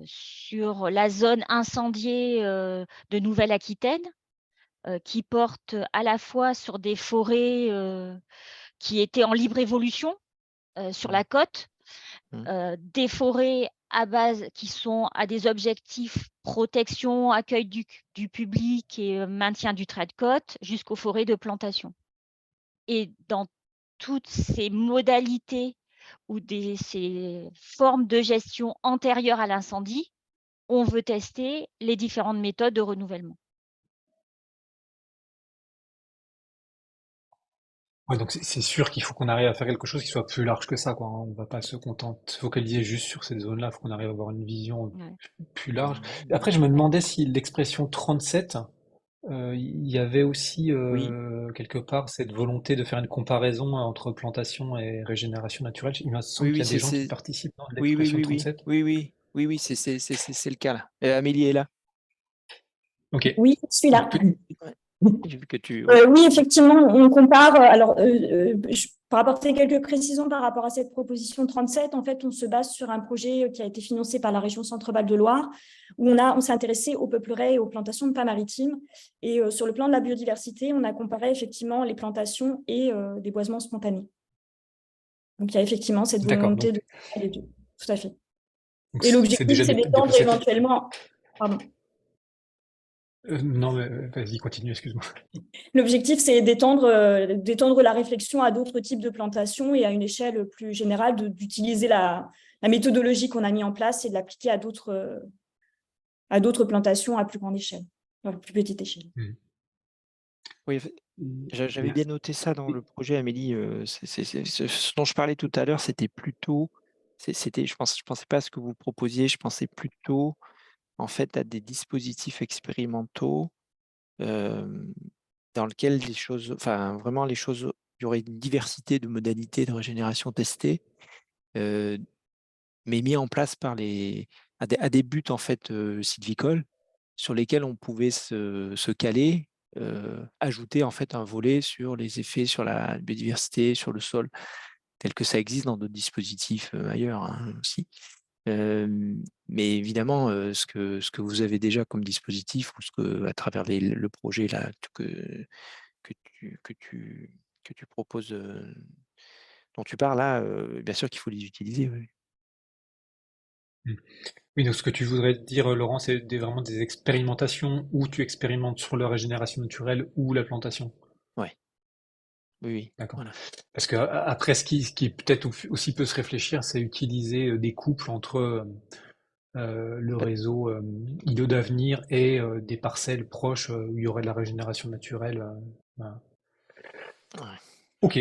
sur la zone incendiée de Nouvelle-Aquitaine, qui porte à la fois sur des forêts qui étaient en libre évolution sur la côte, des forêts à base qui sont à des objectifs protection, accueil du public et maintien du trait de côte, jusqu'aux forêts de plantation. Et dans toutes ces modalités ou ces formes de gestion antérieures à l'incendie, on veut tester les différentes méthodes de renouvellement. Ouais, donc c'est sûr qu'il faut qu'on arrive à faire quelque chose qui soit plus large que ça, quoi, hein. On va pas se focaliser juste sur cette zone-là, il faut qu'on arrive à avoir une vision plus large. Et après, je me demandais si l'expression 37, il y avait aussi quelque part cette volonté de faire une comparaison entre plantation et régénération naturelle. Il me semble qu'il y a des gens qui participent dans l'expression 37. Oui, c'est le cas là. Amélie est là. Ok. Oui, je suis là. J'ai vu que tu... Oui, effectivement, on compare. Alors, pour apporter quelques précisions par rapport à cette proposition 37, en fait, on se base sur un projet qui a été financé par la région Centre-Val de Loire, où on s'est intéressé aux peupleraie et aux plantations de pins maritimes. Et sur le plan de la biodiversité, on a comparé effectivement les plantations et des boisements spontanés. Donc, il y a effectivement cette volonté de faire les deux. Tout à fait. Donc, et l'objectif, c'est d'étendre éventuellement... Pardon. Non, mais vas-y, continue, excuse-moi. L'objectif, c'est d'étendre la réflexion à d'autres types de plantations et à une échelle plus générale, d'utiliser la méthodologie qu'on a mis en place et de l'appliquer à d'autres plantations à plus grande échelle, à plus petite échelle. Oui, j'avais bien noté ça dans le projet, Amélie. Ce dont je parlais tout à l'heure, c'était plutôt... je pensais pas à ce que vous proposiez, je pensais plutôt en fait à des dispositifs expérimentaux dans lesquels il y aurait une diversité de modalités de régénération testées, mais mis en place à des buts en fait sylvicoles sur lesquels on pouvait se caler, ajouter en fait un volet sur les effets sur la biodiversité, sur le sol, tel que ça existe dans d'autres dispositifs ailleurs aussi. Mais évidemment, ce que vous avez déjà comme dispositif, ou à travers le projet là, que tu proposes, dont tu parles là, bien sûr qu'il faut les utiliser. Oui. Oui, donc ce que tu voudrais dire, Laurent, c'est vraiment des expérimentations où tu expérimentes sur la régénération naturelle ou la plantation. Ouais. Oui. D'accord. Voilà. Parce que après, ce qui peut-être aussi peut se réfléchir, c'est utiliser des couples entre le réseau îlot d'avenir et des parcelles proches où il y aurait de la régénération naturelle. Voilà. Ouais. Ok.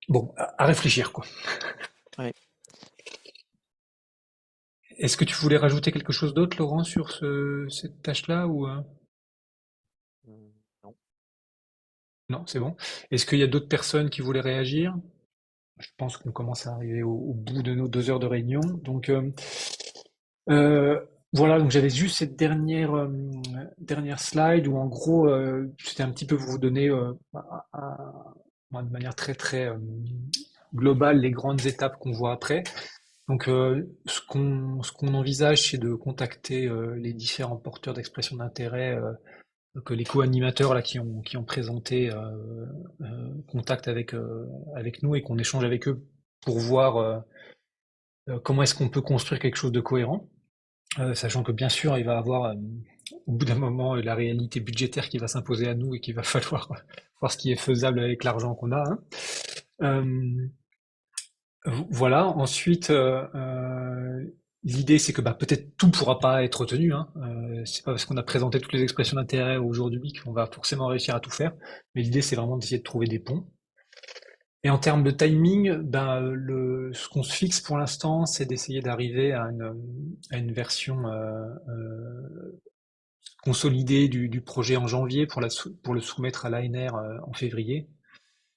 Bon, à réfléchir, quoi. Ouais. Est-ce que tu voulais rajouter quelque chose d'autre, Laurent, sur cette tâche-là ou Non. Non, c'est bon. Est-ce qu'il y a d'autres personnes qui voulaient réagir? Je pense qu'on commence à arriver au bout de nos 2 heures de réunion. Donc, voilà, donc j'avais juste cette dernière slide où en gros, c'était un petit peu pour vous donner de manière très très globale les grandes étapes qu'on voit après. Donc, ce qu'on envisage, c'est de contacter les différents porteurs d'expression d'intérêt, que les co-animateurs là qui ont présenté contact avec nous et qu'on échange avec eux pour voir comment est-ce qu'on peut construire quelque chose de cohérent, sachant que bien sûr il va avoir au bout d'un moment la réalité budgétaire qui va s'imposer à nous et qu'il va falloir voir ce qui est faisable avec l'argent qu'on a, hein. Voilà. Ensuite, l'idée c'est que peut-être tout pourra pas être retenu, hein. C'est pas parce qu'on a présenté toutes les expressions d'intérêt aujourd'hui qu'on va forcément réussir à tout faire. Mais l'idée c'est vraiment d'essayer de trouver des ponts. Et en termes de timing, ce qu'on se fixe pour l'instant, c'est d'essayer d'arriver à une version consolidée du projet en janvier pour le soumettre à l'ANR en février.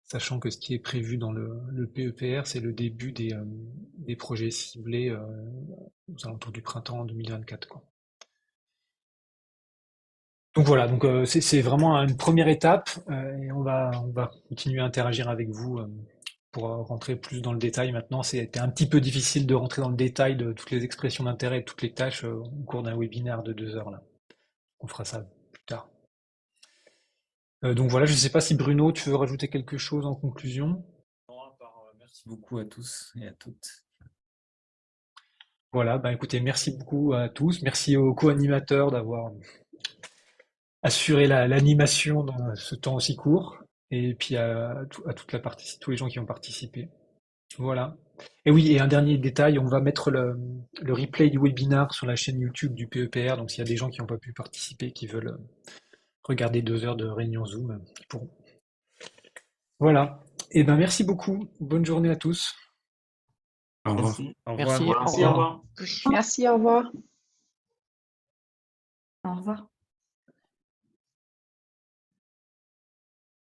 Sachant que ce qui est prévu dans le PEPR, c'est le début des projets ciblés aux alentours du printemps 2024, quoi. Donc voilà, donc c'est vraiment une première étape et on va continuer à interagir avec vous pour rentrer plus dans le détail maintenant. C'était un petit peu difficile de rentrer dans le détail de toutes les expressions d'intérêt et toutes les tâches au cours d'un webinaire de 2 heures là. On fera ça plus tard. Donc voilà, je ne sais pas si Bruno, tu veux rajouter quelque chose en conclusion? Non, à part, merci beaucoup à tous et à toutes. Voilà, bah écoutez, merci beaucoup à tous. Merci aux co-animateurs d'avoir assuré l'animation dans ce temps aussi court. Et puis à toute la partie, tous les gens qui ont participé. Voilà. Et oui, et un dernier détail, on va mettre le replay du webinar sur la chaîne YouTube du PEPR. Donc s'il y a des gens qui n'ont pas pu participer, qui veulent regarder 2 heures de réunion Zoom, ils pourront. Voilà. Et ben merci beaucoup. Bonne journée à tous. Au revoir. Au revoir. Merci, Merci, au revoir. Merci, au revoir. Au revoir.